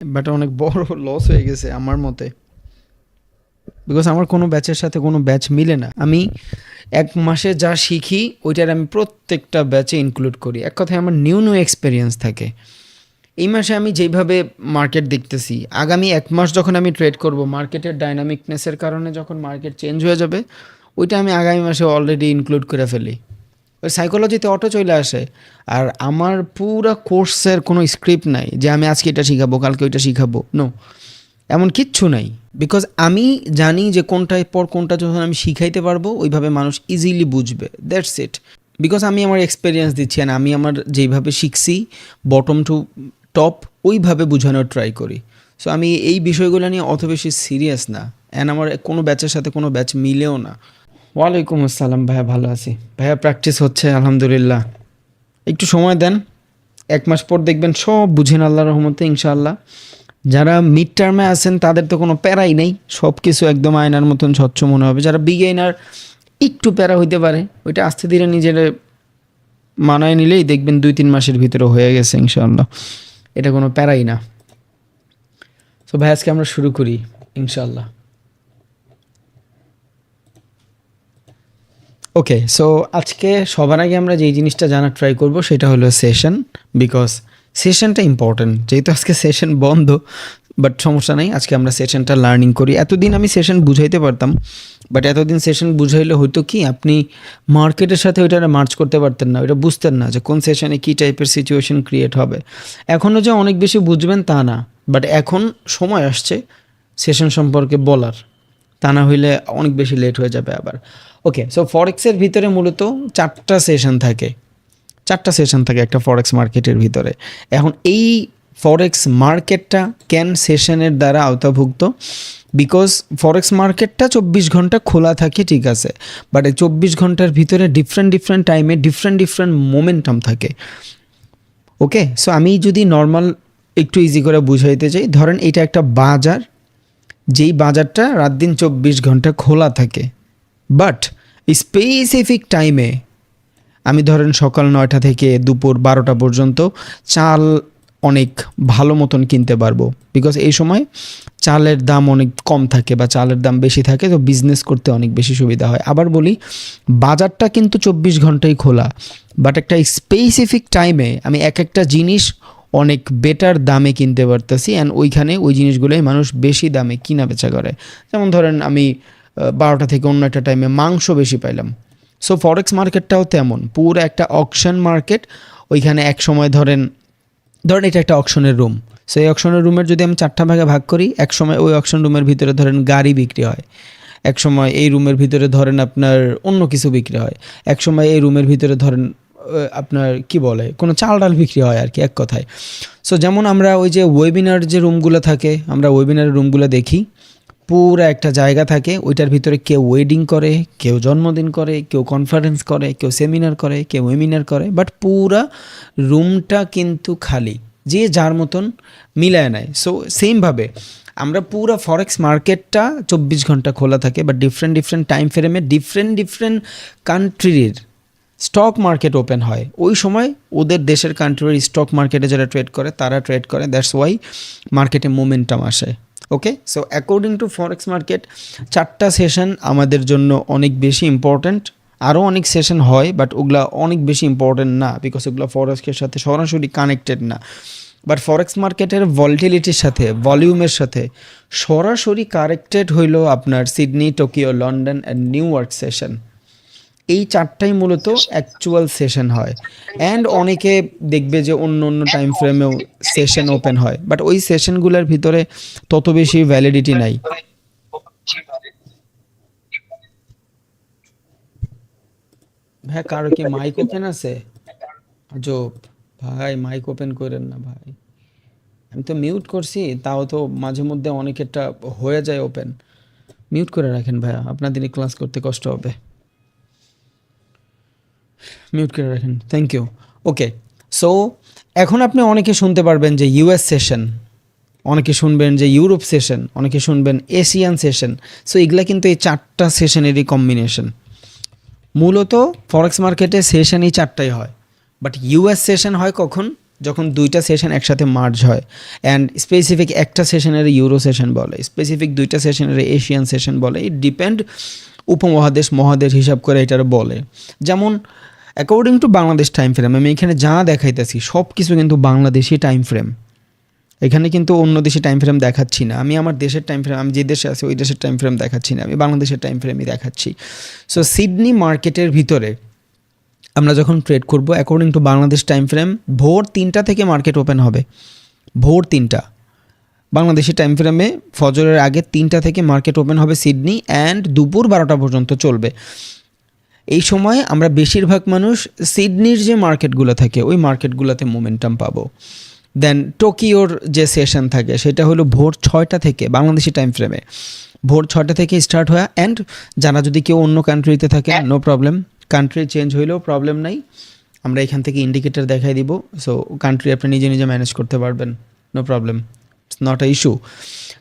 But অনেক বড় loss হয়ে গেছে আমার মতে। বিকজ আমার কোনো ব্যাচের সাথে কোনো ব্যাচ মিলে না। আমি ১ মাসে যা শিখি ওইটার আমি প্রত্যেকটা ব্যাচে ইনক্লুড করি। এক কথায় আমার নিউ এক্সপেরিয়েন্স থাকে। এই মাসে আমি যেইভাবে মার্কেট দেখতেছি, আগামী ১ মাস যখন আমি ট্রেড করব, মার্কেটের ডায়নামিকনেসের কারণে যখন মার্কেট চেঞ্জ হয়ে যাবে, ওইটা আমি আগামী মাসে অলরেডি ইনক্লুড করে ফেলি। ওই সাইকোলজিতে অটো চলে আসে। আর আমার পুরা কোর্সের কোনো স্ক্রিপ্ট নাই যে আমি আজকে এটা শিখাবো, কালকে ওইটা শিখাবো। নো, এমন কিচ্ছু নাই। বিকজ আমি জানি যে কোনটার পর কোনটা যখন আমি শিখাইতে পারবো, ওইভাবে মানুষ ইজিলি বুঝবে। That's it. বিকজ আমি আমার এক্সপিরিয়েন্স দিচ্ছি, আর আমি আমার যেইভাবে শিখছি বটম টু টপ ওইভাবে বোঝানোর ট্রাই করি। সো আমি এই বিষয়গুলো নিয়ে অত বেশি সিরিয়াস না। অ্যান্ড আমার কোনো ব্যাচের সাথে কোনো ব্যাচ মিলেও না। ওয়ালাইকুম আসসালাম ভাইয়া, ভালো আছি ভাইয়া। প্র্যাকটিস হচ্ছে আলহামদুলিল্লাহ। একটু সময় দেন, ১ মাস পর দেখবেন সব বুঝেন আল্লাহর রহমতে ইনশাআল্লাহ। যারা মিড টার্মে আছেন তাদের তো কোনো প্যারাই নেই, সব কিছু একদম আয়নার মতন স্বচ্ছ মনে হবে। যারা বিগিনার একটু প্যারা হইতে পারে, ওইটা আস্তে ধীরে নিজের মানায় নিলেই দেখবেন ২-৩ মাসের ভিতরে হয়ে গেছে ইনশাআল্লাহ। এটা কোনো প্যারাই না। তো ভাই আজকে আমরা শুরু করি ইনশাআল্লাহ। ওকে, সো আজকে সবার আগে আমরা যেই জিনিসটা জানার ট্রাই করব সেটা হলো সেশন। Because সেশনটা important. যেহেতু আজকে সেশন বন্ধ, বাট সমস্যা নাই, আজকে আমরা সেশনটা লার্নিং করি। এতদিন আমি সেশন বুঝাইতে পারতাম, বাট এতদিন সেশন বুঝাইলে হয়তো কি আপনি মার্কেটের সাথে ওইটা মার্চ করতে পারতেন না, ওইটা বুঝতেন না যে কোন সেশনে কী টাইপের সিচুয়েশন ক্রিয়েট হবে। এখনও যে অনেক বেশি বুঝবেন তা না, বাট এখন সময় আসছে সেশন সম্পর্কে বলার, তা না হইলে অনেক বেশি লেট হয়ে যাবে আবার। ওকে, সো ফরেক্সের ভিতরে মূলত ৪টা সেশন থাকে। ৪টা সেশন থাকে একটা ফরেক্স মার্কেটের ভিতরে। এখন এই ফরেক্স মার্কেটটা কেন সেশনের দ্বারা আওতাভুক্ত? বিকজ ফরেক্স মার্কেটটা ২৪ ঘন্টা খোলা থাকে, ঠিক আছে, বাট এই ২৪ ঘন্টার ভিতরে ডিফারেন্ট টাইমে ডিফারেন্ট মোমেন্টাম থাকে। ওকে, সো আমি যদি নর্মাল একটু ইজি করে বুঝাইতে চাই, ধরেন এটা একটা বাজার, যেই বাজারটা রাত দিন ২৪ ঘন্টা খোলা থাকে, বাট স্পেসিফিক টাইমে আমি ধরেন সকাল ৯টা থেকে দুপুর ১২টা পর্যন্ত চাল অনেক ভালো মতন কিনতে পারবো। বিকজ এই সময় চালের দাম অনেক কম থাকে বা চালের দাম বেশি থাকে, তো বিজনেস করতে অনেক বেশি সুবিধা হয়। আবার বলি, বাজারটা কিন্তু ২৪ ঘন্টাই খোলা, বাট একটা স্পেসিফিক টাইমে আমি এক একটা জিনিস অনেক বেটার দামে কিনতে পারতেছি, অ্যান্ড ওইখানে ওই জিনিসগুলোই মানুষ বেশি দামে কিনা বেচা করে। যেমন ধরেন আমি ১২টা থেকে অন্য একটা টাইমে মাংস বেশি পাইলাম। সো ফরেক্স মার্কেটটাও তেমন, পুরো একটা অকশন মার্কেট। ওইখানে এক সময় ধরেন এটা একটা অকশনের রুম। সো এই অকশনের রুমের যদি আমি ৪টা ভাগে ভাগ করি, এক সময় ওই অকশন রুমের ভিতরে ধরেন গাড়ি বিক্রি হয়, এক সময় এই রুমের ভিতরে ধরেন আপনার অন্য কিছু বিক্রি হয়, এক সময় এই রুমের ভিতরে ধরেন আপনার কি বলে কোনো চাল ডাল বিক্রি হয় আর কি, এক কথায়। সো যেমন আমরা ওই যে ওয়েবিনার যে রুমগুলো থাকে, আমরা ওয়েবিনারের রুমগুলো দেখি, পুরো একটা জায়গা থাকে, ওইটার ভিতরে কেউ ওয়েডিং করে, কেউ জন্মদিন করে, কেউ কনফারেন্স করে, কেউ সেমিনার করে, কেউ ওয়েবিনার করে, বাট পুরা রুমটা কিন্তু খালি, যে যার মতন মিলায় নেয়। সো সেমভাবে আমরা পুরো ফরেক্স মার্কেটটা ২৪ ঘন্টা খোলা থাকে, বাট ডিফারেন্ট টাইম ফ্রেমে ডিফারেন্ট কান্ট্রির স্টক মার্কেট ওপেন হয়। ওই সময় ওদের দেশের কান্ট্রির স্টক মার্কেটে যারা ট্রেড করে তারা ট্রেড করে, দ্যাটস ওয়াই মার্কেটে মোমেন্টাম আসে। Okay, so according to forex market ৪টা সেশন আমাদের জন্য অনেক বেশি ইম্পর্ট্যান্ট। আরও অনেক সেশন হয়, বাট ওগুলা অনেক বেশি ইম্পর্ট্যান্ট না, বিকজ ওগুলো ফরেক্সের সাথে সরাসরি কানেক্টেড না। বাট ফরেক্স মার্কেটের ভলিটিলিটির সাথে, ভলিউমের সাথে সরাসরি কানেক্টেড হইল আপনার Sydney, Tokyo, London and new York session. এই ৪টাই মূলত অ্যাকচুয়াল সেশন হয়। অ্যান্ড অনেকে দেখবে যে অন্য টাইম ফ্রেমেও সেশন ওপেন হয়, বাট ওই সেশনগুলোর ভিতরে তত বেশি ভ্যালিডিটি নাই। ভাই কারো কি মাইক ওপেন আছে? আজব ভাই, মাইক ওপেন করেন না ভাই। আমি তো মিউট করছি, তাও তো মাঝে মধ্যে অনেকেরটা হয়ে যায় ওপেন। মিউট করে রাখেন ভাইয়া, আপনাদের ক্লাস করতে কষ্ট হবে। মিউট করে রাখেন, থ্যাংক ইউ। ওকে, সো এখন আপনি অনেকে শুনতে পারবেন যে ইউএস সেশন, অনেকে শুনবেন যে ইউরোপ সেশন, অনেকে শুনবেন এশিয়ান সেশন। সো এগুলা কিন্তু এই ৪টা সেশনেরই কম্বিনেশন। মূলত ফরেক্স মার্কেটে সেশন এই ৪টাই হয়, বাট ইউএস সেশন হয় কখন? যখন দুইটা সেশন একসাথে মার্জ হয় অ্যান্ড স্পেসিফিক একটা সেশনের ইউরো সেশন বলে, স্পেসিফিক দুইটা সেশনের এশিয়ান সেশন বলে, ইট ডিপেন্ড উপমহাদেশ মহাদেশ হিসাব করে এটার বলে। যেমন according to Bangladesh time frame, আমি এখানে যা দেখাইতেছি সব কিছু কিন্তু বাংলাদেশি টাইম ফ্রেম, এখানে কিন্তু অন্য দেশে টাইম ফ্রেম দেখাচ্ছি না। আমি আমার দেশের টাইম ফ্রেম, আমি যে দেশে আছি ওই দেশের টাইম ফ্রেম দেখাচ্ছি না, আমি বাংলাদেশের টাইম ফ্রেমই দেখাচ্ছি। সো সিডনি মার্কেটের ভিতরে আমরা যখন ট্রেড করব according to Bangladesh time frame, ভোর 3টা থেকে মার্কেট ওপেন হবে। ভোর 3টা বাংলাদেশি টাইম ফ্রেমে ফজরের আগে 3টা থেকে মার্কেট ওপেন হবে সিডনি, অ্যান্ড দুপুর 12টা পর্যন্ত চলবে। এই সময় আমরা বেশিরভাগ মানুষ সিডনির যে মার্কেটগুলো থাকে ওই মার্কেটগুলোতে মোমেন্টাম পাবো। দেন টোকিওর যে সেশন থাকে সেটা হলো ভোর 6টা থেকে বাংলাদেশি টাইম ফ্রেমে, ভোর 6টা থেকে স্টার্ট হয়। অ্যান্ড যারা যদি কেউ অন্য কান্ট্রিতে থাকে নো প্রবলেম, কান্ট্রি চেঞ্জ হইলেও প্রবলেম নাই, আমরা এখান থেকে ইন্ডিকেটর দেখাই দিব। সো কান্ট্রি আপনি নিজে নিজে ম্যানেজ করতে পারবেন, no problem, it's not a issue.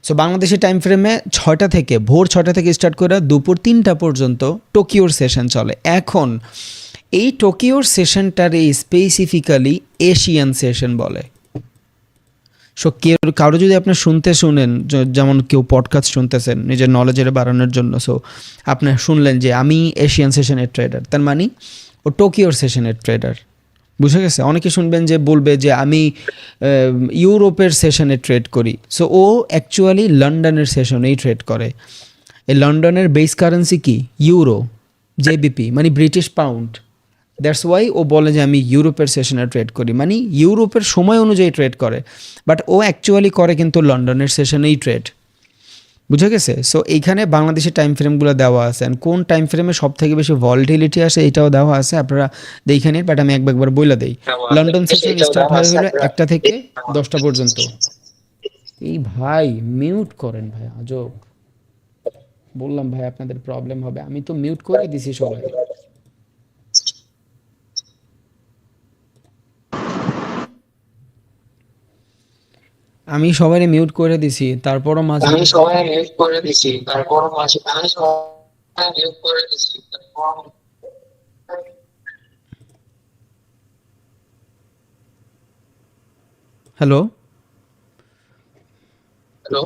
So Bangladeshi time ফ্রেমে 6টা থেকে ভোর 6টা থেকে স্টার্ট করে দুপুর 3টা পর্যন্ত টোকিওর সেশন চলে। এখন এই টোকিওর সেশনটারে স্পেসিফিক্যালি এশিয়ান সেশন বলে। সো কেউ কারো যদি আপনি শুনেন, যেমন কেউ পডকাস্ট শুনতেছেন নিজের নলেজের বাড়ানোর জন্য, সো আপনি শুনলেন যে আমি এশিয়ান সেশনের ট্রেডার, তার মানে ও টোকিওর সেশনের ট্রেডার, বুঝে গেছে? অনেকে শুনবেন যে বলবে যে আমি ইউরোপের সেশনে ট্রেড করি, সো ও অ্যাকচুয়ালি লন্ডনের সেশনেই ট্রেড করে। এই লন্ডনের বেস কারেন্সি কি? ইউরো, জেবিপি মানে ব্রিটিশ পাউন্ড। দ্যাটস ওয়াই ও বলে যে আমি ইউরোপের সেশনে ট্রেড করি, মানে ইউরোপের সময় অনুযায়ী ট্রেড করে, বাট ও অ্যাকচুয়ালি করে কিন্তু লন্ডনের সেশনেই ট্রেড, বুঝে গেছে? সো এইখানে বাংলাদেশের টাইম ফ্রেমগুলো দেওয়া আছে, অ্যান্ড কোন টাইম ফ্রেমে সব থেকে বেশি ভলিটিলিটি আসে এটাও দেওয়া আছে, আপনারা দেখে নিন। বাট আমি একবার বলে দিই, লন্ডন সেশন স্টার্ট হয় হলো 1টা থেকে 10টা পর্যন্ত। এই ভাই মিউট করেন ভাই, আজব। বললাম ভাই আপনাদের প্রবলেম হবে, আমি তো মিউট করে দিছি সবাই। আমি সবাই মিউট করে দিছি, তারপরও মাঝে আমি সবাই মিউট করে দিছি, তারপরও মাঝে আমি সবাই মিউট করে দিছি, তারপর হ্যালো হ্যালো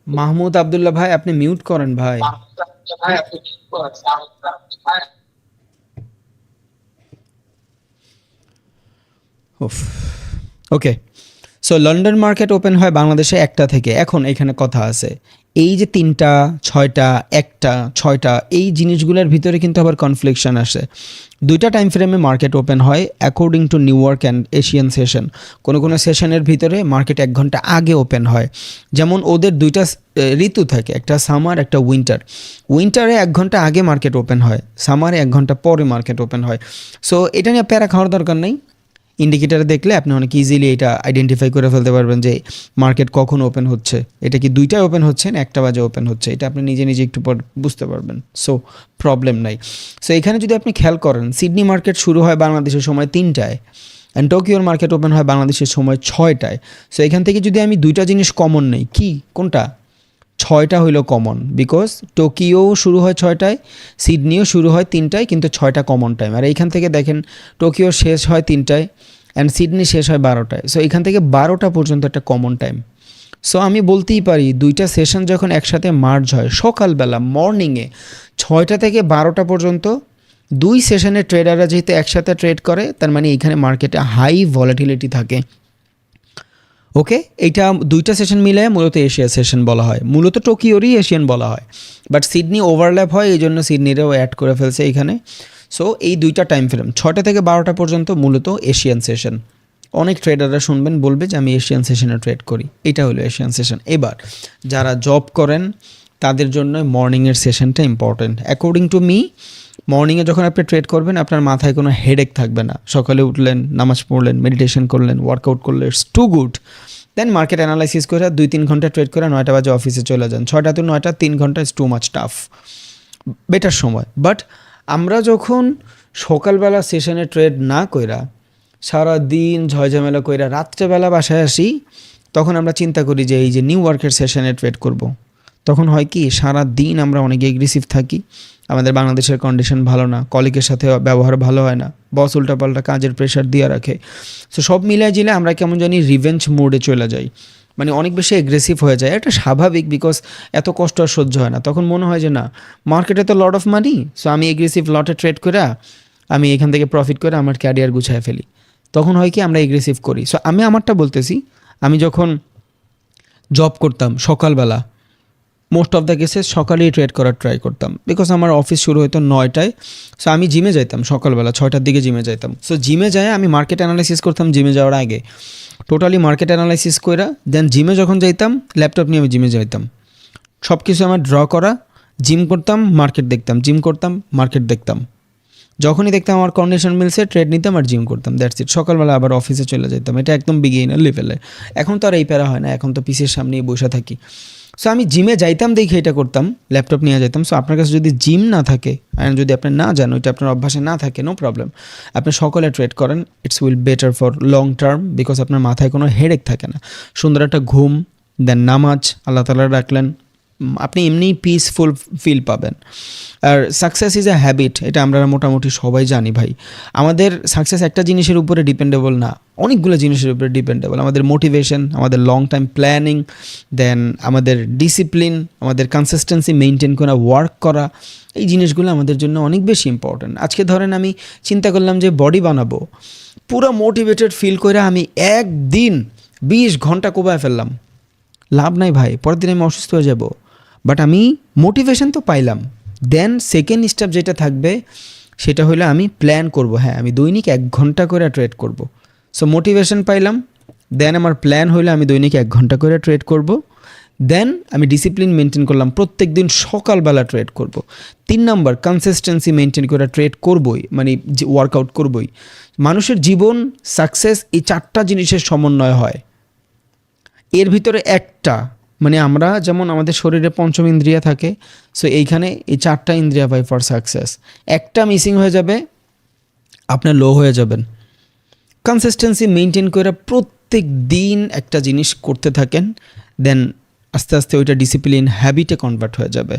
মাহমুদ আবদুল্লাহ ভাই, আপনি মিউট করেন ভাই। ভাই আপনি মিউট করেন। ওকে, সো লন্ডন মার্কেট ওপেন হয় বাংলাদেশে 1টা থেকে। এখন এখানে কথা আছে, এই যে 3টা 6টা 1টা 6টা এই জিনিসগুলোর ভিতরে কিন্তু আবার কনফ্লিকশন আসে। দুইটা টাইম ফ্রেমে মার্কেট ওপেন হয় according to new York and Asian session. কোনো সেশনের ভিতরে মার্কেট 1 ঘন্টা আগে ওপেন হয়। যেমন ওদের দুইটা ঋতু থাকে, একটা সামার একটা উইন্টার। উইন্টারে 1 ঘন্টা আগে মার্কেট ওপেন হয়, সামারে 1 ঘন্টা পরে মার্কেট ওপেন হয়। সো এটা নিয়ে প্যারা খাওয়ার দরকার নেই, ইন্ডিকেটার দেখলে আপনি অনেক ইজিলি এটা আইডেন্টিফাই করে ফেলতে পারবেন যে মার্কেট কখন ওপেন হচ্ছে, এটা কি 2টায় ওপেন হচ্ছে না 1টা বাজে ওপেন হচ্ছে, এটা আপনি নিজে নিজে একটু পর বুঝতে পারবেন। সো প্রবলেম নাই। সো এখানে যদি আপনি খেয়াল করেন, সিডনি মার্কেট শুরু হয় বাংলাদেশের সময় 3টায়, অ্যান্ড টোকিওর মার্কেট ওপেন হয় বাংলাদেশের সময় 6টায়। সো এখান থেকে যদি আমি দুইটা জিনিস কমন নেই, কি কোনটা? 6টা হইলো কমন, বিকজ টোকিও শুরু হয় 6টায়, সিডনিও শুরু হয় 3টায়, কিন্তু 6টা কমন টাইম। আর এইখান থেকে দেখেন টোকিও শেষ হয় 3টায় অ্যান্ড সিডনি শেষ হয় 12টায়। সো এখান থেকে 12টা পর্যন্ত একটা কমন টাইম। সো আমি বলতেই পারি দুইটা সেশন যখন একসাথে মার্জ হয় সকালবেলা মর্নিংয়ে 6টা থেকে 12টা পর্যন্ত, দুই সেশনের ট্রেডাররা যেহেতু একসাথে ট্রেড করে, তার মানে এখানে মার্কেটে হাই ভলাটিলিটি থাকে। ওকে, এইটা দুইটা সেশন মিলে মূলত এশিয়া সেশন বলা হয়, মূলত টোকিওরই এশিয়ান বলা হয়, বাট সিডনি ওভারল্যাপ হয়, এই জন্য সিডনিরেও অ্যাড করে ফেলছে এইখানে। সো এই দুইটা টাইম ফ্রেম 6টা থেকে 12টা পর্যন্ত মূলত এশিয়ান সেশন। অনেক ট্রেডাররা শুনবেন বলবে যে আমি এশিয়ান সেশনে ট্রেড করি, এটা হলো এশিয়ান সেশন। এবার যারা জব করেন তাদের জন্য মর্নিংয়ের সেশনটা ইম্পর্টেন্ট। অ্যাকর্ডিং টু মি, মর্নিংয়ে যখন আপনি ট্রেড করবেন আপনার মাথায় কোনো হেডেক থাকবে না। সকালে উঠলেন, নামাজ পড়লেন, মেডিটেশন করলেন, ওয়ার্কআউট করলেন, it's too good. Then market analysis করে 2-3 ঘন্টা ট্রেড করে 9টা বাজে অফিসে চলে যান। 6টা to 9টা 3 ঘন্টা is too much tough, better সময়। বাট আমরা যখন সকালবেলা সেশনে ট্রেড না কইরা সারা দিন ঝয়ঝামেলা কইরা রাত্রেবেলা বাসায় আসি, তখন আমরা চিন্তা করি যে এই যে নিউ ইয়র্কের সেশনে ট্রেড করব, তখন হয় কি সারা দিন আমরা অনেক এগ্রেসিভ থাকি, আমাদের বাংলাদেশের কন্ডিশন ভালো না, কলিগের সাথে ব্যবহার ভালো হয় না, বস উল্টাপাল্টা কাজের প্রেশার দিয়ে রাখে। সো সব মিলিয়ে জিলে আমরা কেমন জানি রিভেঞ্জ মোডে চলে যাই, মানে অনেক বেশি এগ্রেসিভ হয়ে যায়। এটা স্বাভাবিক, বিকজ এত কষ্ট আর সহ্য হয় না। তখন মনে হয় যে না, মার্কেটে তো লট অফ মানি, সো আমি এগ্রেসিভ লটে ট্রেড করে আমি এখান থেকে প্রফিট করে আমার ক্যারিয়ার গুছায় ফেলি। তখন হয় কি আমরা এগ্রেসিভ করি। সো আমি আমারটা বলতেছি, আমি যখন জব করতাম সকালবেলা, মোস্ট অফ দ্য কেসে সকালেই ট্রেড করার ট্রাই করতাম, বিকজ আমার অফিস শুরু হতো 9টায়। সো আমি জিমে যাইতাম সকালবেলা 6টার দিকে জিমে যাইতাম। সো জিমে যায় আমি মার্কেট অ্যানালাইসিস করতাম জিমে যাওয়ার আগে, টোটালি মার্কেট অ্যানালাইসিস করে দেন জিমে যখন যাইতাম ল্যাপটপ নিয়ে আমি জিমে যাইতাম, সব কিছু আমার ড্র করা, জিম করতাম মার্কেট দেখতাম, জিম করতাম মার্কেট দেখতাম, যখনই দেখতাম আমার কন্ডিশন মিলছে ট্রেড নিতাম আর জিম করতাম, দ্যাটস ইট। সকালবেলা আবার অফিসে চলে যেতাম। এটা একদম বিগিনার লেভেলে। এখন তো আর এই প্যারা হয় না, এখন তো পিসির সামনেই বসে থাকি। সো আমি জিমে যাইতাম দেখে এটা করতাম, ল্যাপটপ নিয়ে যেতাম। সো আপনার কাছে যদি জিম না থাকে অ্যান্ড যদি আপনি না জানো, এটা আপনার অভ্যাসে না থাকে, নো প্রবলেম, আপনি সকালে ট্রেড করেন, it's will better for long term, because আপনার মাথায় কোনো হেডেক থাকে না। সুন্দর একটা ঘুম, দেন নামাজ, আল্লাহ তাআলা রাখলেন, আপনি এমনি পিসফুল ফিল পাবেন। আর সাকসেস ইজ এ হ্যাবিট, এটা আমরা মোটামুটি সবাই জানি ভাই। আমাদের সাকসেস একটা জিনিসের উপরে ডিপেন্ডেবল না, অনেকগুলো জিনিসের উপরে ডিপেন্ডেবল। আমাদের মোটিভেশন, আমাদের লং টাইম প্ল্যানিং, দেন আমাদের ডিসিপ্লিন, আমাদের কনসিস্টেন্সি মেনটেন করা, ওয়ার্ক করা, এই জিনিসগুলো আমাদের জন্য অনেক বেশি ইম্পর্ট্যান্ট। আজকে ধরেন আমি চিন্তা করলাম যে বডি বানাবো, পুরো মোটিভেটেড ফিল করে আমি একদিন 20 ঘন্টা কোবায় ফেললাম, লাভ নাই ভাই, পরের দিন আমি অসুস্থ হয়ে যাব। বাট আমি মোটিভেশন তো পাইলাম। দেন সেকেন্ড স্টেপ যেটা থাকবে সেটা হলো আমি প্ল্যান করব, হ্যাঁ আমি দৈনিক 1 ঘন্টা করে ট্রেড করব। সো মোটিভেশন পাইলাম, দেন আমার প্ল্যান হইলো আমি দৈনিক 1 ঘন্টা করে ট্রেড করব, দেন আমি ডিসিপ্লিন মেনটেন করলাম, প্রত্যেক দিন সকালবেলা ট্রেড করব। 3 নম্বর কনসিস্টেন্সি মেনটেন করে ট্রেড করবই, মানে ওয়ার্কআউট করবই। মানুষের জীবন সাকসেস এই 4টা জিনিসের সমন্বয় হয়। এর ভিতরে একটা, মানে আমরা যেমন আমাদের শরীরে পঞ্চম ইন্দ্রিয়া থাকে, সো এইখানে এই 4টা ইন্দ্রিয়া পাই ফর সাকসেস। একটা মিসিং হয়ে যাবে, আপনার লো হয়ে যাবেন। কনসিস্টেন্সি মেনটেন করে প্রত্যেক দিন একটা জিনিস করতে থাকেন, দেন আস্তে আস্তে ওইটা ডিসিপ্লিন হ্যাবিটে কনভার্ট হয়ে যাবে।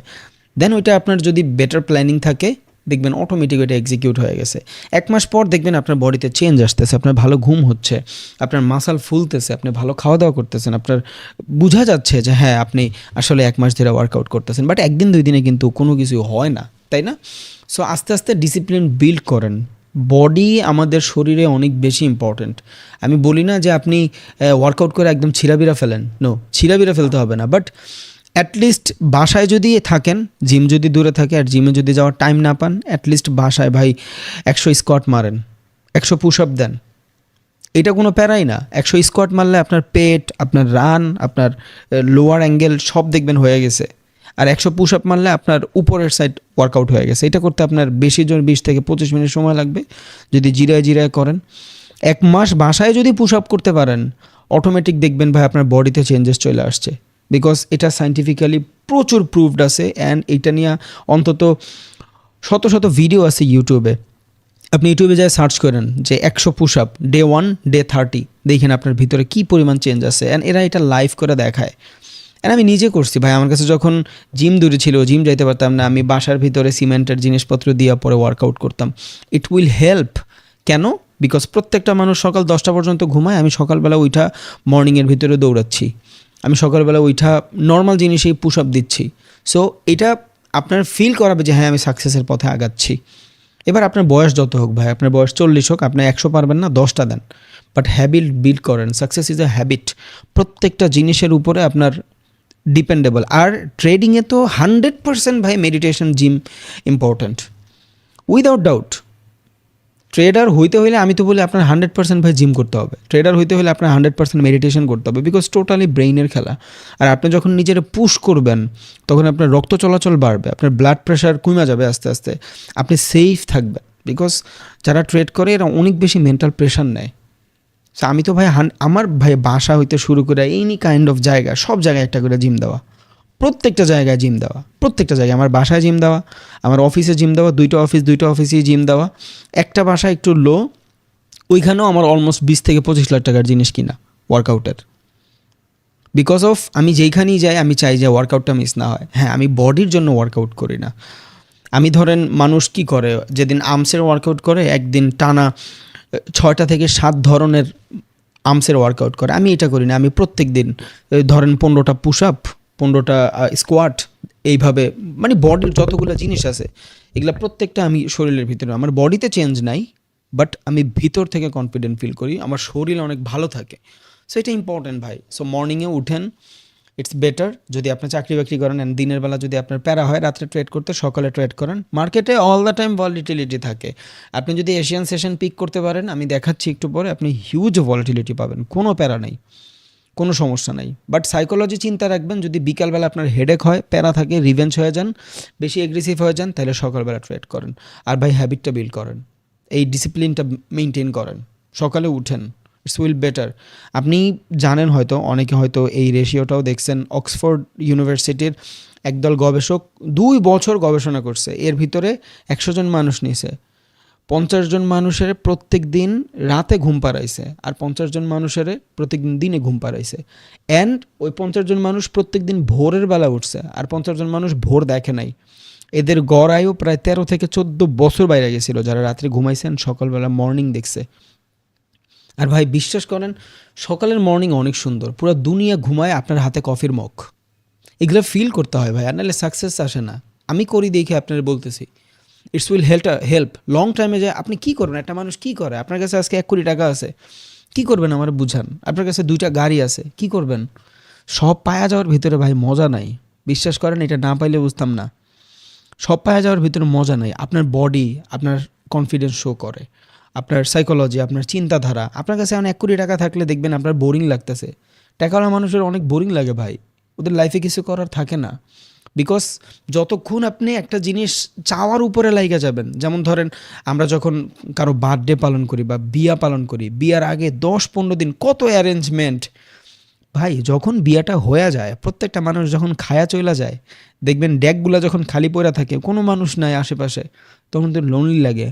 দেন ওইটা আপনার যদি বেটার প্ল্যানিং থাকে, দেখবেন অটোমেটিক ওইটা এক্সিকিউট হয়ে গেছে। 1 মাস পর দেখবেন আপনার বডিতে চেঞ্জ আসতেছে, আপনার ভালো ঘুম হচ্ছে, আপনার মাসল ফুলতেছে, আপনি ভালো খাওয়া দাওয়া করতেছেন, আপনার বোঝা যাচ্ছে যে হ্যাঁ আপনি আসলে 1 মাস ধরে ওয়ার্কআউট করতেছেন। বাট একদিন 2 দিনে কিন্তু কোনো কিছু হয় না, তাই না? সো আস্তে আস্তে ডিসিপ্লিন বিল্ড করেন। বডি আমাদের শরীরে অনেক বেশি ইম্পর্ট্যান্ট। আমি বলি না যে আপনি ওয়ার্কআউট করে একদম ছিঁড়াবিড়া ফেলেন, নো, ছিঁড়াবিড়া ফেলতে হবে না, বাট অ্যাটলিস্ট বাসায় যদি থাকেন, জিম যদি দূরে থাকে আর জিমে যদি যাওয়ার টাইম না পান, অ্যাটলিস্ট বাসায় ভাই 100 স্কোয়াট মারেন, 100 পুশ আপ দেন, এটা কোনো প্যারাই না। 100 স্কোয়াট মারলে আপনার পেট, আপনার রান, আপনার লোয়ার অ্যাঙ্গেল সব দেখবেন হয়ে গেছে। আর 100 পুশ আপ মারলে আপনার উপরের সাইড ওয়ার্কআউট হয়ে গেছে। এটা করতে আপনার বেশি জন 20 থেকে 25 মিনিট সময় লাগবে যদি জিরায় জিরায় করেন। 1 মাস বাসায় যদি পুশ আপ করতে পারেন, অটোমেটিক দেখবেন ভাই আপনার বডিতে চেঞ্জেস চলে আসছে, বিকজ এটা সায়েন্টিফিক্যালি প্রচুর প্রুভড আছে। অ্যান্ড এইটা নিয়ে অন্তত শত শত ভিডিও আছে ইউটিউবে। আপনি ইউটিউবে যায় সার্চ করেন যে 100 পুশ আপ ডে 1, ডে 30, দেখেন আপনার ভিতরে কী পরিমাণ চেঞ্জ আছে। অ্যান্ড এরা এটা লাইভ করে দেখায়। অ্যান্ড আমি নিজে করছি ভাই। আমার কাছে যখন জিম দূরে ছিল, জিম যাইতে পারতাম না, আমি বাসার ভিতরে সিমেন্টের জিনিসপত্র দিয়ে পরে ওয়ার্কআউট করতাম। It will help. কেন? বিকজ প্রত্যেকটা মানুষ সকাল 10টা পর্যন্ত ঘুমায়, আমি সকালবেলা ওইটা মর্নিংয়ের ভিতরে দৌড়াচ্ছি, আমি সকালবেলা ওইটা নর্মাল জিনিসেই পুশ আপ দিচ্ছি। সো এটা আপনার ফিল করাবে যে হ্যাঁ আমি সাকসেসের পথে আগাচ্ছি। এবার আপনার বয়স যত হোক ভাই, আপনার বয়স 40 হোক, আপনি 100 পারবেন না, 10টা দেন, বাট হ্যাবিট বিল্ড করেন। Success is a habit. প্রত্যেকটা জিনিসের উপরে আপনার ডিপেন্ডেবল। আর ট্রেডিংয়ে তো 100% ভাই meditation, gym important, without doubt. Trader হইতে হলে আমি তো বলি আপনার 100% ভাই জিম করতে হবে। ট্রেডার হইতে হলে আপনার 100% মেডিটেশন করতে হবে, বিকজ টোটালি ব্রেইনের খেলা। আর আপনি যখন নিজেরা পুশ করবেন তখন আপনার রক্ত চলাচল বাড়বে, আপনার ব্লাড প্রেশার কমে যাবে আস্তে আস্তে, আপনি সেফ থাকবেন। বিকজ যারা ট্রেড করে এরা অনেক বেশি মেন্টাল প্রেশার নেয়। সো আমি তো ভাই আমার ভাই বাসা হইতে শুরু করে এনি কাইন্ড অফ জায়গা, সব জায়গায় একটা করে জিম দেওয়া, প্রত্যেকটা জায়গায় জিম দেওয়া, প্রত্যেকটা জায়গায়। আমার বাসায় জিম দেওয়া, আমার অফিসে জিম দেওয়া, 2টা অফিসেই জিম দেওয়া। একটা বাসা একটু লো, ওইখানেও আমার অলমোস্ট 20 থেকে 25 লাখ টাকার জিনিস কিনা ওয়ার্কআউটের। বিকজ অফ আমি যেইখানেই যাই আমি চাই যে ওয়ার্কআউটটা মিস না হয়। হ্যাঁ, আমি বডির জন্য ওয়ার্কআউট করি না। আমি ধরেন মানুষ কি করে, যেদিন আর্মসের ওয়ার্কআউট করে একদিন টানা 6টা থেকে 7 ধরনের আর্মসের ওয়ার্কআউট করে। আমি এটা করি না। আমি প্রত্যেক দিন ধরেন 15টা পুশ আপ, 15টা স্কোয়াট, এইভাবে মানে বডির যতগুলো জিনিস আছে এগুলো প্রত্যেকটা আমি শরীরের ভিতরে, আমার বডিতে চেঞ্জ নাই, বাট আমি ভিতর থেকে কনফিডেন্ট ফিল করি, আমার শরীর অনেক ভালো থাকে। সো এটা ইম্পর্টেন্ট ভাই। সো মর্নিংয়ে উঠেন, ইটস বেটার। যদি আপনি চাকরি বাকরি করেন অ্যান্ড দিনের বেলা যদি আপনার প্যারা হয় রাত্রে ট্রেড করতে, সকালে ট্রেড করেন। মার্কেটে অল দ্য টাইম ভলিটিলিটি থাকে। আপনি যদি এশিয়ান সেশন পিক করতে পারেন, আমি দেখাচ্ছি একটু পরে, আপনি হিউজ ভলিটিলিটি পাবেন, কোনো প্যারা নেই, কোনো সমস্যা নাই। বাট সাইকোলজি চিন্তা রাখবেন, যদি বিকালবেলা আপনার হেডেক হয়, প্যারা থাকে, রিভেঞ্জ হয়ে যান, বেশি এগ্রেসিভ হয়ে যান, তাহলে সকালবেলা ট্রেড করেন। আর ভাই হ্যাবিটটা বিল্ড করেন, এই ডিসিপ্লিনটা মেনটেন করেন, সকালে উঠেন, ইটস উইল বেটার। আপনি জানেন হয়তো, অনেকে হয়তো এই রেশিওটাও দেখছেন, অক্সফোর্ড ইউনিভার্সিটির একদল গবেষক 2 বছর গবেষণা করছে, এর ভিতরে 100 জন মানুষ নিয়েছে, 50 জন মানুষের প্রত্যেক দিন রাতে ঘুম পাড়াইছে, আর 50 জন মানুষের প্রত্যেক দিনে ঘুম পাড়াইছে। অ্যান্ড ওই 50 জন মানুষ প্রত্যেক দিন ভোরের বেলা উঠছে, আর 50 জন মানুষ ভোর দেখে নাই। এদের গড় আয়ু প্রায় 13 থেকে 14 বছর বাইরে গেছিল, যারা রাত্রে ঘুমাইছেন, সকালবেলা মর্নিং দেখছে। আর ভাই বিশ্বাস করেন, সকালের মর্নিং অনেক সুন্দর, পুরো দুনিয়া ঘুমায়, আপনার হাতে কফির মগ। এগুলো ফিল করতে হয় ভাই, আর নাহলে সাকসেস আসে না। আমি করি দেখে আপনারা বলতেছি, ইটস উইল হেল্প লং টাইমে। যে আপনি কী করবেন, একটা মানুষ কী করে, আপনার কাছে আজকে 1 কোটি টাকা আছে, কী করবেন আমার বুঝান। আপনার কাছে 2টা গাড়ি আছে, কী করবেন। সব পায়া যাওয়ার ভিতরে ভাই মজা নাই, বিশ্বাস করেন, এটা না পাইলে বুঝতাম না। সব পায়া যাওয়ার ভিতরে মজা নাই। আপনার বডি আপনার কনফিডেন্স শো করে, আপনার সাইকোলজি, আপনার চিন্তাধারা। আপনার কাছে এখন 1 কোটি টাকা থাকলে দেখবেন আপনার বোরিং লাগতেছে। টাকাওয়ালা মানুষের অনেক বোরিং লাগে ভাই, ওদের লাইফে কিছু করার থাকে না। বিকজ যতক্ষণ আপনি একটা জিনিস চাওয়ার উপরে লাইগা যাবেন, যেমন ধরেন আমরা যখন কারো বার্থডে পালন করি বা বিয়া পালন করি, বিয়ার আগে 10-15 দিন কত অ্যারেঞ্জমেন্ট ভাই। যখন বিয়াটা হয়ে যায়, প্রত্যেকটা মানুষ যখন খায়া চইলা যায়, দেখবেন ডেকগুলা যখন খালি পড়ে থাকে, কোনো মানুষ নাই আশেপাশে, তখন তো লোনলি লাগে।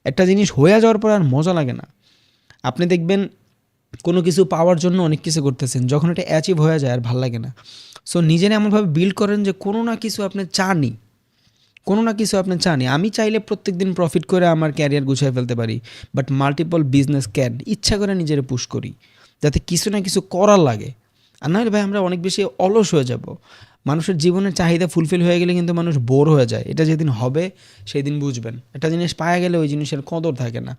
একটা জিনিস হয়ে যাওয়ার পর আর মজা লাগে না। আপনি দেখবেন কোনো কিছু পাওয়ার জন্য অনেক কিছু করতেছেন, যখন এটা অ্যাচিভ হয়ে যায় আর ভাল লাগে না। সো নিজের এমনভাবে বিল্ড করেন যে কোনো না কিছু আপনি চানই, কোনো না কিছু আপনি চানই। আমি চাইলে প্রত্যেক দিন প্রফিট করে আমার ক্যারিয়ার গুছিয়ে ফেলতে পারি, বাট মাল্টিপল বিজনেস ক্যান, ইচ্ছা করে নিজের পুশ করি, যাতে কিছু না কিছু করার লাগে। আর নাহলে ভাই আমরা অনেক বেশি অলস হয়ে যাব। মানুষের জীবনের চাহিদা ফুলফিল হয়ে গেলে কিন্তু মানুষ বোর হয়ে যায়। এটা যেদিন হবে সেই দিন বুঝবেন, একটা জিনিস পাওয়া গেলে ওই জিনিসের কদর থাকে না।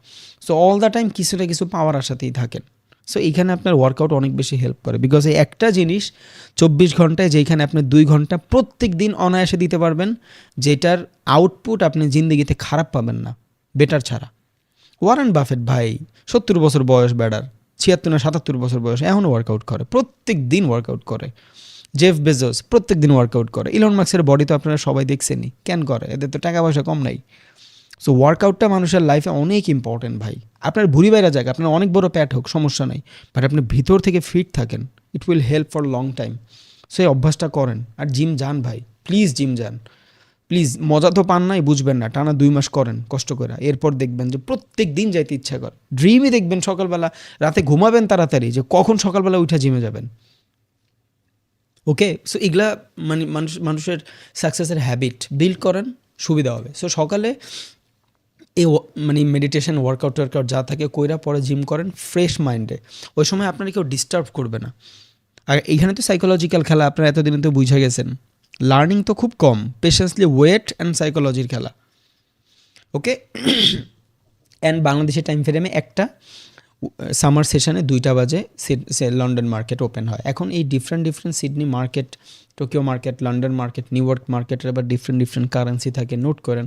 সো অল দ্য টাইম কিছু না কিছু পাওয়ার আশাতেই থাকেন। সো এইখানে আপনার ওয়ার্কআউট অনেক বেশি হেল্প করে, বিকজ এই একটা জিনিস 24 ঘন্টায়, যেইখানে আপনি 2 ঘন্টা প্রত্যেক দিন অনায়াসে দিতে পারবেন, যেটার আউটপুট আপনি জিন্দগিতে খারাপ পাবেন না, বেটার ছাড়া। ওয়ারেন বাফেট ভাই 70 বছর বয়স, বেড়ার 76 না 77 বছর বয়স, এখনও ওয়ার্কআউট করে, প্রত্যেক দিন ওয়ার্কআউট করে। জেফ বেজোস প্রত্যেক দিন ওয়ার্কআউট করে। ইলন মাস্কের বডি তো আপনারা সবাই দেখছেনই, কেন করে, এদের তো টাকা পয়সা কম নাই। সো ওয়ার্কআউটটা মানুষের লাইফে অনেক ইম্পর্টেন্ট ভাই। আপনার ভুঁড়ি বাইরে যাক, আপনার অনেক বড় প্যাট হোক, সমস্যা নেই, বাট আপনি ভিতর থেকে ফিট থাকেন, it will help for long time. সেই অভ্যাসটা করেন। আর জিম যান ভাই, প্লিজ জিম যান, প্লিজ। মজা তো পান নাই, বুঝবেন না, টানা 2 মাস করেন কষ্ট করে, এরপর দেখবেন যে প্রত্যেক দিন যাইতে ইচ্ছা করে। ড্রিমই দেখবেন সকালবেলা, রাতে ঘুমাবেন তাড়াতাড়ি যে কখন সকালবেলা উঠে জিমে যাবেন। ওকে, সো এগুলা মানে মানুষের সাকসেসের হ্যাবিট বিল্ড করেন, সুবিধা হবে। সো সকালে এই মানে মেডিটেশন, ওয়ার্কআউট যা থাকে কইরা, পরে জিম করেন ফ্রেশ মাইন্ডে। ওই সময় আপনারা কেউ ডিস্টার্ব করবে না। আর এইখানে তো সাইকোলজিক্যাল খেলা আপনারা এতদিন তো বুঝে গেছেন। লার্নিং তো খুব কম, পেশেন্সলি ওয়েট অ্যান্ড সাইকোলজির খেলা। ওকে, অ্যান্ড বাংলাদেশের টাইম ফ্রেমে একটা সামার সেশনে 2টা বাজে লন্ডন মার্কেট ওপেন হয়। এখন এই different Sydney market, Tokyo market, London market, new York মার্কেটের আবার ডিফারেন্ট কারেন্সি থাকে, নোট করেন।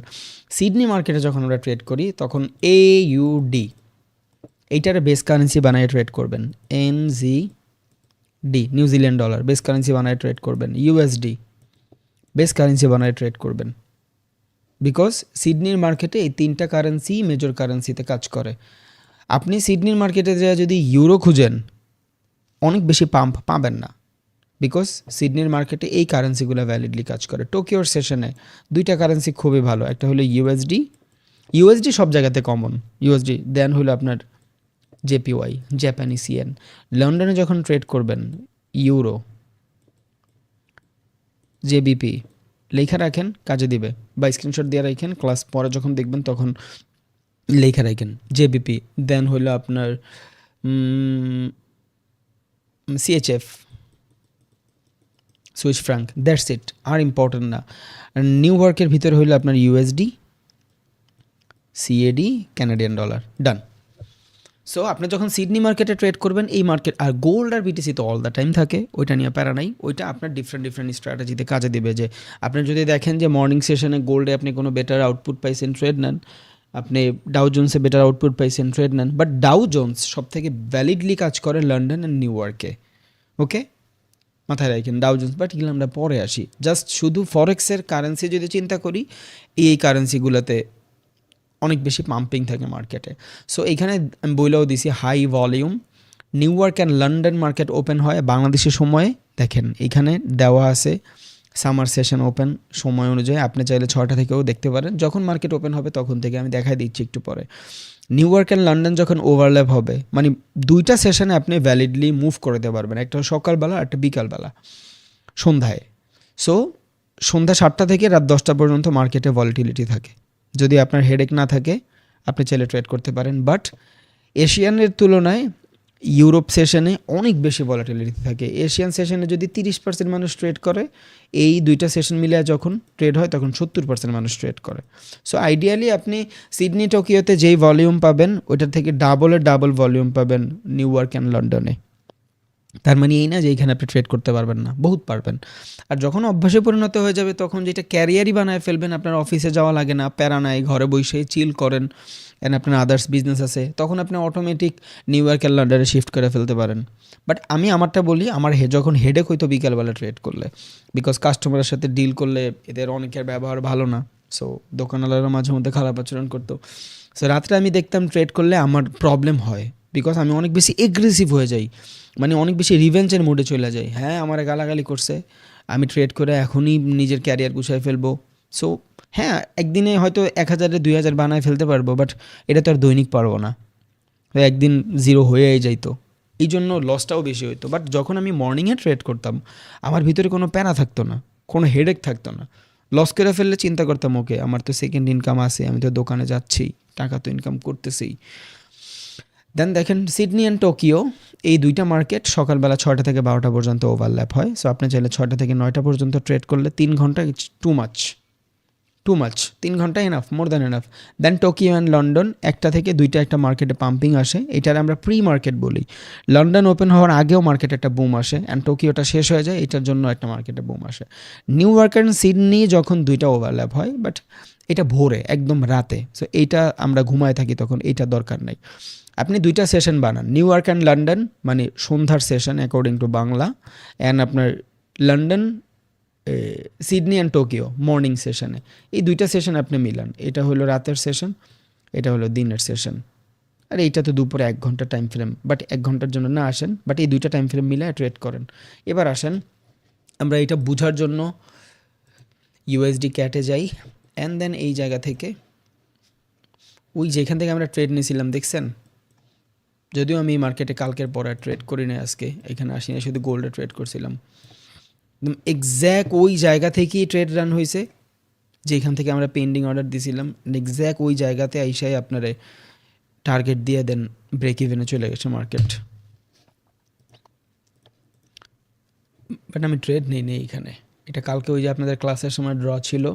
সিডনি মার্কেটে যখন আমরা ট্রেড করি তখন AUD, এইটার বেস কারেন্সি বানায় ট্রেড করবেন। NZD, New Zealand dollar, base currency বানায় ট্রেড করবেন। USD, বেস কারেন্সি বানায় ট্রেড করবেন। বিকজ সিডনির মার্কেটে এই 3টা কারেন্সি মেজর কারেন্সিতে কাজ করে। আপনি সিডনির মার্কেটে যা যদি ইউরো খুঁজেন, অনেক বেশি পাম্প পাবেন না, বিকজ সিডনির মার্কেটে এই কারেন্সিগুলো ভ্যালিডলি কাজ করে। টোকিওর সেশনে 2টা কারেন্সি খুবই ভালো, একটা হলো USD সব জায়গাতে কমন, USD, দেন হলো আপনার JPY, জাপানিজ ইয়েন। লন্ডনে যখন ট্রেড করবেন ইউরো, জেবিপি লেখা রাখেন, কাজে দিবে, বা স্ক্রিনশট দিয়ে রাখেন, ক্লাস পরে যখন দেখবেন তখন লেখা রাখেন জেবিপি। দেন হলো আপনার CHF, Swiss franc, that's it, আর ইম্পর্টেন্ট না। নিউ ইয়র্কের ভিতরে হলো আপনার USD, CAD, Canadian dollar, done. So আপনি যখন সিডনি মার্কেটে ট্রেড করবেন, এই মার্কেট আর গোল্ড আর বিটিসি তো অল দ্য টাইম থাকে, ওইটা নিয়ে প্যারা নাই, ওইটা আপনার ডিফারেন্ট স্ট্র্যাটেজিতে কাজে দিবে। যে আপনি যদি দেখেন যে মর্নিং সেশনে গোল্ডে আপনি কোনো বেটার আউটপুট পাইছেন, ট্রেড নেন, আপনি ডাউ জোন্সে বেটার আউটপুট পাইছেন, ট্রেড নেন। বাট ডাউ জোন্স সব থেকে ভ্যালিডলি কাজ করে লন্ডন অ্যান্ড নিউ ইয়র্কে, ওকে, মাথায় রাখেন ডাউ জোন্স। বাট এগুলো আমরা পরে আসি, জাস্ট শুধু ফরেক্সের কারেন্সি যদি চিন্তা করি, এই কারেন্সিগুলোতে অনেক বেশি পাম্পিং থাকে মার্কেটে। সো এইখানে আমি বইলেও দিছি high volume. New York and London market open হয় বাংলাদেশের সময়ে, দেখেন এইখানে দেওয়া আছে সামার সেশন ওপেন সময় অনুযায়ী, আপনি চাইলে 6টা থেকেও দেখতে পারেন। যখন মার্কেট ওপেন হবে তখন থেকে আমি দেখাই দিচ্ছি একটু পরে। নিউ ইয়র্ক অ্যান্ড লন্ডন যখন ওভারল্যাপ হবে, মানে দুইটা সেশনে আপনি ভ্যালিডলি মুভ করে দিতে পারবেন, একটা সকালবেলা একটা বিকালবেলা সন্ধ্যায়। সো সন্ধ্যা 7টা থেকে রাত 10টা পর্যন্ত মার্কেটে ভলিটিলিটি থাকে। যদি আপনার হেডেক না থাকে আপনি চাইলে ট্রেড করতে পারেন। বাট এশিয়ানের তুলনায় ইউরোপ সেশনে অনেক বেশি ভলাটিলিটি থাকে। এশিয়ান সেশনে যদি 30% মানুষ ট্রেড করে, এই দুইটা সেশন মিলে যখন ট্রেড হয় তখন 70% মানুষ ট্রেড করে। সো আইডিয়ালি আপনি সিডনি টোকিওতে যেই ভলিউম পাবেন ওইটার থেকে ডাবল ভলিউম পাবেন নিউ ইয়র্ক অ্যান্ড লন্ডনে। তার মানে এই না যে এইখানে আপনি ট্রেড করতে পারবেন না, বহুত পারবেন। আর যখন অভ্যাসে পরিণত হয়ে যাবে তখন যেটা ক্যারিয়ারই বানায় ফেলবেন, আপনার অফিসে যাওয়া লাগে না, প্যারা নাই, ঘরে বসেই চিল করেন, অ্যান্ড আপনার আদার্স বিজনেস আছে, তখন আপনি অটোমেটিক নিউ ইয়র্ক আর লন্ডনে শিফট করে ফেলতে পারেন। বাট আমি আমারটা বলি, আমার যখন হেডেক হইতো বিকালবেলা ট্রেড করলে, বিকজ কাস্টমারের সাথে ডিল করলে এদের অনেকের ব্যবহার ভালো না, সো দোকানওয়ালারা মাঝে মধ্যে খারাপ আচরণ করতো। সো রাত্রে আমি দেখতাম ট্রেড করলে আমার প্রবলেম হয়, বিকজ আমি অনেক বেশি এগ্রেসিভ হয়ে যাই, মানে অনেক বেশি রিভেঞ্জের মুডে চলে যায়। হ্যাঁ, আমার গালাগালি করছে, আমি ট্রেড করে এখনই নিজের ক্যারিয়ার গুছাই ফেলবো। সো হ্যাঁ, একদিনে হয়তো 1000-এ 2000 বানায় ফেলতে পারবো, বাট এটা তো আর দৈনিক পারবো না, তো একদিন জিরো হয়েই যাইতো, এই জন্য লসটাও বেশি হইতো। বাট যখন আমি মর্নিংয়ে ট্রেড করতাম আমার ভিতরে কোনো প্যারা থাকতো না, কোনো হেডেক থাকতো না। লস করে ফেললে চিন্তা করতাম, ওকে আমার তো সেকেন্ড ইনকাম আছে, আমি তো দোকানে যাচ্ছি, টাকা তো ইনকাম করতেছি। দেন দেখেন সিডনি অ্যান্ড টোকিও, এই দুইটা মার্কেট সকালবেলা 6টা থেকে 12টা পর্যন্ত ওভারল্যাপ হয়। সো আপনি চাইলে 6টা থেকে 9টা পর্যন্ত ট্রেড করলে 3 ঘন্টা টু মাচ 3 ঘন্টা enough, more than enough. Then Tokyo and London 1টা থেকে 2টা একটা মার্কেটে পাম্পিং আসে, এটার আমরা প্রি মার্কেট বলি। লন্ডন ওপেন হওয়ার আগেও মার্কেটে একটা বুম আসে, অ্যান্ড টোকিওটা শেষ হয়ে যায়, এটার জন্য একটা মার্কেটে বুম আসে। নিউ ইয়র্ক অ্যান্ড সিডনি যখন 2টা ওভারল্যাপ হয়, বাট এটা ভোরে একদম রাতে, সো এইটা আমরা ঘুমায় থাকি তখন, এইটা দরকার নাই। আপনি 2টা সেশন বানান, নিউ ইয়র্ক অ্যান্ড লন্ডন মানে সন্ধ্যার session according to Bangla, and আপনার London Sydney and Tokyo morning সেশনে, এই 2টা সেশন আপনি মিলান। এটা হলো রাতের সেশন, এটা হলো দিনের সেশন, আর এইটা তো দুপুরে 1 ঘন্টা টাইম ফ্রেম, বাট 1 ঘন্টার জন্য না আসেন, বাট এই 2টা টাইম ফ্রেম মিলে ট্রেড করেন। এবার আসেন আমরা এটা বোঝার জন্য ইউএসডি ক্যাটে যাই, অ্যান্ড দেন এই জায়গা থেকে ওই যেখান থেকে আমরা ট্রেড নিয়েছিলাম দেখছেন, যদিও আমি মার্কেটে কালকের পরে ট্রেড করি না, আজকে এখানে আসি না, শুধু গোল্ডে ট্রেড করছিলাম, একদম এক্স্যাক্ট ওই জায়গা থেকেই ট্রেড রান হয়েছে যেখান থেকে আমরা পেন্ডিং অর্ডার দিয়েছিলাম, এক্স্যাক্ট ওই জায়গাতে আইসাই আপনারে টার্গেট দিয়ে দেন ব্রেক ইভেনে চলে গেছে মার্কেট। বাট আমি ট্রেড নেই এখানে, এটা কালকে ওই যে আপনাদের ক্লাসের সময় ড্র ছিল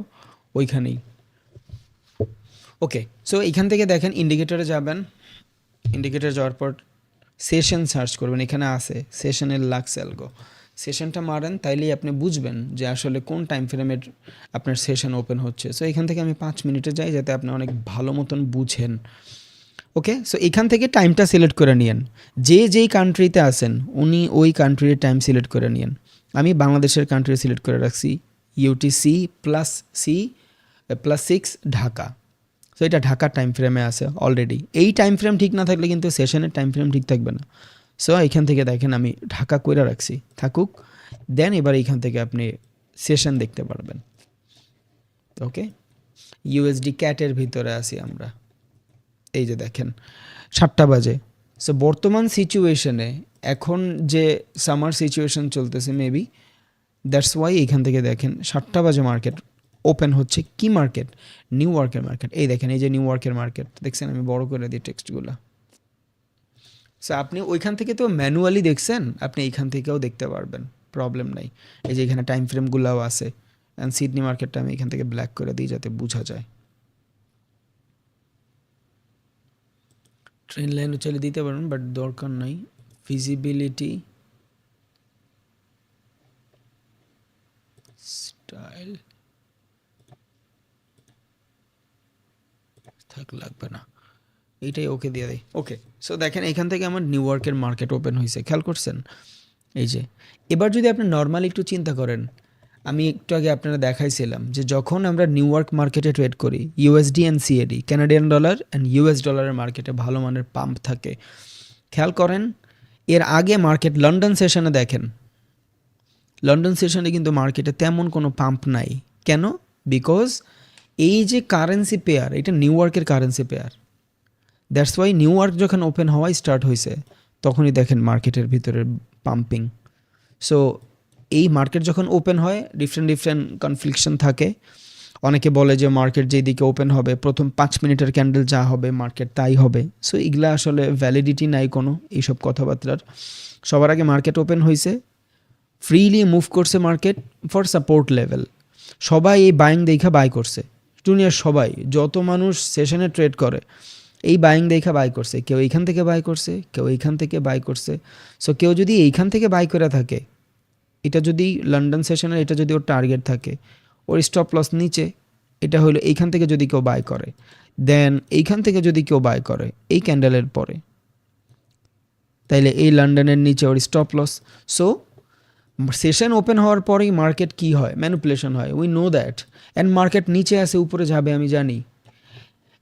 ওইখানেই। ওকে, সো এইখান থেকে দেখেন ইন্ডিকেটরে যাবেন, ইন্ডিকেটর যাওয়ার পর সেশন সার্চ করবেন, এখানে আছে সেশনের লাক্স অ্যালগো, সেশনটা মারেন, তাইলেই আপনি বুঝবেন যে আসলে কোন টাইম ফ্রেমের আপনার সেশন ওপেন হচ্ছে। সো এখান থেকে আমি 5 মিনিটে যাই যাতে আপনি অনেক ভালো মতন বুঝেন। ওকে, সো এখান থেকে টাইমটা সিলেক্ট করে নিয়েন, যেই কান্ট্রিতে আছেন উনি ওই কান্ট্রির টাইম সিলেক্ট করে নিয়েন। আমি বাংলাদেশের কান্ট্রি সিলেক্ট করে রাখছি, ইউটিসি +6 ঢাকা। সো এটা ঢাকার টাইম ফ্রেমে আছে অলরেডি। এই টাইম ফ্রেম ঠিক না থাকলে কিন্তু সেশনের টাইম ফ্রেম ঠিক থাকবে না। সো এখান থেকে দেখেন আমি ঢাকা কইরা রাখছি, থাকুক। দেন এবার এইখান থেকে আপনি সেশন দেখতে পারবেন। ওকে, ইউএসডি ক্যাটের ভিতরে আছি আমরা, এই যে দেখেন 7টা বাজে। সো বর্তমান সিচুয়েশনে এখন যে সামার সিচুয়েশন চলতেছে, মেবি দ্যাটস ওয়াই এইখান থেকে দেখেন 7টা বাজে মার্কেট ওপেন হচ্ছে। কি মার্কেট? নিউ ইয়র্কের মার্কেট। এই দেখেন, এই যে নিউ ইয়র্কের মার্কেট দেখছেন, আমি বড় করে দিই টেক্সটগুলো। সো আপনি ওইখান থেকে তো ম্যানুয়ালি দেখছেন, আপনি এইখান থেকেও দেখতে পারবেন, প্রবলেম নাই। এই যে এখানে টাইম ফ্রেমগুলোও আছে। অ্যান্ড সিডনি মার্কেটটা আমি এখান থেকে ব্ল্যাক করে দিই যাতে বোঝা যায়। ট্রেন লাইনও চলে দিতে পারেন, বাট দরকার নাই। ভিজিবিলিটি, স্টাইল থাক, লাগবে না, এইটাই ওকে দিয়ে দেয়। ওকে, সো দেখেন এখান থেকে আমার নিউ ইয়র্কের মার্কেট ওপেন হয়েছে, খেয়াল করছেন? এই যে এবার যদি আপনি নর্মালি একটু চিন্তা করেন, আমি একটু আগে আপনারা দেখাইছিলাম যে যখন আমরা নিউ ইয়র্ক মার্কেটে ট্রেড করি, USD and CAD, Canadian dollar and US ডলারের মার্কেটে ভালো মানের পাম্প থাকে। খেয়াল করেন এর আগে মার্কেট লন্ডন সেশনে দেখেন, লন্ডন সেশনে কিন্তু মার্কেটে তেমন কোনো পাম্প নাই। কেন? বিকজ এই যে কারেন্সি পেয়ার, এটা নিউ ইয়র্কের currency pair. That's why new York যখন ওপেন হওয়াই স্টার্ট হয়েছে, তখনই দেখেন মার্কেটের ভিতরে পাম্পিং। সো এই মার্কেট যখন ওপেন হয়, ডিফারেন্ট কনফ্লিকশন থাকে। অনেকে বলে যে মার্কেট যেই দিকে ওপেন হবে, প্রথম 5 মিনিটের ক্যান্ডেল যা হবে মার্কেট তাই হবে। সো এগুলা আসলে ভ্যালিডিটি নাই কোনো এইসব কথাবার্তার। সবার আগে মার্কেট ওপেন হয়েছে, ফ্রিলি মুভ করছে মার্কেট ফর সাপোর্ট লেভেল। সবাই এই বাইং দেখা বাই করছে, দুনিয়ার সবাই, যত মানুষ সেশনে ট্রেড করে এই বাইং দেখা বাই করছে। কেউ এইখান থেকে বাই করছে, কেউ এইখান থেকে বাই করছে। সো কেউ যদি এইখান থেকে বাই করে থাকে, এটা যদি লন্ডন সেশনের এটা যদি ওর টার্গেট থাকে, ওর স্টপ লস নিচে, এটা হলো এইখান থেকে যদি কেউ বাই করে, দেন এইখান থেকে যদি কেউ বাই করে এই ক্যান্ডেলের পরে, তাইলে এই লন্ডনের নিচে ওর stop loss. So session open হওয়ার পরেই মার্কেট কি হয়? ম্যানিপুলেশন হয়, we know that. And market নিচে আসে উপরে যাবে আমি জানি।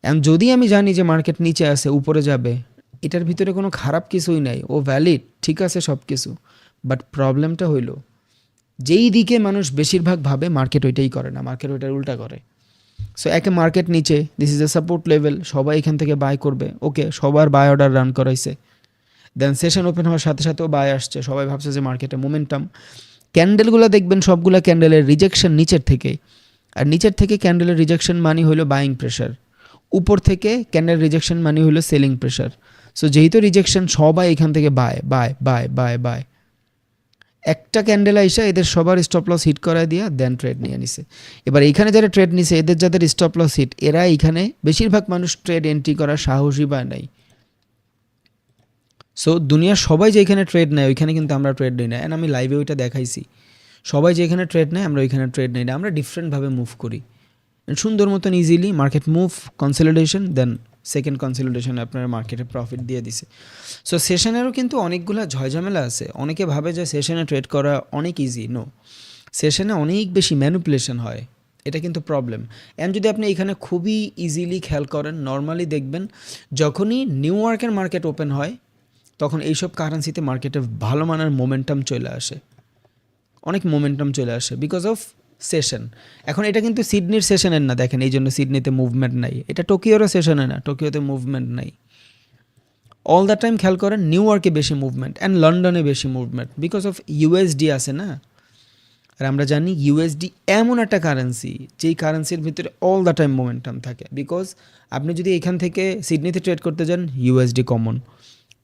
অ্যান্ড যদি আমি জানি যে মার্কেট নিচে আসে উপরে যাবে, এটার ভিতরে কোনো খারাপ কিছুই নাই, ও ভ্যালিড, ঠিক আছে সব কিছু। বাট প্রবলেমটা হইল যেই দিকে মানুষ বেশিরভাগ ভাবে মার্কেট ওইটাই করে না, মার্কেট ওইটার উল্টা করে। সো একে মার্কেট নিচে, this is A support level, সবাই এখান থেকে বাই করবে। ওকে, সবার বাই অর্ডার রান করাইছে। দেন সেশন ওপেন হওয়ার সাথে সাথেও বাই আসছে, সবাই ভাবছে যে মার্কেটে মোমেন্টাম। ক্যান্ডেলগুলো দেখবেন সবগুলো ক্যান্ডেলের রিজেকশন নিচের থেকে, আর নিচের থেকে ক্যান্ডেলের রিজেকশন মানে হলো বাইং প্রেশার, উপর থেকে ক্যান্ডেল রিজেকশন মানে হলো সেলিং প্রেশার। সো যেহেতু রিজেকশন, সবাই এখান থেকে bye bye bye bye bye. একটা ক্যান্ডেল আইসা এদের সবার স্টপ লস হিট করায় দিয়া দেন ট্রেড নিয়ে নিছে। এবার এইখানে যারা ট্রেড নিছে, এদের যাদের স্টপ লস হিট, এরা এইখানে বেশিরভাগ মানুষ ট্রেড এন্ট্রি করার সাহসী পায় নাই। সো দুনিয়ার সবাই যেখানে ট্রেড নেয় ওইখানে কিন্তু আমরা ট্রেড নিই না। অ্যান্ড আমি লাইভে ওইটা দেখাইছি, সবাই যেখানে ট্রেড নেয় আমরা ওইখানে ট্রেড নিই না, আমরা ডিফারেন্টভাবে মুভ করি। সুন্দর মতন easily market move, consolidation, then second কনসলিডেশনে আপনার মার্কেটে প্রফিট দিয়ে দিছে। সো সেশনেরও কিন্তু অনেকগুলো ঝয়ঝামেলা আছে। অনেকে ভাবে যে সেশনে ট্রেড করা অনেক ইজি, নো, সেশনে অনেক বেশি ম্যানিপুলেশন হয়, এটা কিন্তু প্রবলেম। অ্যান্ড যদি আপনি এখানে খুবই ইজিলি খেয়াল করেন, নর্মালি দেখবেন যখনই নিউ ইয়র্কের মার্কেট ওপেন হয়, তখন এইসব কারেন্সিতে মার্কেটে ভালো মানের মোমেন্টাম চলে আসে, অনেক মোমেন্টাম চলে আসে বিকজ অফ সেশন। এখন এটা কিন্তু সিডনির সেশনের না, দেখেন এই জন্য সিডনিতে মুভমেন্ট নাই। এটা টোকিওরও সেশনে না, টোকিওতে মুভমেন্ট নাই। অল দ্য টাইম খেয়াল করেন নিউ ইয়র্কে বেশি মুভমেন্ট অ্যান্ড লন্ডনে বেশি মুভমেন্ট বিকজ অফ ইউএসডি আছে না। আর আমরা জানি ইউএসডি এমন একটা কারেন্সি যেই কারেন্সির ভিতরে অল দ্য টাইম মোমেন্টাম থাকে। বিকজ আপনি যদি এখান থেকে সিডনিতে ট্রেড করতে যান, USD common,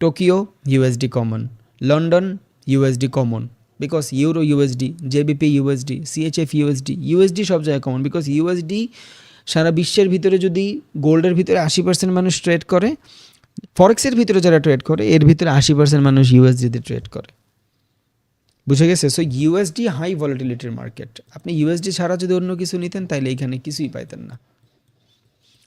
Tokyo USD common, London USD common, because euro USD, GBP USD, CHF USD, USD সব জায়গায় কমন। বিকজ ইউএসডি সারা বিশ্বের ভিতরে যদি গোল্ডের ভিতরে 80% মানুষ ট্রেড করে, ফরেক্সের ভিতরে যারা ট্রেড করে এর ভিতরে 80% মানুষ ইউএসডিতে ট্রেড করে। বুঝে গেছে? সো ইউএসডি হাই ভলাটিলিটির মার্কেট। আপনি ইউএসডি ছাড়া যদি অন্য কিছু নিতেন তাইলে এইখানে কিছুই পাইতেন না।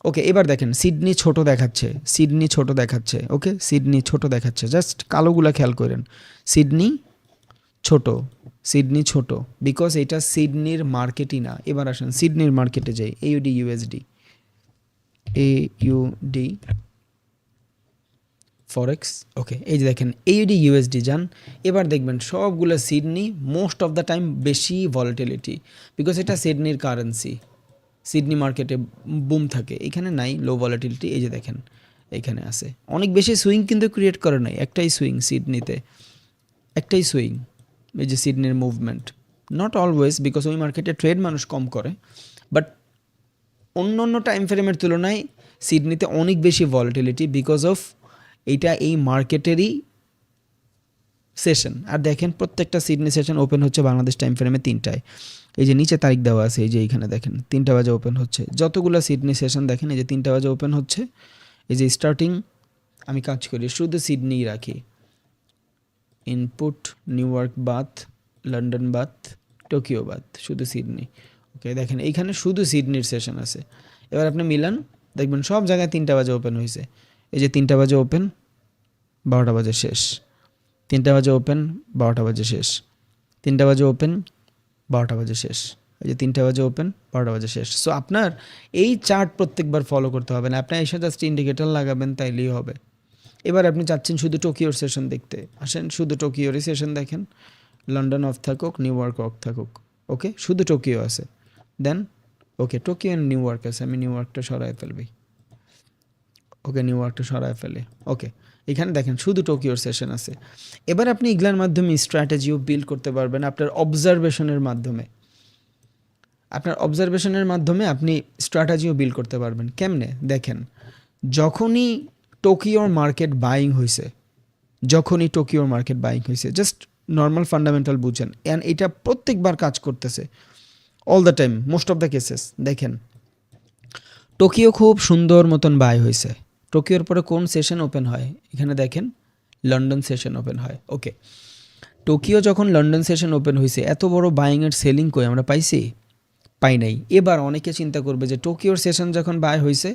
ওকে, এবার দেখেন সিডনি ছোট দেখাচ্ছে, সিডনি ছোট দেখাচ্ছে। ওকে, সিডনি ছোট দেখাচ্ছে, জাস্ট কালোগুলা খেয়াল করেন। সিডনি ছোট, সিডনি ছোট, বিকজ এটা সিডনির মার্কেটই না। এবার আসেন সিডনির মার্কেটে যাই, এইউডি ইউএসডি, এইউডি ফরেক্স। ওকে, এই যে দেখেন এইউডি ইউএসডি যান, এবার দেখবেন সবগুলো Sydney most of the time বেশি ভলাটিলিটি, বিকজ এটা সিডনির কারেন্সি। সিডনি মার্কেটে বুম থাকে, এখানে নাই, লো ভলাটিলিটি। এই যে দেখেন এখানে আছে, অনেক বেশি সুইং কিন্তু ক্রিয়েট করে নাই, একটাই সুইং সিডনিতে, একটাই সুইং। এই যে সিডনির মুভমেন্ট, নট অলওয়েজ, বিকজ ওই মার্কেটে ট্রেড মানুষ কম করে, বাট অন্য অন্য টাইম ফ্রেমের তুলনায় সিডনিতে অনেক বেশি ভলাটিলিটি বিকজ অফ এইটা এই মার্কেটেরই সেশন। আর দেখেন প্রত্যেকটা সিডনি সেশন ওপেন হচ্ছে বাংলাদেশ টাইম ফ্রেমে 3টায়। এই যে নিচে তারিখ দেওয়া আছে, এই যে এইখানে দেখেন 3টা বাজে ওপেন হচ্ছে। যতগুলো সিডনি সেশন দেখেন এই যে 3টা বাজে ওপেন হচ্ছে। এই যে স্টার্টিং আমি কাজ করি শুধু সিডনিই রাখি, ইনপুট নিউ ইয়র্ক বাথ, লন্ডন বাথ, টোকিও বাথ, শুধু সিডনি। ওকে দেখেন এইখানে শুধু সিডনির সেশন আছে। এবার আপনি মিলান দেখবেন সব জায়গায় 3টা বাজে ওপেন হয়েছে। এই যে 3টা বাজে ওপেন, 12টা বাজে শেষ, 3টা বাজে ওপেন, 12টা বাজে শেষ, 3টা বাজে ওপেন, 12টা বাজে শেষ, এই যে 3টা বাজে ওপেন, 12টা বাজে শেষ। সো আপনার এই চার্ট প্রত্যেকবার ফলো করতে হবে না, আপনি এসে জাস্ট ইন্ডিকেটর লাগাবেন তাইলেই হবে। এবার আপনি চাচ্ছেন শুধু টোকিওর সেশন দেখতে, আসেন শুধু টোকিওরই সেশন দেখেন। লন্ডন অফ থাকুক, নিউ ইয়র্ক অফ থাকুক, ওকে শুধু টোকিও আছে। দেন ওকে টোকিও অ্যান্ড নিউ ইয়র্ক আছে, আমি নিউ ইয়র্কটা সরাই ফেলবি। ওকে নিউ ইয়র্কটা সরাই ফেলে। ওকে এখানে দেখেন শুধু টোকিওর সেশন আছে। এবার আপনি এগুলার মাধ্যমে স্ট্র্যাটেজিও বিল্ড করতে পারবেন আপনার অবজারভেশনের মাধ্যমে। আপনার অবজারভেশনের মাধ্যমে আপনি স্ট্র্যাটেজিও বিল্ড করতে পারবেন। কেমনে দেখেন, যখনই টোকিওর মার্কেট বাইং হয়েছে, যখনই টোকিওর মার্কেট বাইং হয়েছে, জাস্ট নর্মাল ফান্ডামেন্টাল বুঝেন, অ্যান্ড এটা প্রত্যেকবার কাজ করতেছে all the time, most of the cases. দেখেন টোকিও খুব সুন্দর মতন বাই হয়েছে। টোকিওর পরে কোন সেশন ওপেন হয় এখানে দেখেন, লন্ডন সেশন ওপেন হয়। ওকে টোকিও যখন লন্ডন সেশন ওপেন হয়েছে, এত বড় বাইংয়ের সেলিং কই আমরা পাইছি? পাই নাই। এবার অনেকে চিন্তা করবে যে টোকিওর সেশন যখন বাই হয়েছে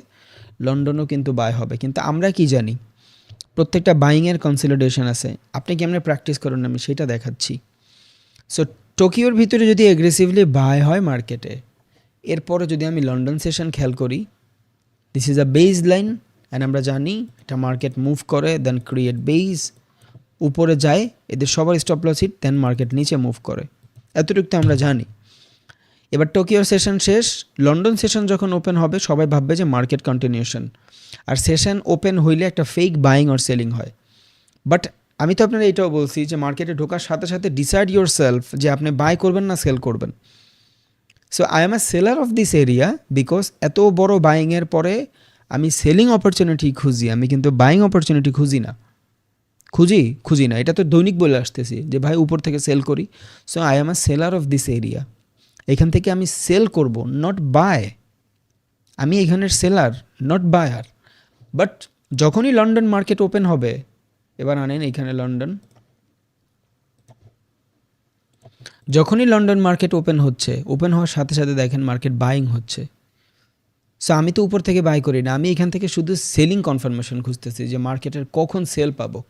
লন্ডনও কিন্তু বাই হবে, কিন্তু আমরা কি জানি প্রত্যেকটা বাইংয়ের কনসলিডেশন আছে। আপনি কেমনে প্র্যাকটিস করেন আমি সেটা দেখাচ্ছি। সো টোকিওর ভিতরে যদি এগ্রেসিভলি বাই হয় মার্কেটে, এরপরে যদি আমি লন্ডন সেশন খেয়াল করি, this is a base line, and আমরা জানি এটা মার্কেট মুভ করে দেন ক্রিয়েট বেজ, উপরে যায় এদের সবার stop loss hit, then market নিচে মুভ করে, এতটুকু তো আমরা জানি। এবার টোকিওর সেশন শেষ, লন্ডন সেশন যখন ওপেন হবে সবাই ভাববে যে মার্কেট কন্টিনিউশন, আর সেশন ওপেন হইলে একটা ফেক বাইং অর সেলিং হয়। বাট আমি তো আপনারা এটাও বলছি যে মার্কেটে ঢোকার সাথে সাথে ডিসাইড ইউর সেলফ যে আপনি বাই করবেন না সেল করবেন। So I am a seller of this area because এত বড় বাইংয়ের পরে আমি সেলিং অপরচুনিটি খুঁজি, আমি কিন্তু বাইং অপরচুনিটি খুঁজি না। এটা তো দৈনিক বলে আসতেছি যে ভাই উপর থেকে সেল করি। So I am a seller of this area, এখান থেকে আমি সেল করব, নট বাই। আমি এখানের সেলার, নট বায়ার। বাট যখনই লন্ডন মার্কেট ওপেন হবে, এবার আনেন এখানে লন্ডন, যখনই লন্ডন মার্কেট ওপেন হচ্ছে, ওপেন হওয়ার সাথে সাথে দেখেন মার্কেট বাইং হচ্ছে। সো আমি তো উপর থেকে বাই করি না, আমি এখান থেকে শুধু সেলিং কনফার্মেশন খুঁজতেছি যে মার্কেটের কখন সেল পাবো।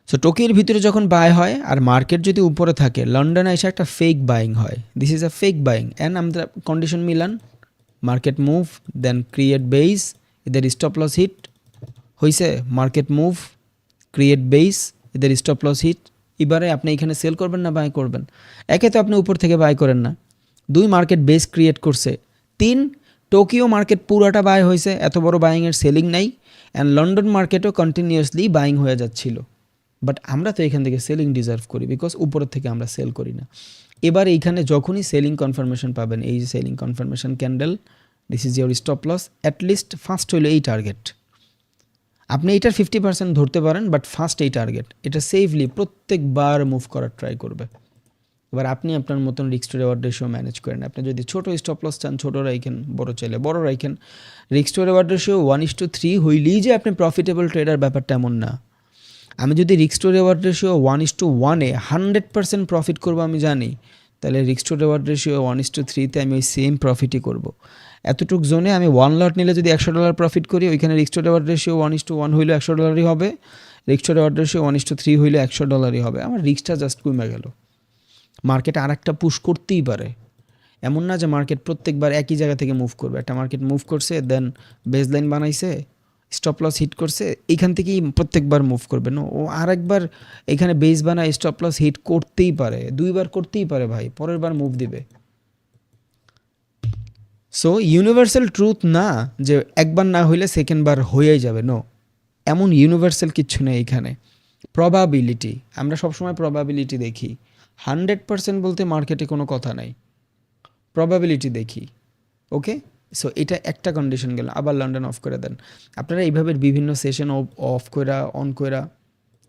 সো টোকিওর ভিতরে যখন বাই হয় আর মার্কেট যদি উপরে থাকে, লন্ডনে এসে একটা ফেক বাইং হয়, this is a fake buying, and আমরা কন্ডিশন মিলান, মার্কেট মুভ দেন ক্রিয়েট বেস, এদের স্টপ লস হিট হয়েছে, মার্কেট মুভ ক্রিয়েট বেস, এদের স্টপ লস হিট। এবারে আপনি এখানে সেল করবেন না বাই করবেন? একে তো আপনি উপর থেকে বাই করেন না, 2 মার্কেট বেস ক্রিয়েট করছে, 3 টোকিও মার্কেট পুরাটা বাই হয়েছে, এত বড় বাইংয়ের সেলিং নাই, অ্যান্ড লন্ডন মার্কেটও কন্টিনিউয়াসলি বাইং হয়ে যাচ্ছিল। বাট আমরা তো এখান থেকে সেলিং ডিজার্ভ করি বিকজ উপরের থেকে আমরা সেল করি না। এবার এইখানে যখনই সেলিং কনফার্মেশন পাবেন, এই যে selling confirmation candle, this is your stop loss, at least first হইলো এই টার্গেট। আপনি এটার 50% ধরতে পারেন, বাট ফার্স্ট এই টার্গেট, এটা সেফলি প্রত্যেকবার মুভ করার ট্রাই করবে। এবার আপনি আপনার মতন risk to reward ratio manage করেন। আপনি যদি ছোটো স্টপ লস চান ছোটো রাখেন, বড় চাইলে বড় রাখেন। রিস্ক টু রিওয়ার্ড রেশিও 1:3 হইলেই যে আপনি প্রফিটেবল ট্রেডার, ব্যাপারটা এমন না। আমি যদি রিস্ক টু রিওয়ার্ড রেশিও 1:1-এ 100% প্রফিট করবো আমি জানি, তাহলে রিস্ক টু রিওয়ার্ড রেশিও 1:3-তে আমি ওই সেম প্রফিটই করব। এতটুক জোনে আমি 1 লট নিলে যদি $100 প্রফিট করি, ওইখানে রিস্ক টু রিওয়ার্ড রেশিও 1:1 হইলে $100 হবে, রিস্ক টু রিওয়ার্ড রেশিও 1:3 হইলে $100 হবে। আমার রিস্কটা জাস্ট কমে গেল। মার্কেট আর একটা পুশ করতেই পারে, এমন না যে মার্কেট প্রত্যেকবার একই জায়গা থেকে মুভ করবে। একটা মার্কেট মুভ করছে, দেন বেস লাইন বানাইছে, স্টপ লস হিট করছে, এইখান থেকেই প্রত্যেকবার মুভ করবে না। ও আরেকবার এখানে বেস বানায় স্টপ লস হিট করতেই পারে, 2বার করতেই পারে ভাই, পরের বার মুভ দিবে। সো ইউনিভার্সাল ট্রুথ না যে একবার না হইলে সেকেন্ড বার হয়েই যাবে, নো, এমন ইউনিভার্সাল কিচ্ছু নেই এখানে। প্রবাবিলিটি, আমরা সবসময় প্রবাবিলিটি দেখি, 100% বলতে মার্কেটে কোনো কথা নাই, প্রবাবিলিটি দেখি। ওকে, সো এটা একটা কন্ডিশন গেল। আবার লন্ডন অফ করে দেন। আপনারা এইভাবে বিভিন্ন সেশন অফ কইরা অন কইরা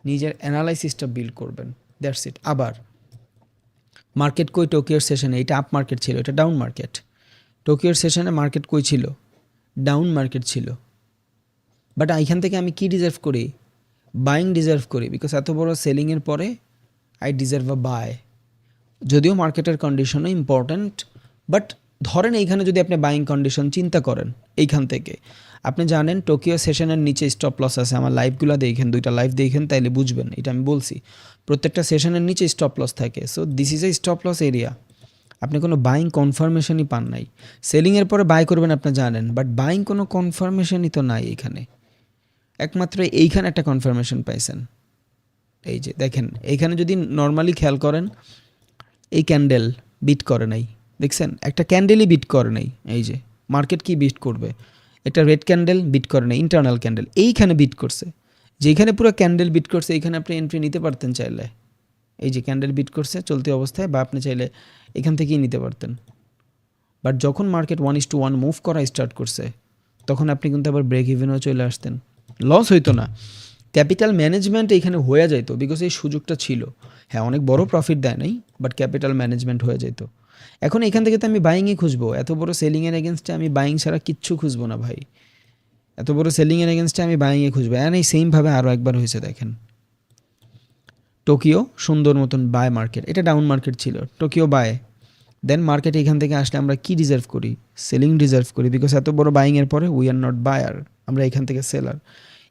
নিজের অ্যানালাইসিসটা বিল্ড করবেন, দ্যাটস ইট। আবার মার্কেট কই টোকিওর সেশনে? এটা আপ মার্কেট ছিল, এটা ডাউন মার্কেট। টোকিওর সেশনে মার্কেট কই ছিল? ডাউন মার্কেট ছিল। বাট এইখান থেকে আমি কি ডিজার্ভ করি? বাইং ডিজার্ভ করি, বিকজ এত বড় সেলিংয়ের পরে আই ডিজার্ভ আ বাই। যদিও মার্কেটের কন্ডিশনও ইম্পর্ট্যান্ট, বাট ধরেন এইখানে যদি আপনি বাইং কন্ডিশন চিন্তা করেন, এইখান থেকে আপনি জানেন টোকিও সেশনের নিচে স্টপ লস আছে। আমার লাইভগুলো দেখেন, 2টা লাইভ দেখেন, তাইলে বুঝবেন। এটা আমি বলছি, প্রত্যেকটা সেশনের নিচে স্টপ লস থাকে। So this is a stop loss area. আপনি কোনো বাইং কনফার্মেশনই পান নাই। সেলিংয়ের পরে বাই করবেন আপনি জানেন, বাট বাইং কোনো কনফার্মেশনই তো নাই এখানে। একমাত্র এইখানে একটা কনফার্মেশন পাইছেন। এই যে দেখেন, এইখানে যদি নর্মালি খেয়াল করেন, এই ক্যান্ডেল বিট করে নাই, দেখছেন? একটা ক্যান্ডেলই বিট করে নাই। এই যে মার্কেট কি বিট করবে? এটা রেড ক্যান্ডেল বিট করে নাই, ইন্টারনাল ক্যান্ডেল এইখানে বিট করছে। যেখানে পুরো ক্যান্ডেল বিট করছে এইখানে আপনি এন্ট্রি নিতে পারতেন চাইলে। এই যে ক্যান্ডেল বিট করছে চলতি অবস্থায়, বা আপনি চাইলে এখান থেকেই নিতে পারতেন। বাট যখন মার্কেট 1:1 মুভ করা স্টার্ট করছে, তখন আপনি কিন্তু আবার ব্রেক ইভেনও চলে আসতেন, লস হইতো না। ক্যাপিটাল ম্যানেজমেন্ট এখানে হয়ে যেত, বিকজ এই সুযোগটা ছিল। হ্যাঁ, অনেক বড় প্রফিট দেয় নাই, বাট ক্যাপিটাল ম্যানেজমেন্ট হয়ে যেত। এখন এখান থেকে তো আমি বাইংই খুঁজবো। এত বড় সেলিংয়ের এগেনস্টে আমি বাইং ছাড়া কিচ্ছু খুঁজবো না ভাই। এত বড় সেলিংয়ের এগেনস্টে আমি বাইংয়ে খুঁজবো। অ্যান্ড এই সেমভাবে আরও একবার হয়েছে দেখেন। টোকিও সুন্দর মতন বাই মার্কেট, এটা ডাউন মার্কেট ছিল, টোকিও বাই। দেন মার্কেট এখান থেকে আসলে আমরা কি ডিজার্ভ করি? সেলিং ডিজার্ভ করি, বিকজ এত বড় বাইংয়ের পরে উই আর নট বায়ার, আমরা এখান থেকে সেলার।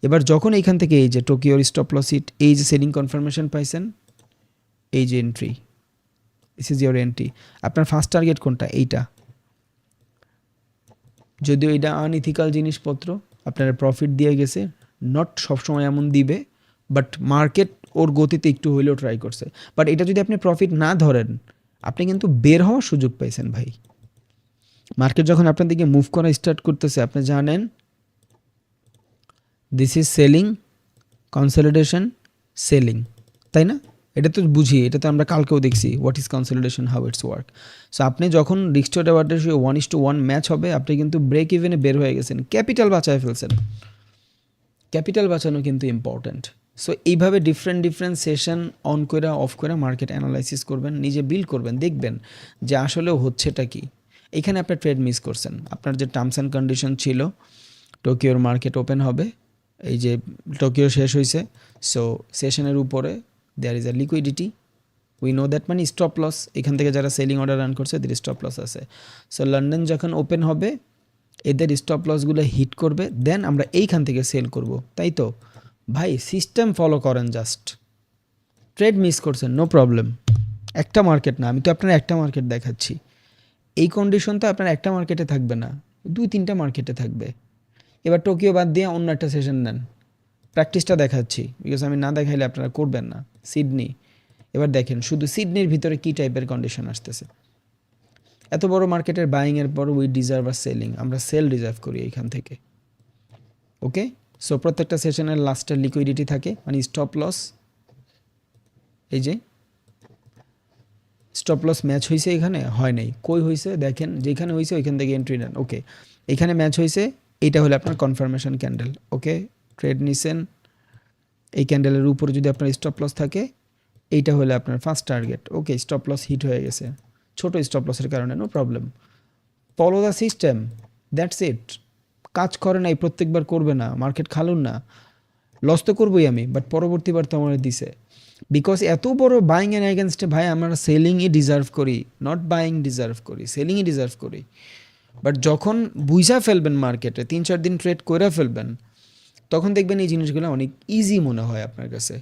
এবার যখন এইখান থেকে এই যে টোকিওর স্টপ লস হিট, এই যে সেলিং কনফার্মেশন পাইছেন, এই যে entry, this is your entry. আপনার ফার্স্ট টার্গেট কোনটা? এইটা। যদিও এটা আনইথিক্যাল জিনিসপত্র, আপনারা প্রফিট দিয়ে গেছে, নট সবসময় এমন দিবে, বাট মার্কেট ওর গতিতে একটু হইলেও ট্রাই করছে। বাট এটা যদি আপনি প্রফিট না ধরেন, আপনি কিন্তু বের হওয়ার সুযোগ পাইছেন ভাই। মার্কেট যখন আপনার দিকে মুভ করা স্টার্ট করতেছে, আপনি জানেন this is selling, consolidation, selling, তাই না? এটা তো বুঝি, এটা তো আমরা কালকেও দেখছি, what is consolidation, how it's work. So আপনি যখন risk to reward ratio 1:1 match হবে, আপনি কিন্তু ব্রেক ইভেনে বের হয়ে গেছেন, ক্যাপিটাল বাঁচায় ফেলছেন। ক্যাপিটাল বাঁচানো কিন্তু ইম্পর্ট্যান্ট। সো এইভাবে ডিফারেন্ট সেশন অন করে অফ করে মার্কেট অ্যানালাইসিস করবেন, নিজে বিল্ড করবেন, দেখবেন যে আসলেও হচ্ছেটা কি। এখানে আপনার ট্রেড মিস করছেন। আপনার যে টার্মস অ্যান্ড কন্ডিশন ছিল, টোকিওর মার্কেট ওপেন হবে, এই যে টোকিও শেষ হয়েছে, সো সেশনের উপরে there is a liquidity, we know that, মানে স্টপ লস। এখান থেকে যারা সেলিং অর্ডার রান করছে এদের স্টপ লস আছে। সো লন্ডন যখন ওপেন হবে, এদের স্টপ লসগুলো হিট করবে, দেন আমরা এইখান থেকে সেল করব, তাই তো ভাই? সিস্টেম ফলো করেন, জাস্ট ট্রেড মিস করছেন, নো প্রবলেম। একটা মার্কেট না, আমি তো আপনার একটা মার্কেট দেখাচ্ছি। এই কন্ডিশন তো আপনার একটা মার্কেটে থাকবে না, 2-3টা মার্কেটে থাকবে। এবার টোকিও বাদ দিয়ে অন্য একটা সেশন নেন, প্র্যাকটিসটা দেখাচ্ছি, বিকজ আমি না দেখাইলে আপনারা করবেন না। সিডনি, এবার দেখেন শুধু সিডনির ভিতরে কী টাইপের কন্ডিশন আসতেছে। এত বড় মার্কেটের বাইংয়ের পর উই ডিজার্ভ আর সেলিং, আমরা সেল ডিজার্ভ করি এইখান থেকে। ওকে, সো প্রত্যেকটা সেশনের লাস্টের লিকুইডিটি থাকে, মানে স্টপ লস। এই যে স্টপ লস ম্যাচ হয়েছে, এখানে হয় নাই, কই হয়েছে দেখেন, যেখানে হয়েছে ওইখান থেকে এন্ট্রি নেন। ওকে, এখানে ম্যাচ হয়েছে, এইটা হলো আপনার কনফার্মেশন ক্যান্ডেল। ওকে, ট্রেড নিছেন, এই ক্যান্ডেলের উপরে যদি আপনার স্টপ লস থাকে, এইটা হলো আপনার first target. Okay, stop loss hit হয়ে গেছে, ছোট স্টপ লসের কারণে, no problem. Follow the system, that's it. কাজ করে নাই, প্রত্যেকবার করবে না, মার্কেট খালুন না, লস তো করবোই আমি, বাট পরবর্তীবার তো আমার দিছে, বিকজ এত বড় বাইং অ্যান্ড এগেনস্টে ভাই আমরা সেলিংই ডিজার্ভ করি, নট বাইং ডিজার্ভ করি, সেলিংই ডিজার্ভ করি। বাট যখন বুঝা ফেলবেন মার্কেটে, 3-4 দিন ট্রেড করে ফেলবেন, তখন দেখবেন এই জিনিসগুলো অনেক ইজি মনে হয় আপনার কাছে।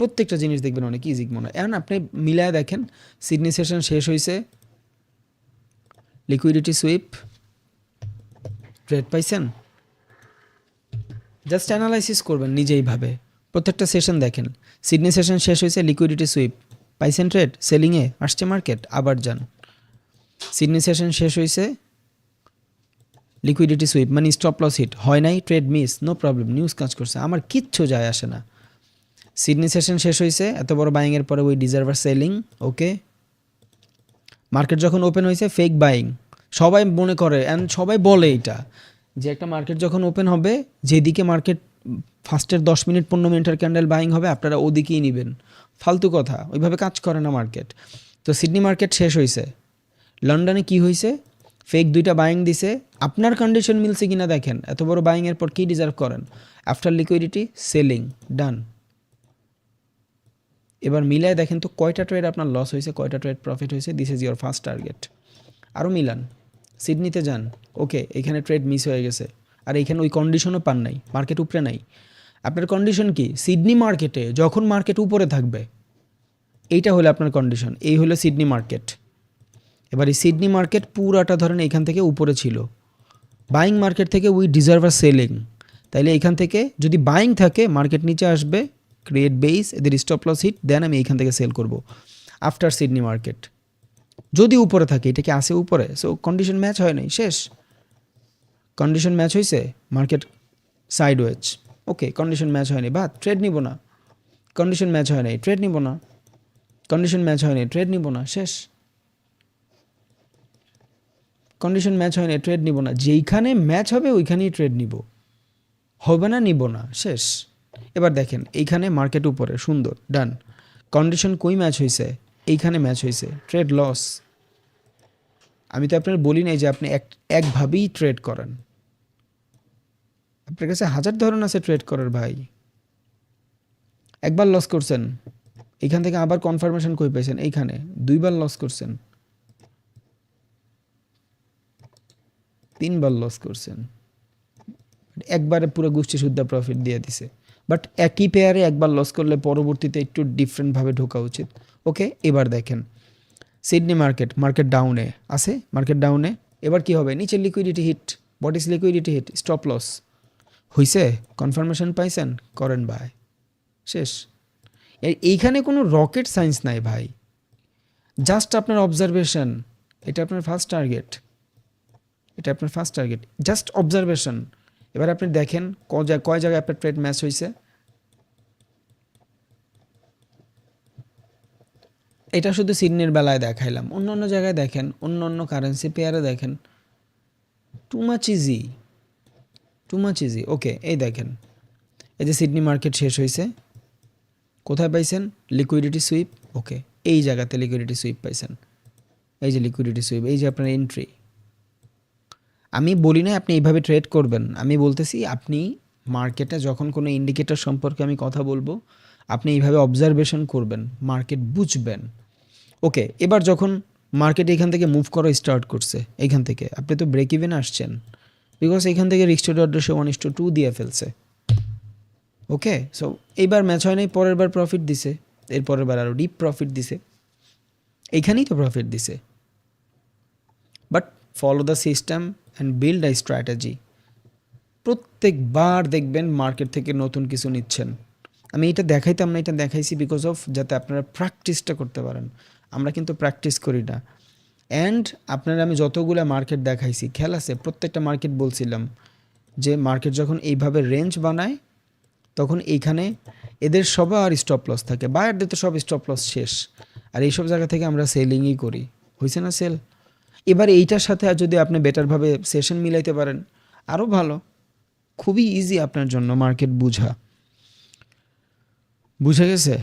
প্রত্যেকটা জিনিস দেখবেন অনেক ইজি মনে হয়। এখন আপনি মিলায় দেখেন, সিডনি সেশন শেষ হয়েছে, লিকুইডিটি সুইপ, ট্রেড পাইছেন, জাস্ট অ্যানালাইসিস করবেন নিজেইভাবে। প্রত্যেকটা সেশন দেখেন, সিডনি সেশন শেষ হয়েছে, লিকুইডিটি সুইপ, পাইছেন ট্রেড, সেলিংয়ে আসছে মার্কেট, আবার যান। সিডনি সেশন শেষ হয়েছে, লিকুইডিটি সুইপ, মানে স্টপ লস হিট হয় নাই, trade miss, no problem, news কাজ করছে, আমার কিচ্ছু যায় আসে না। সিডনি সেশন শেষ হয়েছে, এত বড় বাইংয়ের পরে ওই ডিজার্ভার সেলিং। ওকে, মার্কেট যখন ওপেন হয়েছে ফেক বাইং, সবাই মনে করে অ্যান্ড সবাই বলে এটা যে একটা মার্কেট যখন ওপেন হবে, যেদিকে মার্কেট ফার্স্টের 10 মিনিট 15 মিনিটের ক্যান্ডেল বাইং হবে আপনারা ওদিকেই নেবেন। ফালতু কথা, ওইভাবে কাজ করে না মার্কেট। তো সিডনি মার্কেট শেষ হয়েছে, লন্ডনে কি হয়েছে, ফেক দুইটা বাইং দিছে। আপনার কন্ডিশন মিলছে কিনা দেখেন, এত বড় বাইংয়ের পর কী ডিজার্ভ করেন, আফটার লিকুইডিটি সেলিং ডান। এবার মিলায় দেখেন তো কয়টা ট্রেড আপনার লস হয়েছে, কয়টা ট্রেড প্রফিট হয়েছে। This is your first target. আরও মিলান, সিডনিতে যান, ওকে এখানে ট্রেড মিস হয়ে গেছে, আর এইখানে ওই কন্ডিশনও পান নাই, মার্কেট উপরে নাই। আপনার কন্ডিশন কি, সিডনি মার্কেটে যখন মার্কেট উপরে থাকবে, এইটা হলো আপনার কন্ডিশন। এই হলো সিডনি মার্কেট। এবার এই সিডনি মার্কেট পুরাটা ধরেন এখান থেকে উপরে ছিল, বাইং মার্কেট থেকে উই ডিজার্ভ আ সেলিং। তাইলে এখান থেকে যদি বাইং থাকে মার্কেট নিচে আসবে, ক্রিয়েট বেস, এদের স্টপ লস হিট, দেন আমি এইখান থেকে সেল করব আফটার সিডনি মার্কেট। যদি উপরে থাকে, এটা কি আসে উপরে, সো কন্ডিশন ম্যাচ হয় নাই, শেষ। কন্ডিশন ম্যাচ হয়েছে, মার্কেট সাইডওয়েজ, ওকে কন্ডিশন ম্যাচ হয়নি, বা ট্রেড নিব না। কন্ডিশন ম্যাচ হয় নাই, ট্রেড নিব না। কন্ডিশন ম্যাচ হয়নি, ট্রেড নিব না, শেষ। কন্ডিশন ম্যাচ হয় না, ট্রেড নিব না। যেইখানে ম্যাচ হবে ওইখানেই ট্রেড নিব, হবে না নিব না, শেষ। এবার দেখেন এইখানে মার্কেট উপরে, সুন্দর, ডান। কন্ডিশন কই ম্যাচ হয়েছে, এইখানে ম্যাচ হয়েছে, ট্রেড লস। আমি তো আপনার বলি নাই যে আপনি একভাবেই ট্রেড করেন, আপনার কাছে হাজার ধরন আছে ট্রেড করার ভাই। একবার লস করছেন, এইখান থেকে আবার কনফার্মেশন কই পেয়েছেন, এইখানে দুইবার লস করছেন, 3বার লস করছেন, একবারে পুরো গোষ্ঠী শুদ্ধা প্রফিট দিয়ে দিছে। বাট একই পেয়ারে একবার লস করলে পরবর্তীতে একটু ডিফারেন্টভাবে ঢোকা উচিত। ওকে, এবার দেখেন সিডনি মার্কেট, মার্কেট ডাউনে আছে, মার্কেট ডাউনে। এবার কি হবে, নিচে liquidity hit. What is liquidity hit, stop loss হইছে, কনফার্মেশন পাইছেন, করেন ভাই, শেষ। এইখানে কোনো রকেট সায়েন্স নাই ভাই, জাস্ট আপনার অবজারভেশন। এটা আপনার ফার্স্ট টার্গেট, এটা আপনার ফার্স্ট টার্গেট, জাস্ট অবজারভেশন। এবার আপনি দেখেন কয় জায়গায় আপনার ট্রেড ম্যাচ হয়েছে। এটা শুধু সিডনির বেলায় দেখাইলাম, অন্য অন্য জায়গায় দেখেন, অন্য অন্য কারেন্সি পেয়ারে দেখেন, too much easy, too much easy. Okay, এই দেখেন, এই যে সিডনি মার্কেট শেষ হয়েছে, কোথায় পাইছেন, লিকুইডিটি সুইপ। ওকে, এই জায়গাতে লিকুইডিটি সুইপ পাইছেন, এই যে লিকুইডিটি সুইপ, এই যে আপনার এন্ট্রি। আমি বলি না আপনি এইভাবে ট্রেড করবেন, আমি বলতেছি আপনি মার্কেটে যখন কোনো ইন্ডিকেটর সম্পর্কে আমি কথা বলবো, আপনি এইভাবে অবজারভেশন করবেন, মার্কেট বুঝবেন। ওকে, এবার যখন মার্কেট এখান থেকে মুভ করা স্টার্ট করছে, এইখান থেকে আপনি তো ব্রেক ইভেন আসছেন, বিকজ এখান থেকে রিস্ক টু ডট রেশিও 1:2 দিয়ে ফেলছে। ওকে, সো এইবার ম্যাচ হয় নাই, পরের বার প্রফিট দিছে, এর পরের বার আরও ডিপ প্রফিট দিছে, এইখানেই তো প্রফিট দিছে। But follow the system and build a strategy. প্রত্যেকবার দেখবেন মার্কেট থেকে নতুন কিছু নিচ্ছেন। আমি এটা দেখাইতাম না, এটা দেখাইছি বিকজ অফ যাতে আপনারা প্র্যাকটিসটা করতে পারেন। আমরা কিন্তু প্র্যাকটিস করি না। অ্যান্ড আপনারা আমি যতগুলো মার্কেট দেখাইছি, খেয়াল আছে, প্রত্যেকটা মার্কেট বলছিলাম যে মার্কেট যখন এইভাবে রেঞ্জ বানায় তখন এইখানে এদের সবার স্টপ লস থাকে, বায়ারদের তো সব স্টপ লস শেষ, আর এইসব জায়গা থেকে আমরা সেলিংই করি, হয়েছে না সেল। এবার এইটার সাথে আর যদি আপনি বেটারভাবে সেশন মিলাইতে পারেন আরও ভালো, খুবই ইজি আপনার জন্য মার্কেট বুঝে গেছে,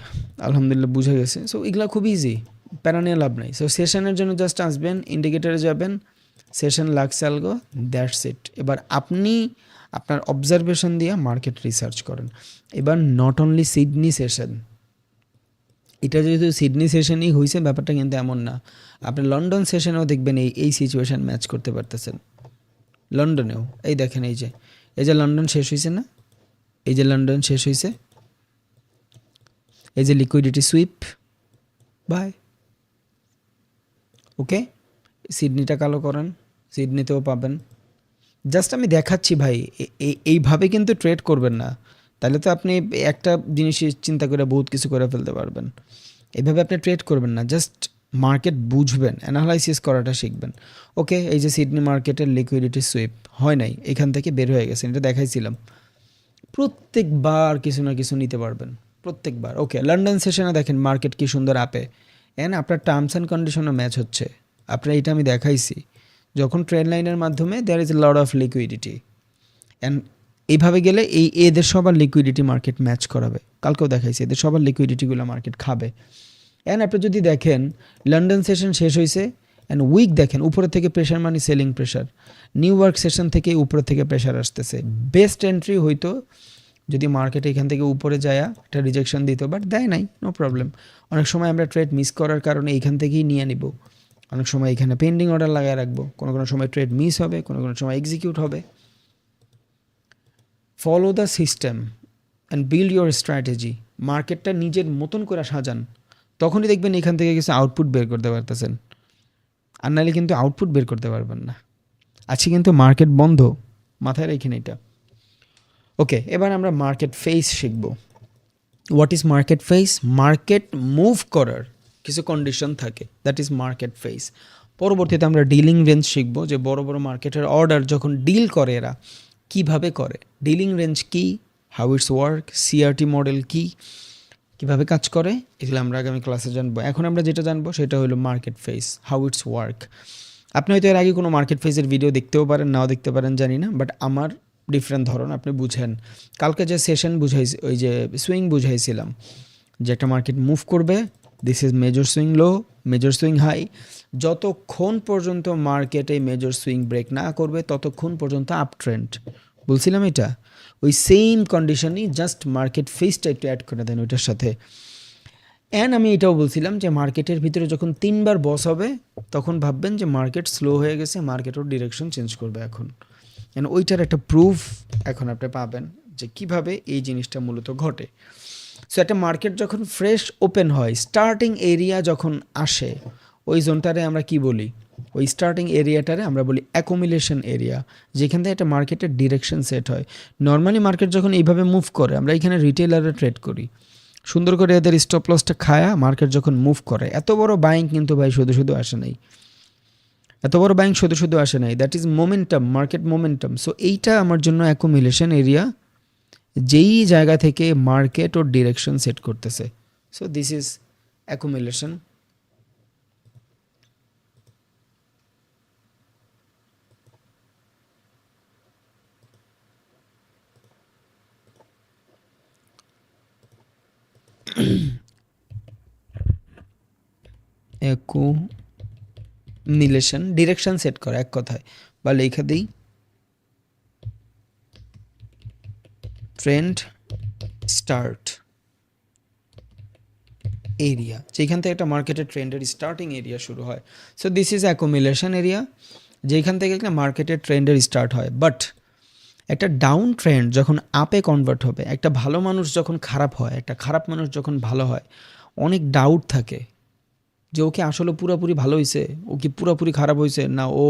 আলহামদুলিল্লাহ বুঝে গেছে। সো এগুলো খুব ইজি, প্যারা নিয়ে লাভ নাই। সো সেশনের জন্য জাস্ট আসবেন, ইন্ডিকেটারে যাবেন, session LuxAlgo, that's it. এবার আপনি আপনার অবজারভেশন দিয়ে মার্কেট রিসার্চ করেন। এবার নট অনলি সিডনি সেশন, এটা যেহেতু সিডনি সেশনই হয়েছে ব্যাপারটা কিন্তু এমন না, আপনি লন্ডন সেশনেও দেখবেন এই সিচুয়েশান ম্যাচ করতে পারতেছেন। লন্ডনেও এই দেখেন, এই যে লন্ডন শেষ হয়েছে না, এই যে লন্ডন শেষ হয়েছে, এই যে লিকুইডিটি সুইপ, বাই। ওকে, সিডনিটা কালো করেন, সিডনিতেও পাবেন। জাস্ট আমি দেখাচ্ছি ভাই, এইভাবে কিন্তু ট্রেড করবেন না, তাহলে তো আপনি একটা জিনিস চিন্তা করে বহুত কিছু করে ফেলতে পারবেন। এইভাবে আপনি ট্রেড করবেন না, জাস্ট মার্কেট বুঝবেন, অ্যানালাইসিস করাটা শিখবেন। ওকে, এই যে সিডনি মার্কেটের লিকুইডিটি সুইপ হয় নাই, এখান থেকে বের হয়ে গেছে, এটা দেখাইছিলাম। প্রত্যেকবার কিছু না কিছু নিতে পারবেন, প্রত্যেকবার। ওকে, লন্ডন সেশনে দেখেন মার্কেট কি সুন্দর আপে, এন্ড আপনার টার্মস অ্যান্ড কন্ডিশনও ম্যাচ হচ্ছে। আপনার এটা আমি দেখাইছি, যখন ট্রেন্ড লাইনের মাধ্যমে there is a lot of liquidity, and এইভাবে গেলে এদের সবার লিকুইডিটি মার্কেট ম্যাচ করাবে। কালকেও দেখাইছি এদের সবার লিকুইডিটিগুলো মার্কেট খাবে। অ্যান্ড আপনি যদি দেখেন লন্ডন সেশন শেষ হয়েছে, অ্যান্ড উইক দেখেন উপরে থেকে প্রেশার মানে selling pressure, new York session থেকে উপরে থেকে প্রেশার আসতেছে। বেস্ট এন্ট্রি হইতো যদি মার্কেট এখান থেকে উপরে যায় একটা রিজেকশন দিত, বাট দেয় নাই, নো প্রবলেম। অনেক সময় আমরা ট্রেড মিস করার কারণে এইখান থেকেই নিয়ে নিব, অনেক সময় এখানে পেন্ডিং অর্ডার লাগায় রাখবো, কোনো কোনো সময় ট্রেড মিস হবে, কোনো কোনো সময় এক্সিকিউট হবে। Follow the system and build your strategy. মার্কেটটা নিজের মতন করে সাজান, তখনই দেখবেন এখান থেকে কিছু আউটপুট বের করতে পারতেছেন, আর নাহলে কিন্তু আউটপুট বের করতে পারবেন না। আজকে কিন্তু মার্কেট বন্ধ, মাথায় রেখেন এটা। ওকে, এবার আমরা মার্কেট ফেস শিখব। What is market face? Market move করার কিছু কন্ডিশন থাকে, দ্যাট ইজ মার্কেট ফেস। পরবর্তীতে আমরা ডিলিং রেঞ্জ শিখব, যে বড় বড় মার্কেটের অর্ডার যখন ডিল করে এরা কিভাবে করে, ডিলিং রেঞ্জ কি, how it's work, CRT model কি, কীভাবে কাজ করে, এগুলো আমরা আগামী ক্লাসে জানবো। এখন আমরা যেটা জানবো সেটা হলো market face, how it's work. আপনি হয়তো এর আগে কোনো মার্কেট ফেসের ভিডিও দেখতেও পারেন, নাও দেখতে পারেন, জানি না, বাট আমার ডিফারেন্ট ধরন, আপনি বুঝেন। কালকে যে সেশন বুঝাইছি, ওই যে সুইং বুঝাইছিলাম, যে একটা মার্কেট মুভ করবে, this is major swing low, major swing high, যতক্ষণ পর্যন্ত মার্কেটে মেজর সুইং ব্রেক না করবে ততক্ষণ পর্যন্ত আপ ট্রেন্ড, বলছিলাম এটা। ওই সেম কন্ডিশনই জাস্ট মার্কেট ফেসটা একটু অ্যাড করে দেন ওইটার সাথে। অ্যান্ড আমি এটাও বলছিলাম যে মার্কেটের ভিতরে যখন 3বার বস হবে তখন ভাববেন যে মার্কেট স্লো হয়ে গেছে, মার্কেটের ডিরেকশন চেঞ্জ করবে এখন। অ্যান্ড ওইটার একটা প্রুফ এখন আপনি পাবেন যে কিভাবে এই জিনিসটা মূলত ঘটে। সো একটা মার্কেট যখন ফ্রেশ ওপেন হয়, স্টার্টিং এরিয়া যখন আসে, ওই জোনটারে আমরা কি বলি, ওই স্টার্টিং এরিয়াটারে আমরা বলি অ্যাকুমুলেশন এরিয়া, যেখান থেকে একটা মার্কেটের ডিরেকশন সেট হয়। নর্মালি মার্কেট যখন এইভাবে মুভ করে, আমরা এখানে রিটেলারে ট্রেড করি, সুন্দর করে এদের স্টপ লসটা খায়া মার্কেট যখন মুভ করে, এত বড় বাইং কিন্তু ভাই শুধু শুধু আসে নাই, এত বড় বাইং শুধু শুধু আসে নাই, that is momentum, market momentum. So এইটা আমার জন্য অ্যাকুমুলেশন এরিয়া, যেই জায়গা থেকে মার্কেট ওর ডিরেকশন সেট করতেছে। So this is accumulation. Accumulation direction set করা এক কথায়, বা লেখা দিই ট্রেন্ড স্টার্ট এরিয়া, যেখান থেকে একটা মার্কেটের ট্রেন্ডের স্টার্টিং এরিয়া শুরু হয়। So this is accumulation area, যেখান থেকে একটা মার্কেটের ট্রেন্ডের স্টার্ট হয়। বাট একটা ডাউন ট্রেন্ড যখন আপে কনভার্ট হবে, একটা ভালো মানুষ যখন খারাপ হয়, একটা খারাপ মানুষ যখন ভালো হয়, অনেক ডাউট থাকে যে ওকে আসলে পুরোপুরি ভালো হয়েছে, ও কি পুরোপুরি খারাপ হয়েছে, না ও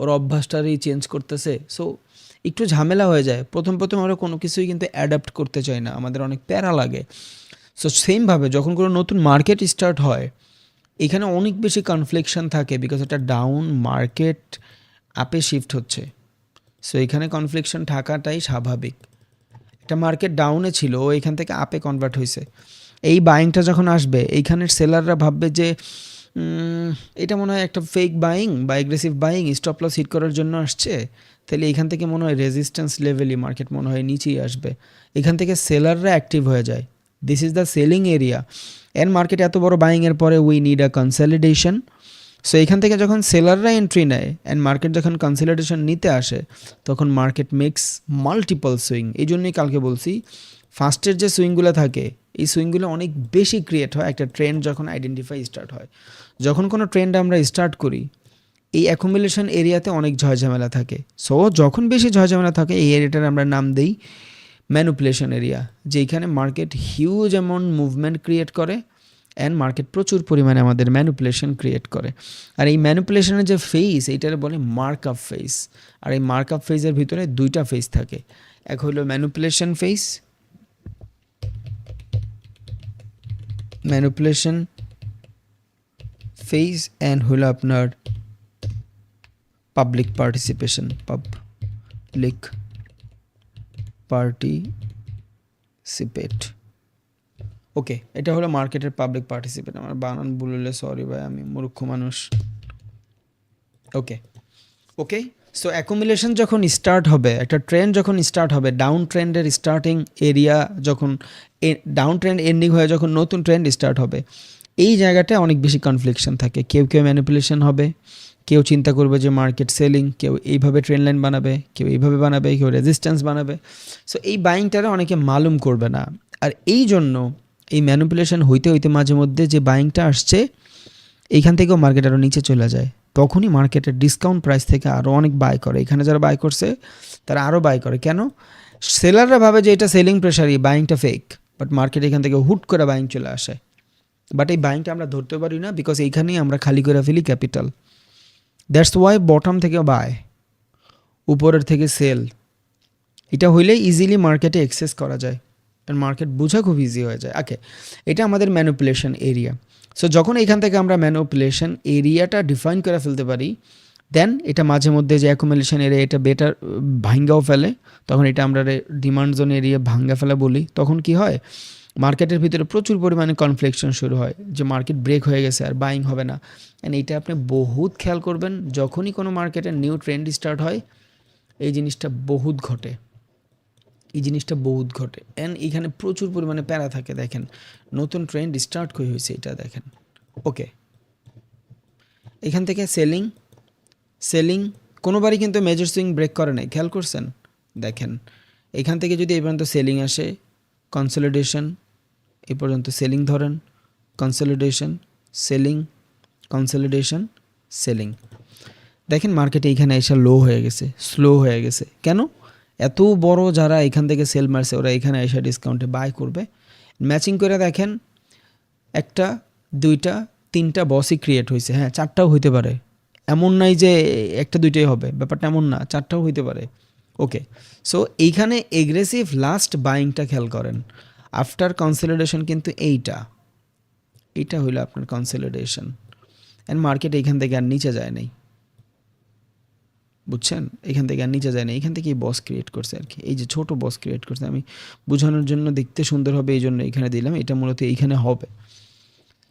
ওর অভ্যাসটারই চেঞ্জ করতেছে। সো একটু ঝামেলা হয়ে যায় প্রথম প্রথম, আমরা কোনো কিছুই কিন্তু অ্যাডাপ্ট করতে চাই না, আমাদের অনেক প্যারা লাগে। সো সেমভাবে যখন কোনো নতুন মার্কেট স্টার্ট হয়, এখানে অনেক বেশি কনফ্লিকশন থাকে, বিকজ একটা ডাউন মার্কেট আপে শিফট হচ্ছে। সো এখানে কনফ্লিকশন থাকাটাই স্বাভাবিক। একটা মার্কেট ডাউনে ছিল, ও এখান থেকে আপে কনভার্ট হয়েছে, এই বাইংটা যখন আসবে এইখানের সেলাররা ভাববে যে এটা মনে হয় একটা ফেক বাইং বা aggressive buying, stop loss hit করার জন্য আসছে, তাহলে এখান থেকে মনে হয় রেজিস্ট্যান্স লেভেলই মার্কেট মনে হয় নিচেই আসবে, এখান থেকে সেলাররা অ্যাক্টিভ হয়ে যায়। This is the selling area. এর মার্কেট এত বড় বাইংয়ের পরে we need a consolidation. So এখান থেকে যখন সেলাররা এন্ট্রি নেয় অ্যান্ড মার্কেট যখন কনসলিডেশন নিতে আসে, তখন মার্কেট মেক্স মাল্টিপল সুইং। এই জন্যই কালকে বলছি ফার্স্টের যে সুইংগুলো থাকে, এই সুইংগুলো অনেক বেশি ক্রিয়েট হয় একটা ট্রেন্ড যখন আইডেন্টিফাই স্টার্ট হয়। যখন কোনো ট্রেন্ড আমরা স্টার্ট করি, এই অ্যাকুমুলেশন এরিয়াতে অনেক ঝয়ঝামেলা থাকে। সো যখন বেশি ঝয়ঝামেলা থাকে, এই এরিয়াটার আমরা নাম দিই ম্যানুপুলেশন এরিয়া, যেখানে market huge amount movement create করে অ্যান্ড মার্কেট প্রচুর পরিমাণে আমাদের ম্যানুপুলেশন ক্রিয়েট করে। আর এই ম্যানুপুলেশনের যে ফেজ, এইটারে বলে মার্ক আপ ফেজ। আর এই মার্ক আপ ফেজের ভিতরে দুইটা ফেজ থাকে, এক হলো manipulation phase, manipulation phase, and হলো আপনার পাবলিক পার্টিসিপেশন, পাবলিক পার্টিসিপেট। ওকে, এটা হলো মার্কেটের পাবলিক পার্টিসিপেন্ট। আমার বানান ভুল হলে সরি ভাই, আমি মূর্খ মানুষ। ওকে ওকে, সো অ্যাকুমুলেশন যখন স্টার্ট হবে, একটা ট্রেন্ড যখন স্টার্ট হবে, ডাউন ট্রেন্ডের স্টার্টিং এরিয়া যখন ডাউন ট্রেন্ড এন্ডিং হয়ে যখন নতুন ট্রেন্ড স্টার্ট হবে, এই জায়গাটায় অনেক বেশি কনফ্লিকশন থাকে। কেউ কেউ ম্যানিপুলেশন হবে, কেউ চিন্তা করবে যে মার্কেট সেলিং, কেউ এইভাবে ট্রেন্ড লাইন বানাবে, কেউ এইভাবে বানাবে, কেউ রেজিস্ট্যান্স বানাবে। সো এই বাইংটারে অনেকে মালুম করবে না। আর এই জন্য এই ম্যানিপুলেশন হইতে হইতে মাঝে মধ্যে যে বাইংটা আসছে, এইখান থেকেও মার্কেট আরও নিচে চলে যায়। তখনই মার্কেটের ডিসকাউন্ট প্রাইস থেকে আরও অনেক বাই করে। এখানে যারা বাই করছে তারা আরও বাই করে। কেন? সেলাররা ভাবে যে এটা সেলিং প্রেশারই, বাইংটা ফেক, বাট মার্কেট এখান থেকে হুট করে বাইং চলে আসে। বাট এই বাইংটা আমরা ধরতে পারি না, বিকজ এইখানেই আমরা খালি করে ফেলি ক্যাপিটাল। দ্যাটস ওয়াই বটম থেকে বাই, উপরের থেকে সেল, এটা হইলে ইজিলি মার্কেটে অ্যাক্সেস করা যায়, আর মার্কেট বোঝা খুব ইজি হয়ে যায়। ওকে, এটা আমাদের ম্যানিপুলেশন এরিয়া। সো যখন এখান থেকে আমরা ম্যানিপুলেশন এরিয়াটা ডিফাইন করে ফেলতে পারি, দেন এটা মাঝে মধ্যে যে অ্যাকুমুলেশন এরিয়া এটা বেটার ভাঙ্গাও ফেলে, তখন এটা আমরা ডিমান্ড জোন এরিয়া ভাঙ্গা ফেলা বলি। তখন কি হয়, মার্কেটের ভিতরে প্রচুর পরিমাণে কনফ্লিকশন শুরু হয় যে মার্কেট ব্রেক হয়ে গেছে আর বাইং হবে না। অ্যান্ড এইটা আপনি বহুত খেয়াল করবেন, যখনই কোনো মার্কেটের নিউ ট্রেন্ড স্টার্ট হয় এই জিনিসটা বহুত ঘটে, এই জিনিসটা বহুত ঘটে। অ্যান্ড এখানে প্রচুর পরিমাণে প্যারা থাকে। দেখেন নতুন ট্রেন্ড স্টার্ট কই হয়েছে, এটা দেখেন। ওকে, এখান থেকে সেলিং সেলিং কোনোবারই কিন্তু মেজর সুইং ব্রেক করে নাই, খেয়াল করছেন? দেখেন এখান থেকে যদি এই পর্যন্ত সেলিং আসে, কনসলিডেশন, এই পর্যন্ত সেলিং ধরেন, কনসলিডেশন, সেলিং, কনসলিডেশন, সেলিং। দেখেন মার্কেটে এইখানে এসে লো হয়ে গেছে, স্লো হয়ে গেছে। কেন? এত বড় যারা এখান থেকে সেল মারছে ওরা এখানে এসে ডিসকাউন্টে বাই করবে। ম্যাচিং করে দেখেন, একটা, দুইটা, তিনটা বসই ক্রিয়েট হয়েছে। হ্যাঁ, চারটাও হইতে পারে, এমন নাই যে একটা দুইটাই হবে, ব্যাপারটা এমন না, চারটাও হইতে পারে। ওকে, সো এইখানে এগ্রেসিভ লাস্ট বাইংটা খেয়াল করেন আফটার কনসলিডেশন, কিন্তু এইটা হইলো আপনার কনসলিডেশন। অ্যান্ড মার্কেট এইখান থেকে আর নিচে যায় নাই, বুঝছেন? এখান থেকে আর নিচে যায় না, এখান থেকে বস ক্রিয়েট করছে আর কি। এই যে ছোট বস ক্রিয়েট করছে, আমি বোঝানোর জন্য দেখতে সুন্দর হবে এই জন্য এখানে দিলাম, এটা মূলত এইখানে হবে।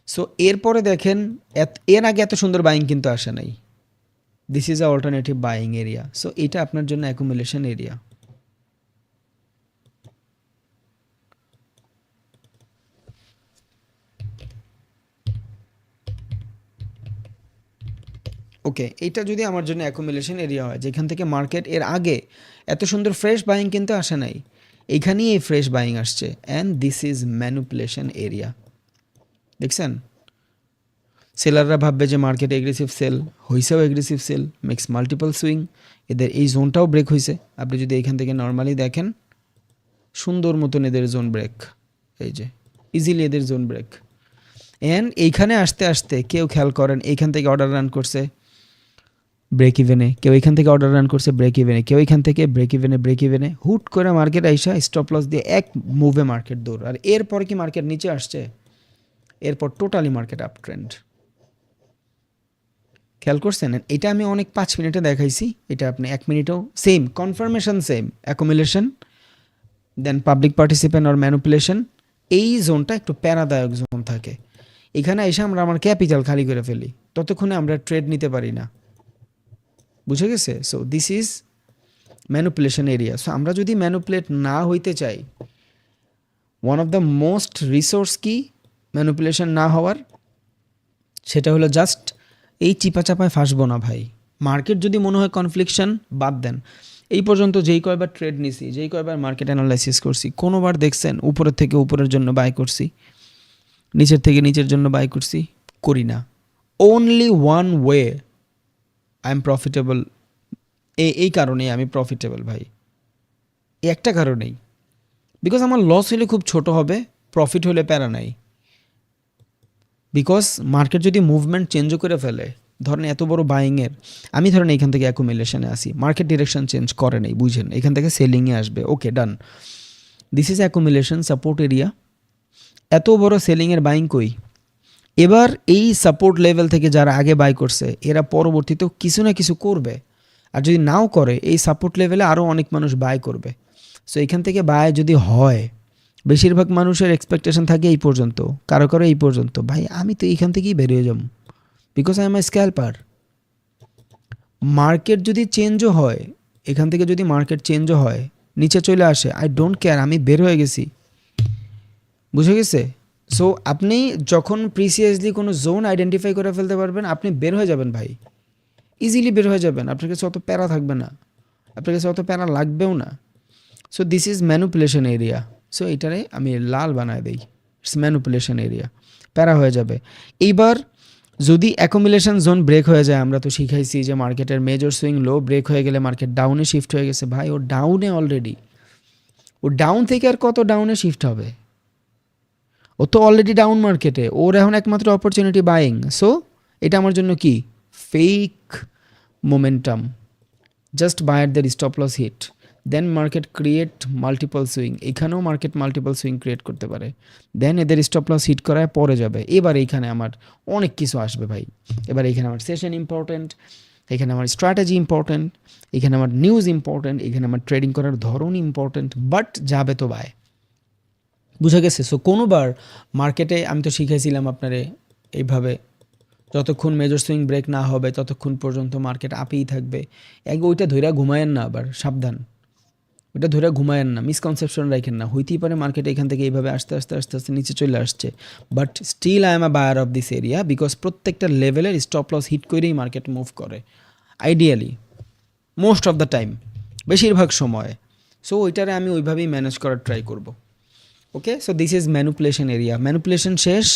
সো এরপরে দেখেন এর আগে এত সুন্দর বাইং কিন্তু আসে নাই। This is a alternative buying area. So এটা আপনার জন্য অ্যাকুমুলেশন এরিয়া। ওকে, এটা যদি আমার জন্য অ্যাকুমুলেশন এরিয়া হয়, যেখান থেকে মার্কেট এর আগে এত সুন্দর ফ্রেশ বাইং কিন্তু আসে নাই, এইখানেই এই ফ্রেশ বাইং আসছে। And this is manipulation area. দেখছেন, সেলাররা ভাববে যে মার্কেট এগ্রেসিভ সেল হয়েছেও, aggressive sell makes multiple swing, এদের এই জোনটাও ব্রেক হয়েছে। আপনি যদি এখান থেকে নর্মালি দেখেন, সুন্দর মতন এদের জোন ব্রেক, এই যে ইজিলি এদের জোন ব্রেক। অ্যান্ড এইখানে আসতে আসতে কেউ খেয়াল করেন এইখান থেকে অর্ডার রান করছে ব্রেক ইভেনে, কেউ এখান থেকে অর্ডার রান করছে ব্রেক ইভেনে, কেউ এখান থেকে ব্রেক ইভেনে হুট করে মার্কেট আইসা স্টপ লস দিয়ে এক মুভে মার্কেট দৌড়। আর এরপর কি মার্কেট নিচে আসছে? এরপর টোটালি মার্কেট আপ ট্রেন্ড। খেয়াল করছেন? এটা আমি অনেক 5 মিনিটে দেখাইছি, এটা আপনি 1 মিনিটেও same confirmation, same accumulation, then public participant or manipulation. এই জোনটা একটু প্যারাদায়ক জোন থাকে, এখানে এসে আমরা আমার ক্যাপিটাল খালি করে ফেলি, ততক্ষণে আমরা ট্রেড নিতে পারি না। বুঝে গেছে? So this is manipulation area. So আমরা যদি ম্যানিপুলেট না হইতে চাই, one of the most resource কি ম্যানিপুলেশন না হওয়ার, সেটা হলো জাস্ট এই চিপাচাপায় ফাঁসবো না ভাই। মার্কেট যদি মনে হয় কনফ্লিকশন, বাদ দেন। এই পর্যন্ত যেই কয়বার ট্রেড নিছি, যেই কয়বার মার্কেট অ্যানালাইসিস করছি, কোনোবার দেখছেন উপরের থেকে উপরের জন্য বাই করছি, নিচের থেকে নিচের জন্য বাই করছি? করি না। Only one way I am profitable, এই কারণেই আমি প্রফিটেবল ভাই, এই একটা কারণেই। বিকজ আমার লস হলে খুব ছোট হবে, প্রফিট হলে প্যারা নাই। বিকজ মার্কেট যদি মুভমেন্ট চেঞ্জও করে ফেলে, ধরেন এত বড় বাইংয়ের, আমি ধরেন এখান থেকে অ্যাকুমুলেশনে আসি, মার্কেট ডিরেকশন চেঞ্জ করে নেই, বুঝেন, এখান থেকে সেলিংয়ে আসবে। Okay, done, this is accumulation support area. এত বড় সেলিংয়ের বাইং কই? এবার এই সাপোর্ট লেভেল থেকে যারা আগে বাই করছে এরা পরবর্তীতেও কিছু না কিছু করবে, আর যদি নাও করে এই সাপোর্ট লেভেলে আরও অনেক মানুষ বাই করবে। সো এখান থেকে বাই যদি হয়, বেশিরভাগ মানুষের এক্সপেকটেশন থাকে এই পর্যন্ত, কারো কারো এই পর্যন্ত। ভাই আমি তো এইখান থেকেই বেরিয়ে যাব, because I am a scalper. Market যদি চেঞ্জও হয়, এখান থেকে যদি মার্কেট চেঞ্জও হয়, নিচে চলে আসে, আই ডোন্ট কেয়ার, আমি বের হয়ে গেছি। বুঝে গেছে? সো আপনি যখন প্রিসিয়াসলি কোনো জোন আইডেন্টিফাই করে ফেলতে পারবেন, আপনি বের হয়ে যাবেন ভাই, ইজিলি বের হয়ে যাবেন। আপনার কাছে অত প্যারা থাকবে না, আপনার কাছে অত প্যারা লাগবেও না। So this is manipulation area. So এটারে আমি লাল বানায় দিই, ইটস ম্যানুপুলেশন এরিয়া, প্যারা হয়ে যাবে। এইবার যদি অ্যাকুমুলেশন জোন ব্রেক হয়ে যায়, আমরা তো শিখাইছি যে মার্কেটের মেজর সুইং লো ব্রেক হয়ে গেলে মার্কেট ডাউনে শিফট হয়ে গেছে। ভাই ও ডাউনে অলরেডি, ও ডাউন থেকে আর কত ডাউনে শিফট হবে? ও তো অলরেডি ডাউন মার্কেটে, ওর এখন একমাত্র অপরচুনিটি বাইং। সো এটা আমার জন্য কি? Fake momentum. Just buy at the stop loss hit, then market create multiple swing. এখানেও মার্কেট মাল্টিপল সুইং ক্রিয়েট করতে পারে, দেন এদের স্টপ লস হিট করায় পরে যাবে। এবার এইখানে আমার অনেক কিছু আসবে ভাই। এবার এইখানে আমার সেশন ইম্পর্ট্যান্ট, এখানে আমার স্ট্র্যাটেজি ইম্পর্ট্যান্ট, এখানে আমার নিউজ ইম্পর্ট্যান্ট, এখানে আমার ট্রেডিং করার ধরন ইম্পর্ট্যান্ট। বাট যাবে তো ভাই, বুঝে গেছে? সো কোনোবার মার্কেটে আমি তো শিখাইছিলাম আপনারে এইভাবে, যতক্ষণ মেজর সুইং ব্রেক না হবে ততক্ষণ পর্যন্ত মার্কেট আপেই থাকবে। ওইটা ধইরা ঘুমায়েন না, আবার সাবধান, ওইটা ধরে ঘুমায়েন না, মিসকনসেপশন রাখেন না। হইতেই পারে মার্কেট এখান থেকে এইভাবে আস্তে আস্তে আস্তে আস্তে নিচে চলে আসছে, but still I am a buyer of this area, because প্রত্যেকটা লেভেলের স্টপ লস হিট করেই মার্কেট মুভ করে ideally, most of the time, বেশিরভাগ সময়। সো ওইটারে আমি ওইভাবেই ম্যানেজ করার ট্রাই করব। Okay, so this is manipulation area. Manipulation শেষ,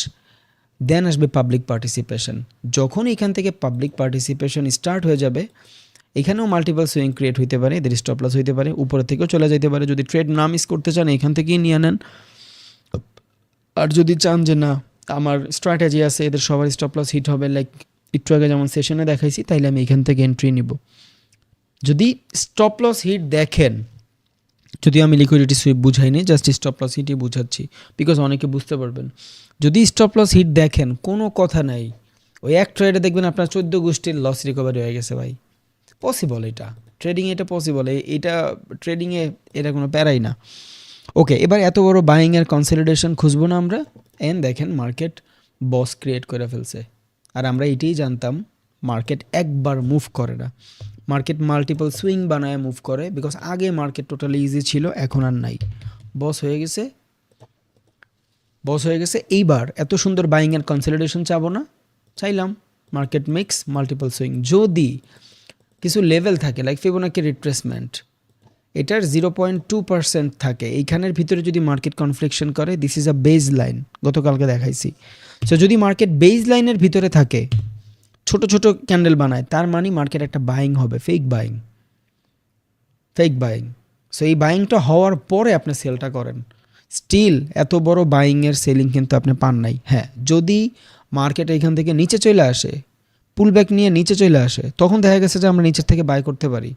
দেন আসবে পাবলিক পার্টিসিপেশন। যখন এখান থেকে পাবলিক পার্টিসিপেশন স্টার্ট হয়ে যাবে, এখানেও মাল্টিপল সুইং ক্রিয়েট হইতে পারে, এদের স্টপ লস হইতে পারে, উপরে থেকেও চলে যেতে পারে। যদি ট্রেড না মিস করতে চান এখান থেকেই নিয়ে নেন, আর যদি চান যে না আমার স্ট্র্যাটেজি আছে, এদের সবার স্টপ লস হিট হবে, লাইক একটু আগে যেমন সেশনে দেখাইছি, তাইলে আমি এখান থেকে এন্ট্রি নিব। যদি স্টপ লস হিট দেখেন, যদিও আমি লিকুইডিটি সুইপ বুঝাইনি, জাস্ট স্টপ লস হিটই বুঝাচ্ছি, বিকজ অনেকে বুঝতে পারবেন। যদি স্টপ লস হিট দেখেন, কোনো কথা নাই, ওই এক ট্রেডে দেখবেন আপনার 14 গোষ্ঠীর লস রিকভারি হয়ে গেছে ভাই। পসিবল, এটা ট্রেডিংয়ে এটা পসিবল, এটা ট্রেডিংয়ে এটা কোনো প্যারাই না। ওকে, এবার এত বড় বাইংয়ের কনসলিডেশন খুঁজবো না আমরা। এন্ড দেখেন মার্কেট বস ক্রিয়েট করে ফেলছে, আর আমরা এটাই জানতাম মার্কেট একবার মুভ করে না, মার্কেট মাল্টিপল সুইং বানায় মুভ করে, বিকজ আগে মার্কেট টোটালি ইজি ছিল, এখন আর নাই, বস হয়ে গেছে, বস হয়ে গেছে। এইবার এত সুন্দর বাইংয়ের কনসলিডেশন চাবো না, চাইলাম মার্কেট মিক্স মাল্টিপল সুইং। যদি কিছু লেভেল থাকে লাইক ফিবোনাকি রিট্রেসমেন্ট, এটার 0.2% থাকে, এইখানের ভিতরে যদি মার্কেট কনফ্লিকশন করে, this is a base line, গতকালকে দেখাইছি। সো যদি মার্কেট বেজ লাইনের ভিতরে থাকে, ছোট ছোট ক্যান্ডেল বানায়, তার মানে মার্কেট একটা বাইং হবে, fake buying, fake buying. So এই বাইংটা হওয়ার পরে আপনি সেলটা করেন। স্টিল এত বড় বাইংয়ের সেলিং কিন্তু আপনি পান নাই। হ্যাঁ, যদি মার্কেট এখান থেকে নিচে চলে আসে, পুলব্যাক নিয়ে নিচে চলে আসে, তখন দেখা গেছে যে আমরা নিচের থেকে বাই করতে পারি,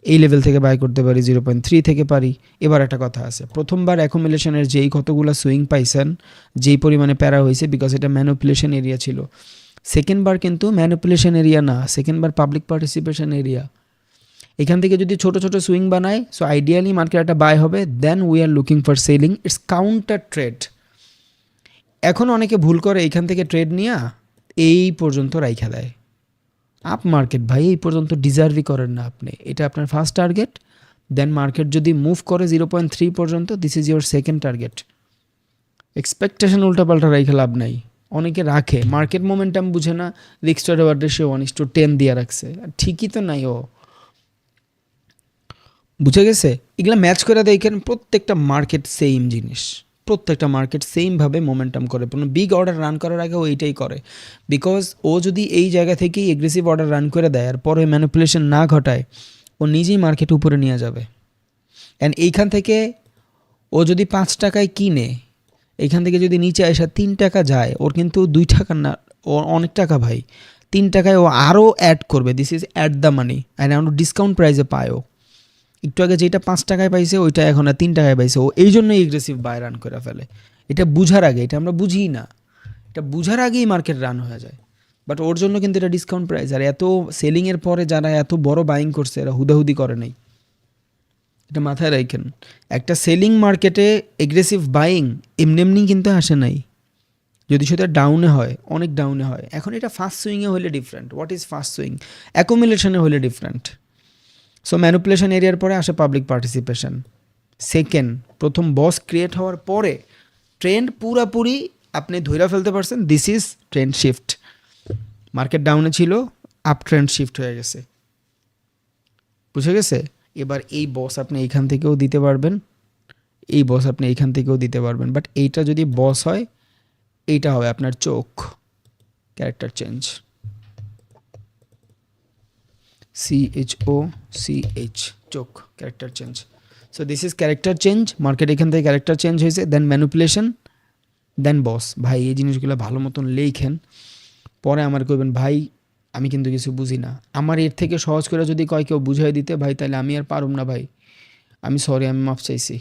এই লেভেল থেকে বাই করতে পারি, 0.3 থেকে পারি। এবার একটা কথা আছে, প্রথমবার অ্যাকুমুলেশনের যেই কতগুলো সুইং পাইছেন, যেই পরিমাণে প্যারা হয়েছে, বিকজ এটা ম্যানুপুলেশন এরিয়া ছিল। সেকেন্ডবার কিন্তু ম্যানুপুলেশন এরিয়া না, সেকেন্ডবার পাবলিক পার্টিসিপেশন এরিয়া। এখান থেকে যদি ছোট ছোট সুইং বানায়, সো আইডিয়ালি মার্কেট একটা বাই হবে, then we are looking for selling, it's counter trade. এখন অনেকে ভুল করে এখান থেকে ট্রেড নিয়ে এই পর্যন্ত রাইখা দেয়। আপ মার্কেট ভাই এই পর্যন্ত ডিজার্ভই করেন না আপনি, এটা আপনার ফার্স্ট টার্গেট। দেন মার্কেট যদি মুভ করে 0.3 পর্যন্ত, this is your second target. Expectation উল্টাপাল্টা রাইখে লাভ নাই। অনেকে রাখে, মার্কেট মোমেন্টাম বুঝে না, রিস্ক টু রিওয়ার্ড রেশিও 1:10 দিয়ে রাখছে, ঠিকই তো নাই। ও বুঝে গেছে? এগুলো ম্যাচ করে দেখেন, প্রত্যেকটা মার্কেট সেম জিনিস, প্রত্যেকটা মার্কেট সেমভাবে মোমেন্টাম করে। কোনো বিগ অর্ডার রান করার আগে ও এইটাই করে, বিকজ ও যদি এই জায়গা থেকেই এগ্রেসিভ অর্ডার রান করে দেয় আর পরে ম্যানিপুলেশন না ঘটায়, ও নিজেই মার্কেট উপরে নিয়ে যাবে। অ্যান্ড এইখান থেকে ও যদি 5 টাকায় কিনে, এইখান থেকে যদি নিচে আসা 3 টাকা যায়, ওর কিন্তু 2 টাকা না, ও অনেক টাকা ভাই। 3 টাকায় ও আরও অ্যাড করবে, this is at the money, and এখন ডিসকাউন্ট প্রাইসে পায়। ও একটু আগে যেটা 5 টাকায় পাইছে, ওইটা এখন আর 3 টাকায় পাইছে। ও এই জন্যই এগ্রেসিভ বাই রান করে ফেলে। এটা বুঝার আগে, এটা আমরা বুঝি না, এটা বুঝার আগেই মার্কেট রান হয়ে যায়। বাট ওর জন্য কিন্তু এটা ডিসকাউন্ট প্রাইস। আর এত সেলিংয়ের পরে যারা এত বড় বাইং করছে, এরা হুদাহুদি করে নাই, এটা মাথায় রাখেন। একটা সেলিং মার্কেটে এগ্রেসিভ বাইং এমনি এমনি কিন্তু আসে নাই, যদি সেটা ডাউনে হয়, অনেক ডাউনে হয়। এখন এটা ফাস্ট সুইংয়ে হলে different. What is fast swing? অ্যাকুমুলেশনে হলে ডিফারেন্ট। সো ম্যানুপুলেশন এরিয়ার পরে আসে পাবলিক পার্টিসিপেশন। সেকেন্ড, প্রথম বস ক্রিয়েট হওয়ার পরে ট্রেন্ড পুরাপুরি আপনি ধইরা ফেলতে পারছেন, this is trend shift. Market ডাউনে ছিল, আপ ট্রেন্ড শিফট হয়ে গেছে, বুঝে গেছে? এবার এই বস আপনি এইখান থেকেও দিতে পারবেন, এই বস আপনি এইখান থেকেও দিতে পারবেন, বাট এইটা যদি বস হয় এইটা হবে আপনার চোখ, ক্যারেক্টার চেঞ্জ, CHOCH, চোখ, character change. So this is character change. Market এখান থেকে ক্যারেক্টার চেঞ্জ হয়েছে, দেন ম্যানুপুলেশন, দেন বস। ভাই এই জিনিসগুলো ভালো মতন লেখেন, পরে আমার কইবেন ভাই আমি কিন্তু কিছু বুঝি না। আমার এর থেকে সহজ করে যদি কয় কেউ বুঝাই দিতে ভাই, তাহলে আমি আর পারুম না ভাই, আমি সরি, আমি মাফ চাইছি।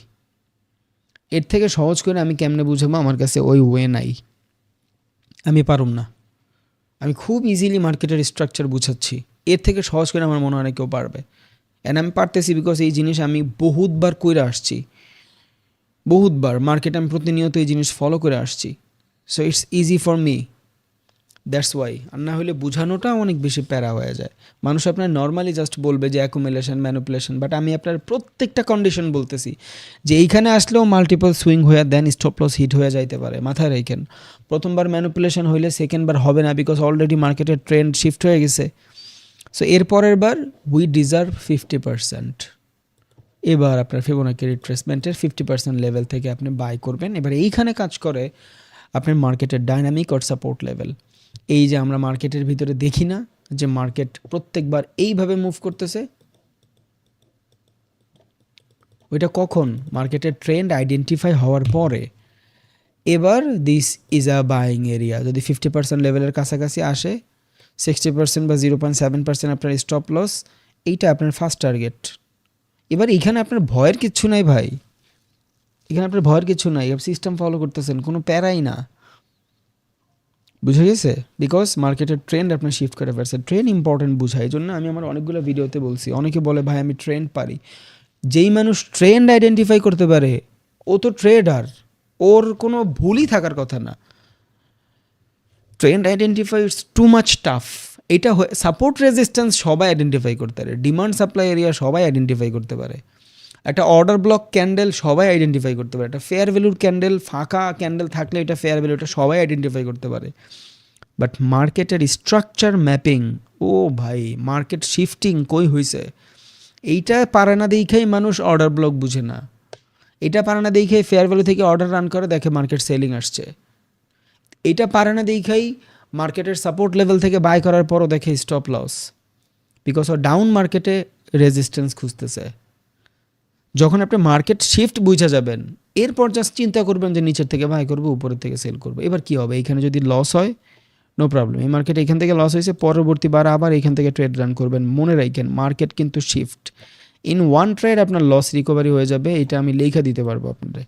এর থেকে সহজ করে আমি কেমনে বুঝাবো, আমার কাছে ওই ওয়ে নাই, আমি পারুম না। আমি খুব ইজিলি মার্কেটের স্ট্রাকচার বুঝাচ্ছি, এর থেকে সহজ করে আমার মনে হয় না কেউ পারবে। অ্যান্ড আমি পারতেছি বিকজ এই জিনিস আমি বহুতবার করে আসছি, বহুতবার মার্কেটে আমি প্রতিনিয়ত এই জিনিস ফলো করে আসছি। So it's easy for me, that's why. আর না হলে বোঝানোটা অনেক বেশি প্যারা হয়ে যায়। মানুষ আপনার নর্মালি জাস্ট বলবে যে অ্যাকুমুলেশন, ম্যানুপুলেশন, বাট আমি আপনার প্রত্যেকটা কন্ডিশন বলতেছি যে এইখানে আসলেও মাল্টিপল সুইং হয়ে দেন স্টপ লস হিট হয়ে যাইতে পারে, মাথায় রাখেন। প্রথমবার ম্যানুপুলেশন হইলে সেকেন্ডবার হবে না, বিকজ অলরেডি মার্কেটের ট্রেন্ড শিফট হয়ে গেছে। সো এরপরের বার উই ডিজার্ভ 50%। এবার আপনার ফিবোনাকি রিট্রেসমেন্টের 50% লেভেল থেকে আপনি বাই করবেন। এবার এইখানে কাজ করে আপনার মার্কেটের ডাইনামিক অর সাপোর্ট লেভেল। এই যে আমরা মার্কেটের ভিতরে দেখি না যে মার্কেট প্রত্যেকবার এইভাবে মুভ করতেছে, ওইটা কখন? মার্কেটের ট্রেন্ড আইডেন্টিফাই হওয়ার পরে। এবার this is a buying area. যদি 50% লেভেলের কাছাকাছি আসে, 60% বা 0.7% আপনার স্টপ লস, এইটা আপনার ফার্স্ট টার্গেট। এবার এখানে আপনার ভয়ের কিচ্ছু নাই ভাই, এখানে আপনার ভয়ের কিছু নাই, আপনি সিস্টেম ফলো করতেছেন, কোনো প্যারাই না, বুঝে গেছে? বিকজ মার্কেটের ট্রেন্ড আপনার শিফট করে ফেলছে। ট্রেন্ড ইম্পর্টেন্ট বুঝায়, এই জন্য আমি আমার অনেকগুলো ভিডিওতে বলছি। অনেকে বলে ভাই আমি ট্রেন্ড পারি। যেই মানুষ ট্রেন্ড আইডেন্টিফাই করতে পারে ও তো ট্রেডার, ওর কোনো ভুলই থাকার কথা না। Trend identify it's too much tough. এটা সাপোর্ট রেজিস্ট্যান্স সবাই আইডেন্টিফাই করতে পারে, ডিমান্ড সাপ্লাই এরিয়া সবাই আইডেন্টিফাই করতে পারে, একটা অর্ডার ব্লক ক্যান্ডেল সবাই আইডেন্টিফাই করতে পারে, একটা ফেয়ার ভ্যালুর ক্যান্ডেল, ফাঁকা ক্যান্ডেল থাকলে এটা ফেয়ার ভ্যালু, এটা সবাই আইডেন্টিফাই করতে পারে। বাট মার্কেটের স্ট্রাকচার ম্যাপিং, ও ভাই মার্কেট শিফটিং কই হয়েছে, এইটা পারে না দেখেই মানুষ অর্ডার ব্লক বুঝে না। এটা পারে না দেখেই ফেয়ার ভ্যালু থেকে অর্ডার রান করে, দেখে মার্কেট সেলিং আসছে। এটা পারে না দেখেই মার্কেটের সাপোর্ট লেভেল থেকে বাই করার পরও দেখে স্টপ লস, বিকজ ও ডাউন মার্কেটে রেজিস্ট্যান্স খুঁজতেছে। যখন আপনি মার্কেট শিফট বুঝা যাবেন, এরপর জাস্ট চিন্তা করবেন যে নিচের থেকে বাই করবো, উপরের থেকে সেল করবো। এবার কি হবে? এখানে যদি লস হয় নো প্রবলেম, এই মার্কেট এখান থেকে লস হয়েছে, পরবর্তী বার আবার এখান থেকে ট্রেড রান করবেন। মনে রাখেন মার্কেট কিন্তু শিফট, ইন ওয়ান ট্রেড আপনার লস রিকভারি হয়ে যাবে, এটা আমি লেখা দিতে পারবো আপনাদের।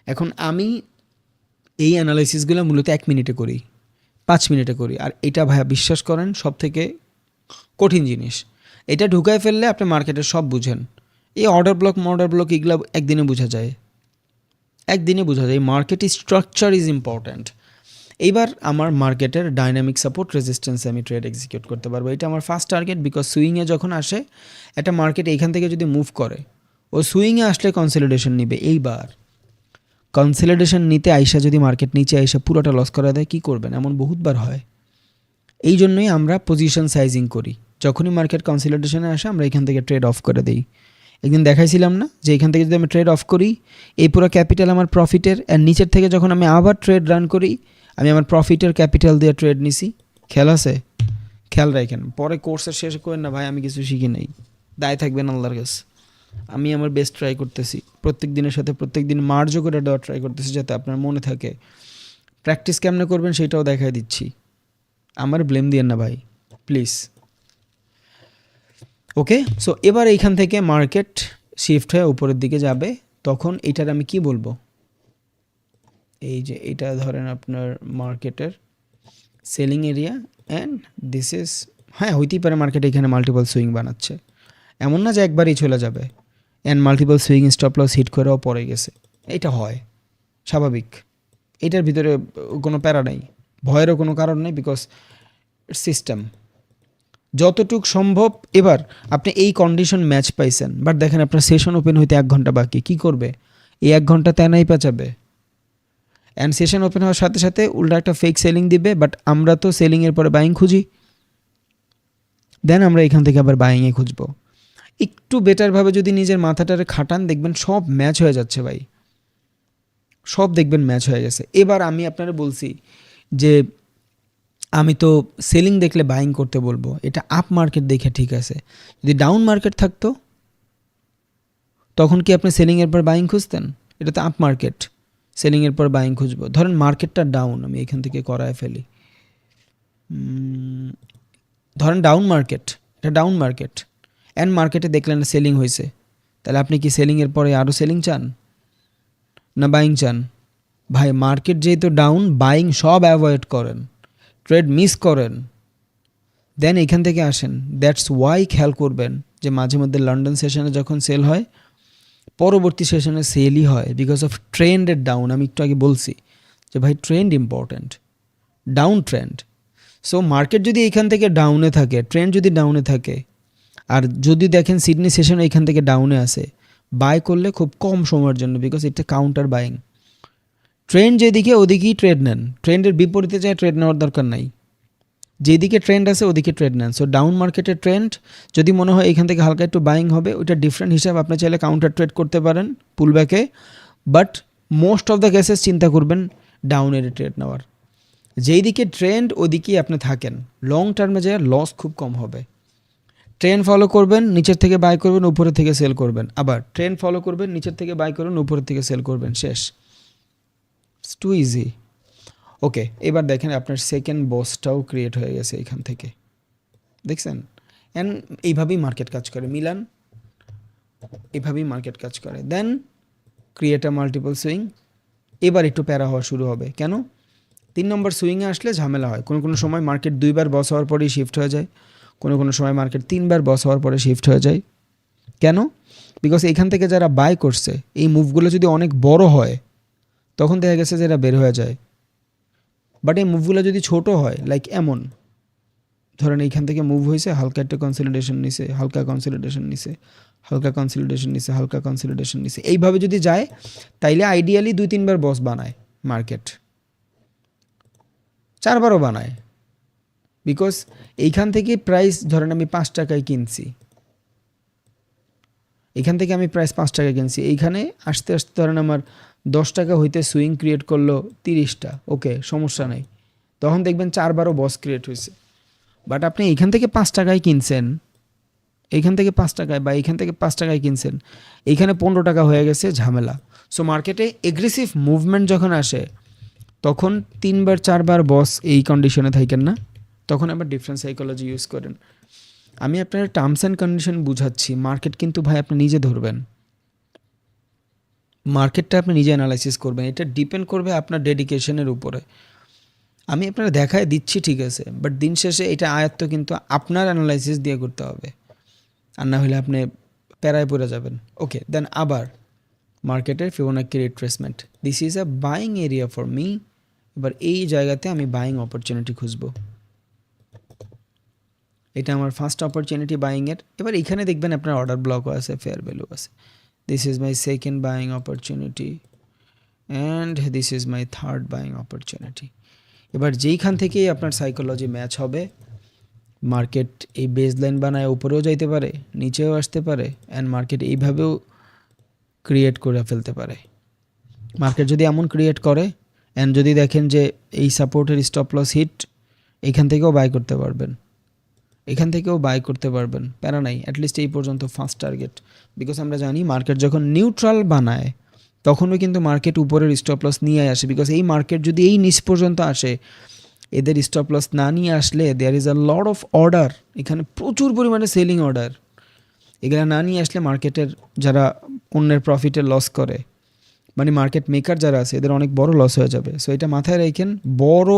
এখন আমি এই অ্যানালাইসিসগুলো মূলত 1 মিনিটে করি, 5 মিনিটে করি, আর এটা ভাইয়া বিশ্বাস করেন সব থেকে কঠিন জিনিস। এটা ঢুকায় ফেললে আপনি মার্কেটের সব বুঝেন। এই অর্ডার ব্লক এগুলো একদিনে বোঝা যায়, একদিনে বোঝা যায়। Market structure is important. এইবার আমার মার্কেটের ডাইনামিক সাপোর্ট রেজিস্ট্যান্সে আমি ট্রেড এক্সিকিউট করতে পারবো, এটা আমার ফার্স্ট টার্গেট। বিকজ সুইংয়ে যখন আসে একটা মার্কেট এইখান থেকে যদি মুভ করে, ও সুইংয়ে আসলে কনসলিডেশন নিবে। এইবার কনসলিডেশন নিতে আইসা যদি মার্কেট নিচে আইসা পুরোটা লস করা দেয়, কী করবেন? এমন বহুতবার হয়। এই জন্যই আমরা পজিশন সাইজিং করি। যখনই মার্কেট কনসলিডেশনে আসে আমরা এখান থেকে ট্রেড অফ করে দিই। একদিন দেখাইছিলাম না যে এখান থেকে যদি আমি ট্রেড অফ করি, এই পুরো ক্যাপিটাল আমার প্রফিটের, আর নিচের থেকে যখন আমি আবার ট্রেড রান করি, আমি আমার প্রফিটের ক্যাপিটাল দিয়ে ট্রেড নিছি। খেয়াল আছে? খেয়াল রাখেন, পরে কোর্সের শেষ করেন না ভাই আমি কিছু শিখি নাই, দায় থাকবেন আল্লাহর কাছে। আমি আমার বেস্ট ট্রাই করতেছি, প্রত্যেক দিনের সাথে প্রত্যেক দিন মার্জও করে দেওয়ার ট্রাই করতেছি, যাতে আপনার মনে থাকে। প্র্যাকটিস কেমনে করবেন সেটাও দেখাই দিচ্ছি, আমার ব্লেম দিয়েন না ভাই প্লিজ। ওকে, সো এবার এইখান থেকে মার্কেট শিফট হয়ে উপরের দিকে যাবে, তখন এইটার আমি কি বলবো? এই যে এটা ধরেন আপনার মার্কেটের selling area, and this is, হ্যাঁ হইতেই পারে মার্কেট এখানে মাল্টিপল সুইং বানাচ্ছে, এমন না যে একবারই চলে যাবে। And multiple swing stop loss hit করেও পড়ে গেছে। এটা হয়, স্বাভাবিক, এটার ভিতরে কোনো প্যারা নেই, ভয়েরও কোনো কারণ নেই, বিকজ সিস্টেম যতটুক সম্ভব। এবার আপনি এই কন্ডিশন ম্যাচ পাইছেন, বাট দেখেন আপনার সেশন ওপেন হইতে 1 ঘন্টা বাকি, কি করবে? এই 1 ঘন্টা তেনাই পেঁচাবে, অ্যান্ড সেশন ওপেন হওয়ার সাথে সাথে উল্টা একটা ফেক সেলিং দিবে। বাট আমরা তো সেলিংয়ের পরে বাইং খুঁজি, দেন আমরা এখান থেকে আবার বাইংয়ে খুঁজবো। একটু বেটারভাবে যদি নিজের মাথাটারে খাটান, দেখবেন সব ম্যাচ হয়ে যাচ্ছে ভাই, সব দেখবেন ম্যাচ হয়ে গেছে। এবার আমি আপনারা বলছি যে আমি তো সেলিং দেখলে বাইং করতে বলবো, এটা আপ মার্কেট দেখে ঠিক আছে। যদি ডাউন মার্কেট থাকতো তখন কি আপনি সেলিংয়ের পর বাইং খুঁজতেন? এটা তো আপ মার্কেট, সেলিংয়ের পর বাইং খুঁজবো। ধরেন মার্কেটটা ডাউন, আমি এখান থেকে করায় ফেলি। ধরেন ডাউন মার্কেট, এটা ডাউন মার্কেট, অ্যান্ড মার্কেটে দেখলেন সেলিং হয়েছে, তাহলে আপনি কি সেলিংয়ের পরে আরও সেলিং চান না বাইং চান? ভাই মার্কেট যেহেতু ডাউন, বাইং সব অ্যাভয়েড করেন, ট্রেড মিস করেন, দেন এখান থেকে আসেন। দ্যাটস ওয়াই খেয়াল করবেন যে মাঝে মধ্যে লন্ডন সেশনে যখন সেল হয়, পরবর্তী সেশনে সেলই হয় বিকজ অফ ট্রেন্ডের ডাউন। আমি একটু আগে বলছি যে ভাই trend important, down trend. So market যদি এখান থেকে ডাউনে থাকে, ট্রেন্ড যদি ডাউনে থাকে, আর যদি দেখেন সিডনি সেশন এখান থেকে ডাউনে আসে, বাই করলে খুব কম সময়ের জন্য, বিকজ এটা কাউন্টার বাইং। ট্রেন্ড যেদিকে ওদিকেই ট্রেড নেন, ট্রেন্ডের বিপরীতে যায় ট্রেড নেওয়ার দরকার নাই, যেদিকে ট্রেন্ড আছে ওদিকে ট্রেড নেন। সো ডাউন মার্কেটের ট্রেন্ড যদি মনে হয় এখান থেকে হালকা একটু বাইং হবে, ওইটা ডিফারেন্ট হিসাবে আপনি চাইলে কাউন্টার ট্রেড করতে পারেন পুলব্যাকে, but most of the cases চিন্তা করবেন ডাউনের ট্রেড নেওয়ার। যেই দিকে ট্রেন্ড ওদিকেই আপনি থাকেন, লং টার্মে যায় লস খুব কম হবে। ট্রেন্ড ফলো করবেন, নিচের থেকে বাই করবেন, উপরের থেকে সেল করবেন, আবার ট্রেন্ড ফলো করবেন, নিচের থেকে বাই করবেন, উপরের থেকে সেল করবেন, শেষ। It's two easy. ওকে, এবার দেখেন আপনার সেকেন্ড বসটাও ক্রিয়েট হয়ে গেছে এখান থেকে, দেখছেন? অ্যান্ড এইভাবেই মার্কেট কাজ করে, মিলান, এইভাবেই মার্কেট কাজ করে। দেন ক্রিয়েট আ মাল্টিপল সুইং। এবার একটু প্যারা হওয়া শুরু হবে, কেন? 3 নম্বর সুইংয়ে আসলে ঝামেলা হয়। কোনো কোনো সময় মার্কেট 2বার বস হওয়ার পরেই শিফট হয়ে যায়, কোনো কোনো সময় মার্কেট 3বার বস হওয়ার পরে শিফট হয়ে যায়। কেন? বিকজ এখান থেকে যারা বাই করছে, এই মুভগুলো যদি অনেক বড় হয় তখন দেখা গেছে যে এরা বের হয়ে যায়। বাট এই মুভগুলো যদি ছোট হয়, লাইক এমন ধরেন এইখান থেকে মুভ হয়েছে, হালকা একটা কনসলিডেশন নিছে, হালকা কনসলিডেশন নিছে, হালকা কনসলিডেশন নিছে, হালকা কনসলিডেশন নিছে, এইভাবে যদি যায় তাইলে আইডিয়ালি 2-3বার বস বানায় মার্কেট, 4বারও বানায়। বিকজ এইখান থেকে প্রাইস ধরেন আমি 5 টাকায় কিনছি, এখান থেকে আমি প্রাইস 5 টাকায় কিনছি, এইখানে আসতে আসতে ধরেন আমার 10 টাকা হইতে সুইং ক্রিয়েট করলো 30টা, ওকে সমস্যা নেই, তখন দেখবেন 4বারও বস ক্রিয়েট হয়েছে। বাট আপনি এইখান থেকে 5 টাকায় কিনছেন, এইখান থেকে 5 টাকায় বা এইখান থেকে 5 টাকায় কিনছেন, এইখানে 15 টাকা হয়ে গেছে, ঝামেলা। সো মার্কেটে এগ্রেসিভ মুভমেন্ট যখন আসে তখন 3বার 4বার বস এই কন্ডিশনে থাকেন না, তখন আবার ডিফারেন্ট সাইকোলজি ইউজ করেন। আমি আপনার টার্মস অ্যান্ড কন্ডিশন বুঝাচ্ছি, মার্কেট কিন্তু ভাই আপনি নিজে ধরবেন, মার্কেটটা আপনি নিজে অ্যানালাইসিস করবেন, এটা ডিপেন্ড করবে আপনার ডেডিকেশনের উপরে। আমি আপনারা দেখায় দিচ্ছি ঠিক আছে, বাট দিন শেষে এটা আয়ত্ত কিন্তু আপনার অ্যানালাইসিস দিয়ে করতে হবে, আর না হলে আপনি প্যারায় পড়ে যাবেন। ওকে, দেন আবার মার্কেটের Fibonacci retracement, this is a buying area for me. এবার এই জায়গাতে আমি বাইং অপরচুনিটি খুঁজবো, এটা আমার ফার্স্ট অপরচুনিটি বাইংয়ের। এবার এখানে দেখবেন আপনার অর্ডার ব্লকও আছে, ফেয়ার ভ্যালু আছে। This is my second buying opportunity and this is my third buying opportunity. এবার যেইখান থেকেই আপনার সাইকোলজি ম্যাচ হবে, মার্কেট এই বেস লাইন বানায় উপরেও যাইতে পারে, নিচেও আসতে পারে, অ্যান্ড মার্কেট এইভাবেও ক্রিয়েট করে ফেলতে পারে। মার্কেট যদি এমন ক্রিয়েট করে অ্যান্ড যদি দেখেন যে এই সাপোর্টের স্টপ লস হিট, এখান থেকেও বাই করতে পারবেন, এখান থেকেও বাই করতে পারবেন, প্যারা নাই, অ্যাটলিস্ট এই পর্যন্ত ফার্স্ট টার্গেট। বিকজ আমরা জানি মার্কেট যখন নিউট্রাল বানায় তখনও কিন্তু মার্কেট উপরের স্টপ লস নিয়ে আসে, বিকজ এই মার্কেট যদি এই নিচ পর্যন্ত আসে, এদের স্টপ লস না নিয়ে আসলে there is a lot of order, এখানে প্রচুর পরিমাণে সেলিং অর্ডার, এগুলো না নিয়ে আসলে মার্কেটের যারা অন্যের প্রফিটে লস করে, মানে মার্কেট মেকার যারা আছে, এদের অনেক বড় লস হয়ে যাবে। সো এটা মাথায় রাখেন, বড়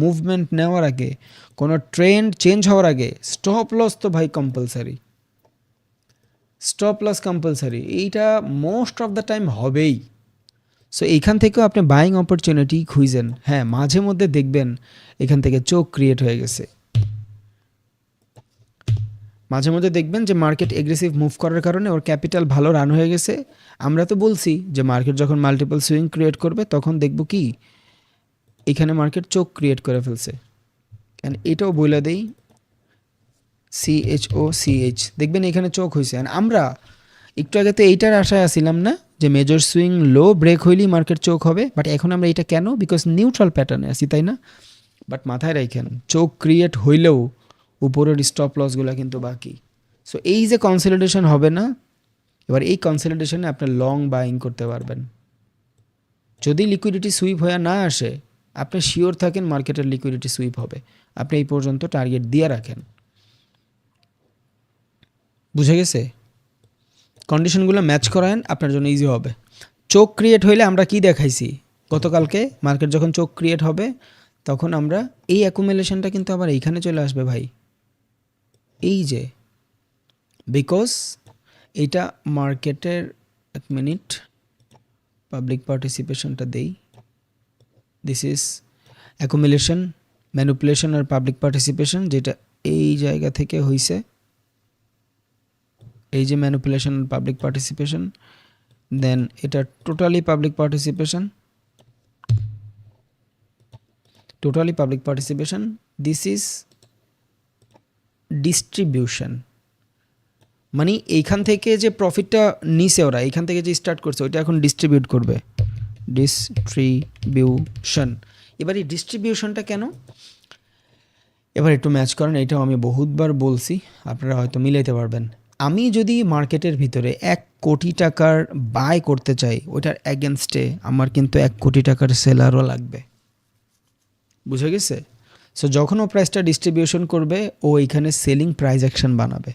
মুভমেন্ট নেওয়ার আগে, কোনো ট্রেন্ড চেঞ্জ হওয়ার আগে স্টপ লস তো ভাই কম্পালসারি। স্টপ লস কম্পালসারি, এইটা মোস্ট অফ দ্য টাইম হবেই। সো এইখান থেকেও আপনি বাইং অপরচুনিটি খুঁজেন। হ্যাঁ, মাঝে মধ্যে দেখবেন এখান থেকে চোখ ক্রিয়েট হয়ে গেছে, মাঝে মধ্যে দেখবেন যে মার্কেট এগ্রেসিভ মুভ করার কারণে ওর ক্যাপিটাল ভালো রান হয়ে গেছে। আমরা তো বলছি যে মার্কেট যখন মাল্টিপল সুইং ক্রিয়েট করবে তখন দেখব কি এখানে মার্কেট চোখ ক্রিয়েট করে ফেলছে। অ্যান্ড এটাও বলে দেই CHOCH, দেখবেন এখানে চোখ হয়েছে। অ্যান্ড আমরা একটু আগে তো এইটার আশায় আসছিলাম না যে মেজর সুইং লো ব্রেক হইলেই মার্কেট চোখ হবে, বাট এখন আমরা এটা কেন, বিকজ নিউট্রাল প্যাটার্নে আছি, তাই না? বাট মাথায় রাখেন চোখ ক্রিয়েট হইলেও উপরের স্টপ লসগুলো কিন্তু বাকি। সো এই যে কনসলিডেশন হবে না, এবার এই কনসলিডেশনে আপনি লং বাইং করতে পারবেন। যদি লিকুইডিটি সুইপ হয়ে না আসে, আপনি শিওর থাকেন মার্কেটের লিকুইডিটি সুইপ হবে, আপনি এই পর্যন্ত টার্গেট দিয়ে রাখেন। বুঝে গেছে? কন্ডিশনগুলো ম্যাচ করায়েন, আপনার জন্য ইজি হবে। চোখ ক্রিয়েট হইলে আমরা কি দেখাইছি গতকালকে, মার্কেট যখন চোখ ক্রিয়েট হবে তখন আমরা এই অ্যাকুমুলেশনটা কিন্তু আবার এইখানে চলে আসবে ভাই, এই যে, বিকজ এটা মার্কেটের, এক মিনিট পাবলিক পার্টিসিপেশনটা দেই, দিস ইজ অ্যাকুমুলেশন, ম্যানিপুলেশন আর পাবলিক পার্টিসিপেশন, যেটা এই জায়গা থেকে হইছে, এই যে ম্যানিপুলেশন পাবলিক পার্টিসিপেশন, দেন এটা totally public participation, totally public participation, this is distribution. মানে এইখান থেকে যে প্রফিটটা নিছে ওরা, এইখান থেকে যে স্টার্ট করছে ওইটা এখন ডিস্ট্রিবিউট করবে, ডিস্ট্রিবিউশন। এবার এই ডিস্ট্রিবিউশনটা কেন, এবার একটু ম্যাচ করেন, এইটাও আমি বহুতবার বলছি, আপনারা হয়তো মিলাইতে পারবেন। আমি যদি মার্কেটের ভিতরে 1 কোটি টাকার বাই করতে চাই, ওইটার অ্যাগেনস্টে আমার কিন্তু 1 কোটি টাকার সেলারও লাগবে। বুঝে গেছে? সো যখন ও প্রাইসটা ডিস্ট্রিবিউশন করবে, ও এইখানে সেলিং প্রাইস অ্যাকশন বানাবে,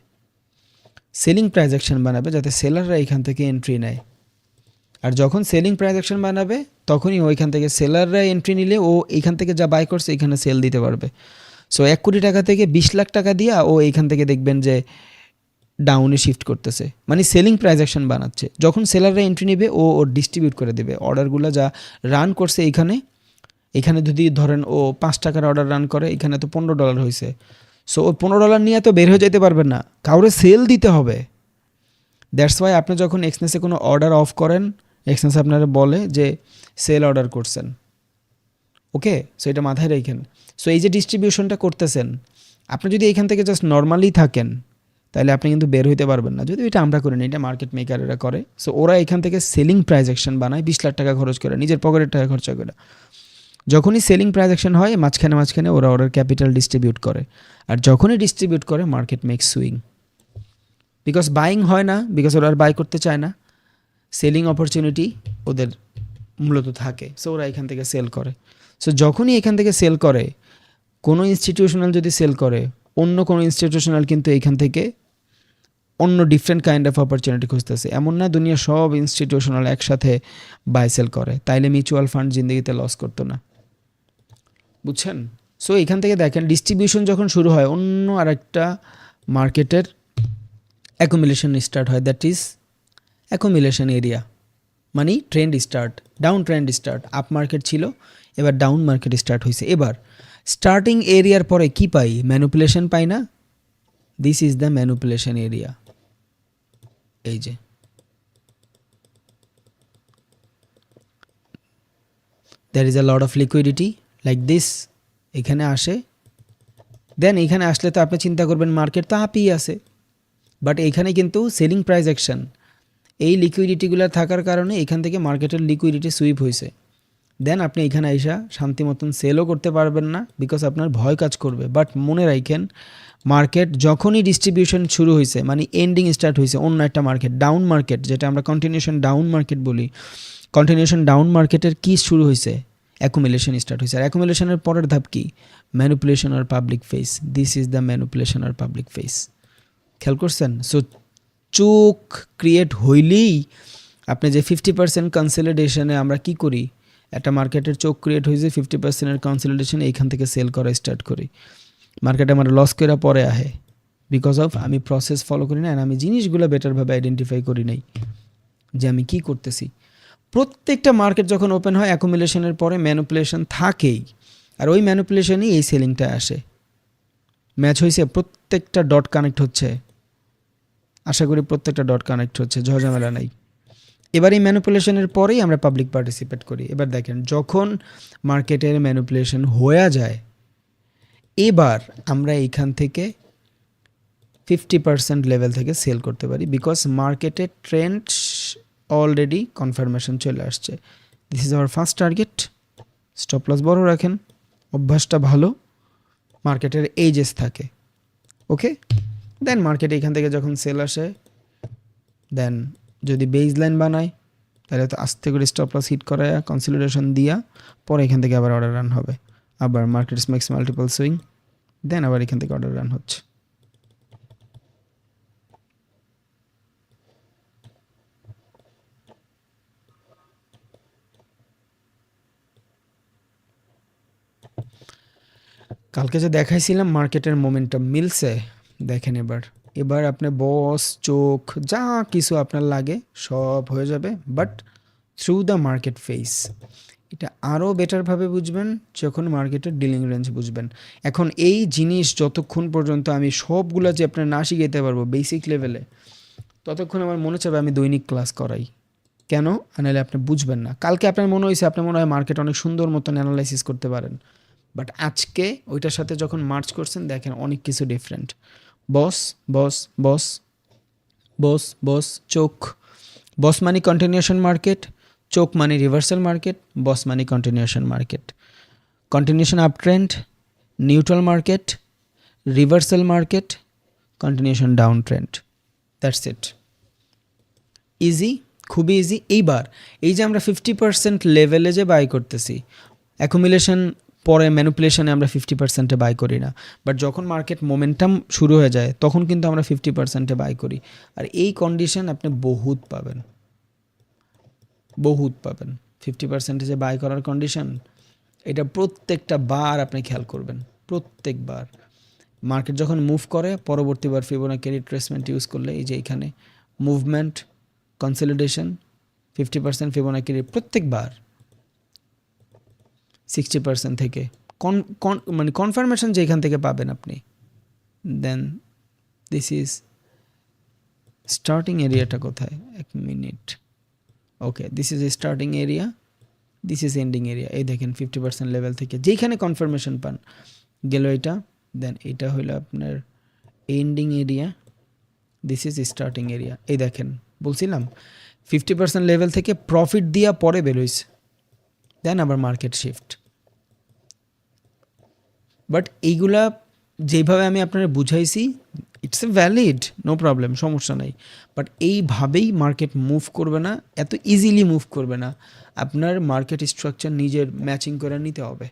সেলিং প্রাইস অ্যাকশন বানাবে যাতে সেলাররা এইখান থেকে এন্ট্রি নেয়। আর যখন সেলিং প্রাইস অ্যাকশন বানাবে তখনই ওইখান থেকে সেলাররা এন্ট্রি নিলে ও এইখান থেকে যা বাই করছে এখানে সেল দিতে পারবে। সো 1 কোটি টাকা থেকে 20 লাখ টাকা দিয়া ও এইখান থেকে দেখবেন যে ডাউনে শিফট করতেছে, মানে সেলিং প্রাইস অ্যাকশন বানাচ্ছে। যখন সেলাররা এন্ট্রি নেবে ও ডিস্ট্রিবিউট করে দেবে অর্ডারগুলো যা রান করছে এইখানে। এখানে যদি ধরেন ও 5 টাকার অর্ডার রান করে, এখানে তো $15 হয়েছে, সো ও $15 নিয়ে তো বের হয়ে যেতে পারবেন না, কাউরে সেল দিতে হবে। দ্যাটস ওয়াই আপনি যখন এক্সনেসে কোনো অর্ডার অফ করেন, এক্সনেস আপনারা বলে যে সেল অর্ডার করছেন, ওকে? সো এটা মাথায় রাখেন। সো এই যে ডিস্ট্রিবিউশনটা করতেছেন, আপনি যদি এখান থেকে জাস্ট নর্মালি থাকেন তাহলে আপনি কিন্তু বের হইতে পারবেন না। যদি এটা আমরা করি না, এটা মার্কেট মেকারেরা করে। সো ওরা এখান থেকে সেলিং প্রাইস অ্যাকশন বানায় 20 লাখ টাকা খরচ করে, নিজের পকেটের টাকা খরচা করে। যখনই সেলিং প্রাইস অ্যাকশন হয়, মাঝখানে মাঝখানে ওরা ওদের ক্যাপিটাল ডিস্ট্রিবিউট করে। আর যখনই ডিস্ট্রিবিউট করে market make swing, because buying হয় না, বিকজ ওরা আর বাই করতে চায় না, সেলিং অপরচুনিটি ওদের মূলত থাকে, সো ওরা এখান থেকে সেল করে। সো যখনই এখান থেকে সেল করে, কোনো ইনস্টিটিউশনাল যদি সেল করে, অন্য কোনো ইনস্টিটিউশনাল কিন্তু এইখান থেকে অন্য ডিফারেন্ট কাইন্ড অফ অপরচুনিটি খুঁজতেছে। এমন না দুনিয়া সব ইনস্টিটিউশনাল একসাথে বাই সেল করে, তাইলে মিউচুয়াল ফান্ড জিন্দেগিতে লস করতো না, বুঝছেন? সো এখান থেকে দেখেন ডিস্ট্রিবিউশন যখন শুরু হয়, অন্য আরেকটা মার্কেটের অ্যাকুমুলেশন স্টার্ট হয়, দ্যাট ইজ অ্যাকুমুলেশন এরিয়া, মানে trend start, down trend start. Up market ছিল, এবার ডাউন মার্কেট স্টার্ট হয়েছে। এবার স্টার্টিং এরিয়ার পরে কি পাই? ম্যানিপুলেশন পাই না? This is the manipulation area. এই যে there is a lot of liquidity like this, এখানে আসে, দেন এখানে আসলে তো আপনি চিন্তা করবেন মার্কেট তো আপই আছে, বাট এইখানে কিন্তু সেলিং প্রাইস অ্যাকশন, এই লিকুইডিটিগুলো থাকার কারণে এখান থেকে মার্কেটের লিকুইডিটি সুইপ হয়েছে। দেন আপনি এখানে আইসা শান্তি মতন সেলও করতে পারবেন না, বিকজ আপনার ভয় কাজ করবে। বাট মনে রাখেন, মার্কেট যখনই ডিস্ট্রিবিউশন শুরু হয়েছে, মানে এন্ডিং স্টার্ট হয়েছে অন্য একটা মার্কেট, ডাউন মার্কেট, যেটা আমরা কন্টিনিউশন ডাউন মার্কেট বলি, কন্টিনিউশন ডাউন মার্কেটের কি শুরু হয়েছে? অ্যাকুমুলেশন স্টার্ট হয়েছে। আর অ্যাকুমুলেশনের পরের ধাপ কি? ম্যানিপুলেশন আর public phase. This is the manipulation আর পাবলিক ফেস। খেয়াল করছেন? সো চোখ ক্রিয়েট হইলেই আপনি যে 50% কনসলিডেশনে আমরা কি করি, একটা মার্কেটের চোখ ক্রিয়েট হয়েছে 50%-এর কনসলিডেশনে, এইখান থেকে সেল করা স্টার্ট করি, মার্কেটে আমার লস করে পরে আহে, বিকজ অফ আমি প্রসেস ফলো করি না, আর আমি জিনিসগুলো বেটারভাবে আইডেন্টিফাই করি নাই যে আমি কি করতেছি। প্রত্যেকটা মার্কেট যখন ওপেন হয় অ্যাকুমুলেশনের পরে ম্যানিপুলেশন থাকেই, আর ওই ম্যানিপুলেশনই এই সেলিংটা আসে। ম্যাচ হয়েছে, প্রত্যেকটা ডট কানেক্ট হচ্ছে, আশা করি প্রত্যেকটা ডট কানেক্ট হচ্ছে, ঝঝামেলা নাই। এবার এই ম্যানিপুলেশনের পরেই আমরা পাবলিক পার্টিসিপেট করি। এবার দেখেন যখন মার্কেটের ম্যানিপুলেশন হয়ে যায়, এবার আমরা এইখান থেকে 50% লেভেল থেকে সেল করতে পারি, বিকজ মার্কেটের ট্রেন্ড অলরেডি কনফার্মেশন চলে আসছে। This is our first target. Stop loss বড় রাখেন, অভ্যাসটা ভালো, মার্কেটের এইজেস থাকে। ওকে, দেন মার্কেট এখান থেকে যখন সেল আসে, দেন যদি বেজ লাইন বানায় তাহলে তো আস্তে করে স্টপ লস হিট করায় কনসলিডেশন দিয়া পরে এখান থেকে আবার অর্ডার রান হবে, আবার মার্কেট মেক্স মাল্টিপল সুইং, দেন আবার এখান থেকে অর্ডার রান হচ্ছে। কালকে যে দেখাইছিলাম মার্কেটের মোমেন্টাম মিলছে, দেখেন এবার এবার আপনার বস চোখ যা কিছু আপনার লাগে সব হয়ে যাবে, but through the market face. এটা আরও বেটারভাবে বুঝবেন যখন মার্কেটের ডিলিং রেঞ্জ বুঝবেন। এখন এই জিনিস যতক্ষণ পর্যন্ত আমি সবগুলো যে আপনার না শিখাইতে পারবো বেসিক লেভেলে, ততক্ষণ আমার মনে চাবে আমি দৈনিক ক্লাস করাই। কেন? নাহলে আপনি বুঝবেন না। কালকে আপনার মনে হয়েছে, আপনার মনে হয় মার্কেট অনেক সুন্দর মতন অ্যানালাইসিস করতে পারেন, বাট আজকে ওইটার সাথে যখন মার্চ করছেন দেখেন অনেক কিছু ডিফারেন্ট। বস বস বস বস বস চোখ, বস মানি কন্টিনিউশন মার্কেট, চোখ মানি রিভার্সাল মার্কেট, বস মানি continuation market, continuation up trend, neutral market, reversal market, continuation down trend. That's it, easy, খুবই ইজি। এইবার এই যে আমরা 50% লেভেলে যে বাই করতেছি, অ্যাকুমুলেশন পরে ম্যানিপুলেশনে আমরা 50%-এ বাই করি না, বাট যখন মার্কেট মোমেন্টাম শুরু হয়ে যায় তখন কিন্তু আমরা 50%-এ বাই করি। আর এই কন্ডিশন আপনি বহুত পাবেন, বহুত পাবেন। 50%-এ যে বাই করার কন্ডিশন, এটা প্রত্যেকটা বার আপনি খেয়াল করবেন, প্রত্যেকবার মার্কেট যখন মুভ করে পরবর্তীবার ফিবোনাকি রিট্রেসমেন্ট ইউজ করলে এই যে এখানে মুভমেন্ট, কনসলিডেশন, 50% ফিবোনাকি প্রত্যেকবার 60% থেকে মানে কনফার্মেশন যে এখান থেকে পাবেন আপনি। দেন দিস ইজ স্টার্টিং এরিয়াটা কোথায়, এক minute, okay this is starting area, this is ending area. এই দেখেন 50% লেভেল থেকে যেইখানে কনফার্মেশন পান গেল এটা, দেন এটা হলো আপনার ending area, this is starting area. এই দেখেন বলছিলাম 50% লেভেল থেকে প্রফিট দিয়া পরে বেরোইছে, দেন আবার মার্কেট শিফট। বাট এইগুলা যেভাবে আমি আপনারা বুঝাইছি it's a valid, no problem, সমস্যা নাই, বাট এইভাবেই মার্কেট মুভ করবে না, এত ইজিলি মুভ করবে না। আপনার মার্কেট স্ট্রাকচার নিজের ম্যাচিং করে নিতে হবে।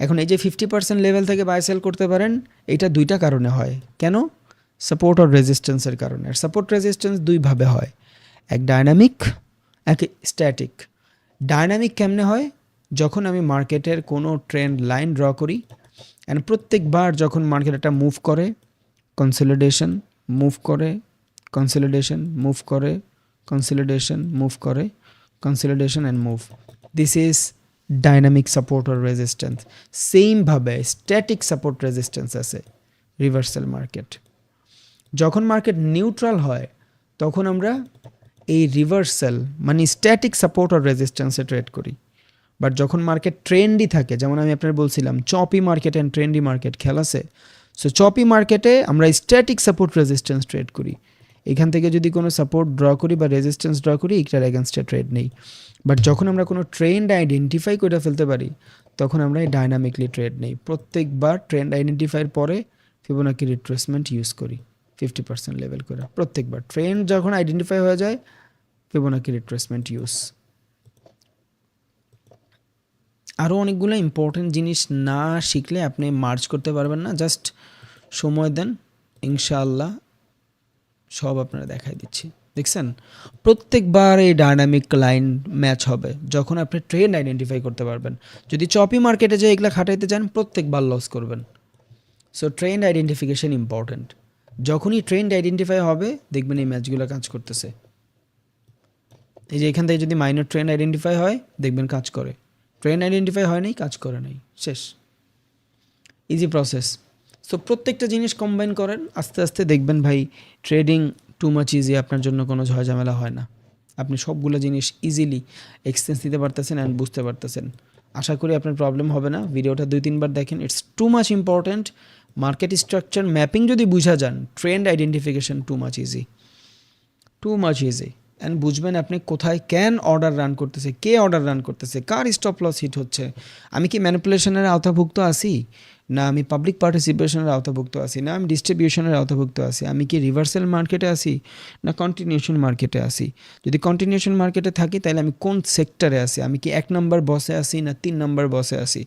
এখন এই যে 50% লেভেল থেকে বাই সেল করতে পারেন, এটা দুইটা কারণে হয়। কেন? সাপোর্ট আর রেজিস্ট্যান্সের কারণে। আর সাপোর্ট রেজিস্ট্যান্স দুইভাবে হয়, এক ডায়নামিক, এক স্ট্যাটিক। ডায়নামিক কেমনে হয়? যখন আমি মার্কেটের কোনো ট্রেন্ড লাইন ড্র করি অ্যান্ড প্রত্যেকবার যখন মার্কেট একটা মুভ করে, কনসলিডেশন মুভ করে, কনসলিডেশন মুভ করে, কনসলিডেশন মুভ করে, consolidation and move, this is dynamic support আর রেজিস্ট্যান্স। সেমভাবে স্ট্যাটিক সাপোর্ট রেজিস্ট্যান্স আছে রিভার্সাল মার্কেট। যখন মার্কেট নিউট্রাল হয় তখন আমরা এই রিভার্সাল মানে স্ট্যাটিক সাপোর্ট আর রেজিস্ট্যান্সে ট্রেড করি। বাট যখন মার্কেট ট্রেন্ডি থাকে, যেমন আমি আপনার বলছিলাম choppy market and trendy market খেলা আছে, সো চপি মার্কেটে আমরা স্ট্যাটিক সাপোর্ট রেজিস্ট্যান্স ট্রেড করি। এখান থেকে যদি কোনো সাপোর্ট ড্র করি বা রেজিস্ট্যান্স ড্র করি, এটার এগেনস্টে ট্রেড নেই। বাট যখন আমরা কোনো ট্রেন্ড আইডেন্টিফাই করে ফেলতে পারি তখন আমরা এই ডায়নামিকলি ট্রেড নেই। প্রত্যেকবার ট্রেন্ড আইডেন্টিফাইয়ের পরে ফিবোনাকি রিট্রেসমেন্ট ইউজ করি 50% লেভেল করে। প্রত্যেকবার ট্রেন্ড যখন আইডেন্টিফাই হয়ে যায় ফিবোনাকি রিট্রেসমেন্ট ইউজ। আরও অনেকগুলো ইম্পর্টেন্ট জিনিস না শিখলে আপনি মার্চ করতে পারবেন না। জাস্ট সময় দেন, ইনশাআল্লাহ সব আপনারা দেখাই দিচ্ছি। দেখছেন প্রত্যেকবার এই ডায়নামিক লাইন ম্যাচ হবে যখন আপনি ট্রেন্ড আইডেন্টিফাই করতে পারবেন। যদি চপি মার্কেটে যে এগুলা খাটাইতে চান প্রত্যেকবার লস করবেন। So trend identification important. যখনই ট্রেন্ড আইডেন্টিফাই হবে দেখবেন এই ম্যাচগুলো কাজ করতেছে। এই যে এখান থেকে যদি মাইনর ট্রেন্ড আইডেন্টিফাই হয় দেখবেন কাজ করে, ট্রেন্ড আইডেন্টিফাই হয় নাই কাজ করে নাই, শেষ। Easy process. সো প্রত্যেকটা জিনিস কম্বাইন করেন, আস্তে আস্তে দেখবেন ভাই ট্রেডিং টু মাচ ইজি, আপনার জন্য কোনো ঝামেলা হয় না। আপনি সবগুলো জিনিস ইজিলি এক্সচেঞ্জ দিতে পারতেছেন অ্যান্ড বুঝতে পারতেছেন। আশা করি আপনার প্রবলেম হবে না। ভিডিওটা 2-3 বার দেখেন, it's too much important. Market structure mapping যদি বুঝা যান, trend identification two much easy, too much easy. And বুঝবেন আপনি কোথায় ক্যান অর্ডার রান করতেছে, কে অর্ডার রান করতেছে, কার স্টপ লস হিট হচ্ছে, আমি কি ম্যানিপুলেশনের আওতাভুক্ত আছি, না আমি পাবলিক পার্টিসিপেশনের আওতাভুক্ত আছি, না আমি ডিস্ট্রিবিউশনের আওতাভুক্ত আছি, আমি কি রিভার্সাল মার্কেটে আছি না কন্টিনিউশন মার্কেটে আছি। যদি কন্টিনিউশন মার্কেটে থাকি তাহলে আমি কোন সেক্টরে আছি, আমি কি 1 নম্বর বসে আছি না 3 নম্বর বসে আছি।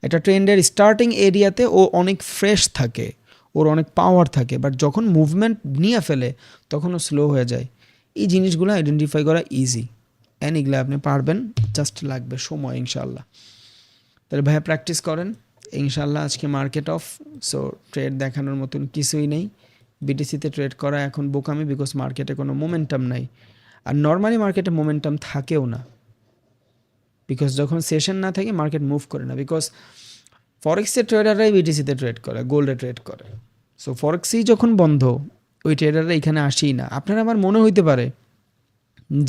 এটা ট্রেন্ডের স্টার্টিং এরিয়াতে ও অনেক ফ্রেশ থাকে, ওর অনেক পাওয়ার থাকে, বাট যখন মুভমেন্ট নিয়ে ফেলে তখন ও স্লো হয়ে যায়। এই জিনিসগুলো আইডেন্টিফাই করা ইজি, অ্যান্ড এগুলো আপনি পারবেন, জাস্ট লাগবে সময় ইনশাল্লাহ। তাহলে ভাইয়া প্র্যাকটিস করেন ইনশাল্লাহ। আজকে মার্কেট অফ, সো ট্রেড দেখানোর মতন কিছুই নেই। বিটিসিতে ট্রেড করা এখন বোকামি, বিকজ মার্কেটে কোনো মোমেন্টাম নাই, আর নর্মালি মার্কেটে মোমেন্টাম থাকেও না, বিকজ যখন সেশন না থাকে মার্কেট মুভ করে না, বিকজ ফরেক্সের ট্রেডাররাই বিটিসিতে ট্রেড করে, গোল্ডে ট্রেড করে। সো ফরেক্সই যখন বন্ধ, ওই ট্রেডাররা এখানে আসেই না। আপনার আমার মনে হইতে পারে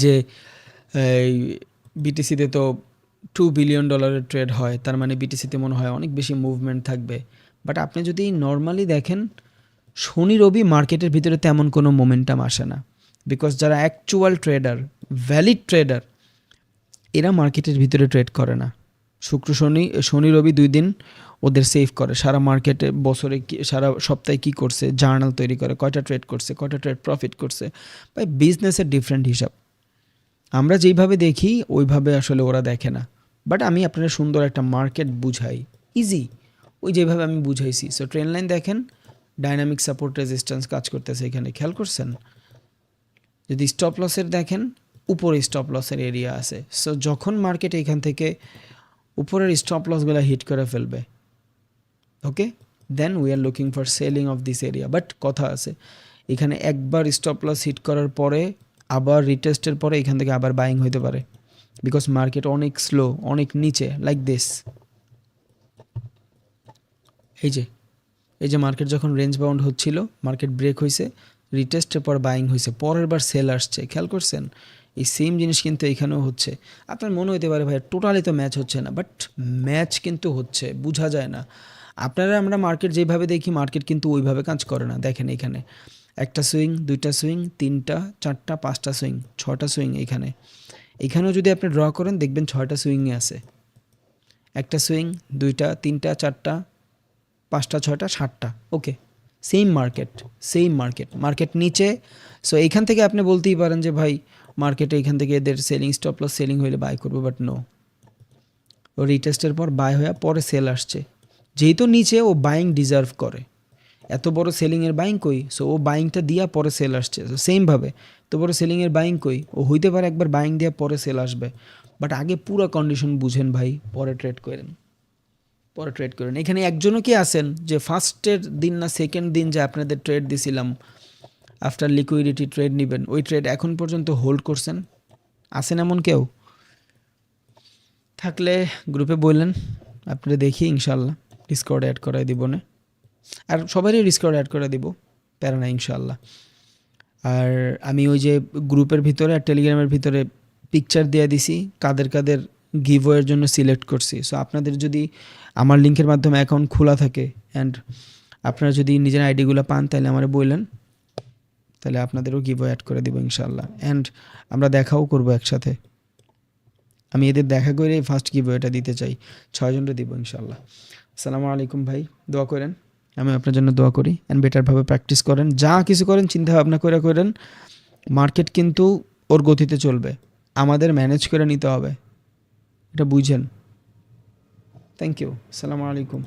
যে এই বিটিসিতে তো $2 বিলিয়ন ট্রেড হয়, তার মানে বিটিসিতে মনে হয় অনেক বেশি মুভমেন্ট থাকবে। বাট আপনি যদি নর্মালি দেখেন, শনি রবি মার্কেটের ভিতরে তেমন কোনো মোমেন্টাম আসে না, বিকজ যারা অ্যাকচুয়াল ট্রেডার, ভ্যালিড ট্রেডার, এরা মার্কেটের ভিতরে ট্রেড করে না। শুক্র শনি রবি 2 দিন ওদের সেভ করে, সারা মার্কেটে বছরে সারা সপ্তাহে কী করছে জার্নাল তৈরি করে, কয়টা ট্রেড করছে, কয়টা ট্রেড প্রফিট করছে। ভাই বিজনেসের ডিফারেন্ট হিসাব, আমরা যেইভাবে দেখি ওইভাবে আসলে ওরা দেখে না। বাট আমি আপনার সুন্দর একটা মার্কেট বুঝাই, ইজি, ওই যেভাবে আমি বুঝাইছি। সো ট্রেন লাইন দেখেন, ডাইনামিক সাপোর্ট রেজিস্ট্যান্স কাজ করতেছে এখানে, খেয়াল করছেন। যদি স্টপ লসের দেখেন, উপরে স্টপ লসের এরিয়া আছে। সো যখন মার্কেট এখান থেকে উপরের স্টপ লসগুলো হিট করে ফেলবে, okay, then we are looking for selling of this area. But কথা আছে, এখানে একবার স্টপ লস হিট করার পরে আবার রিটেস্টের পরে এখান থেকে আবার বাইং হইতে পারে, বিকজ মার্কেট অনেক স্লো, অনেক নিচে, লাইক দিস। এই যে মার্কেট যখন রেঞ্জ বাউন্ড হচ্ছিল, মার্কেট ব্রেক হয়েছে, রিটেস্টের পর বাইং হয়েছে, পরের বার সেল আসছে, খেয়াল করছেন। এই সেম জিনিস কিন্তু এখানেও হচ্ছে। আপনার মনে হতে পারে ভাই টোটালি তো ম্যাচ হচ্ছে না, বাট ম্যাচ কিন্তু হচ্ছে, বোঝা যায় না। আপনারা আমরা মার্কেট যেভাবে দেখি, মার্কেট কিন্তু ওইভাবে কাজ করে না। দেখেন এখানে একটা সুইং, 2টা সুইং, 3টা, 4টা, 5টা সুইং, 6টা সুইং। এখানেও যদি আপনি ড্র করেন দেখবেন 6টা সুইংই আছে। একটা সুইং, 2টা, 3টা, 4টা, 5টা, 6টা, 7টা, ওকে, সেম মার্কেট নিচে। সো এইখান থেকে আপনি বলতেই পারেন যে ভাই মার্কেটে এখান থেকে এদের সেলিং স্টপ লস সেলিং হইলে বাই করবো, বাট নো, ও রিটেস্টের পর বাই হয়ে পরে সেল আসছে, যেহেতু নিচে ও বাইং ডিজার্ভ করে। এত বড় সেলিংয়ের বাইং কই, সো ও বাইংটা দিয়া পরে সেল আসছে। সো সেমভাবে এত বড় সেলিংয়ের বাইং কই, ও হইতে পারে একবার বাইং দিয়া পরে সেল আসবে, বাট আগে পুরো কন্ডিশন বুঝেন ভাই, পরে ট্রেড করেন। এখানে একজনও কি আছেন যে ফার্স্টের দিন না সেকেন্ড দিন যে আপনাদের ট্রেড দিছিলাম আফটার লিকুইডিটি ট্রেড নেবেন, ওই ট্রেড এখন পর্যন্ত হোল্ড করছেন? আছেন এমন কেউ? থাকলে গ্রুপে বললেন, আপনারা দেখি ইনশাল্লাহ ডিসকর্ড অ্যাড করাই দিব না, আর সবারই ডিসকর্ড অ্যাড করে দিব, প্যারা না ইনশাল্লাহ। আর আমি ওই যে গ্রুপের ভিতরে আর টেলিগ্রামের ভিতরে পিকচার দিয়ে দিছি কাদের গিভওয়ের জন্য সিলেক্ট করছি। সো আপনাদের যদি আমার লিঙ্কের মাধ্যমে অ্যাকাউন্ট খোলা থাকে অ্যান্ড আপনারা যদি নিজের আইডিগুলো পান, তাহলে আমার বললেন, তাহলে আপনাদেরও গিভওয়ে অ্যাড করে দিব ইনশাল্লাহ। অ্যান্ড আমরা দেখাও করব একসাথে, আমি এদের দেখা করে ফার্স্ট গিভওয়েটা দিতে চাই, 6 জনকে দিব ইনশাল্লাহ। আসসালামু আলাইকুম ভাই, দোয়া করেন, আমি আপনার জন্য দোয়া করি। অ্যান্ড বেটারভাবে প্র্যাকটিস করেন, যা কিছু করেন চিন্তা ভাবনা করেন। মার্কেট কিন্তু ওর গতিতে চলবে, আমাদের ম্যানেজ করে নিতে হবে, এটা বুঝেন। থ্যাংক ইউ, আসসালামু আলাইকুম।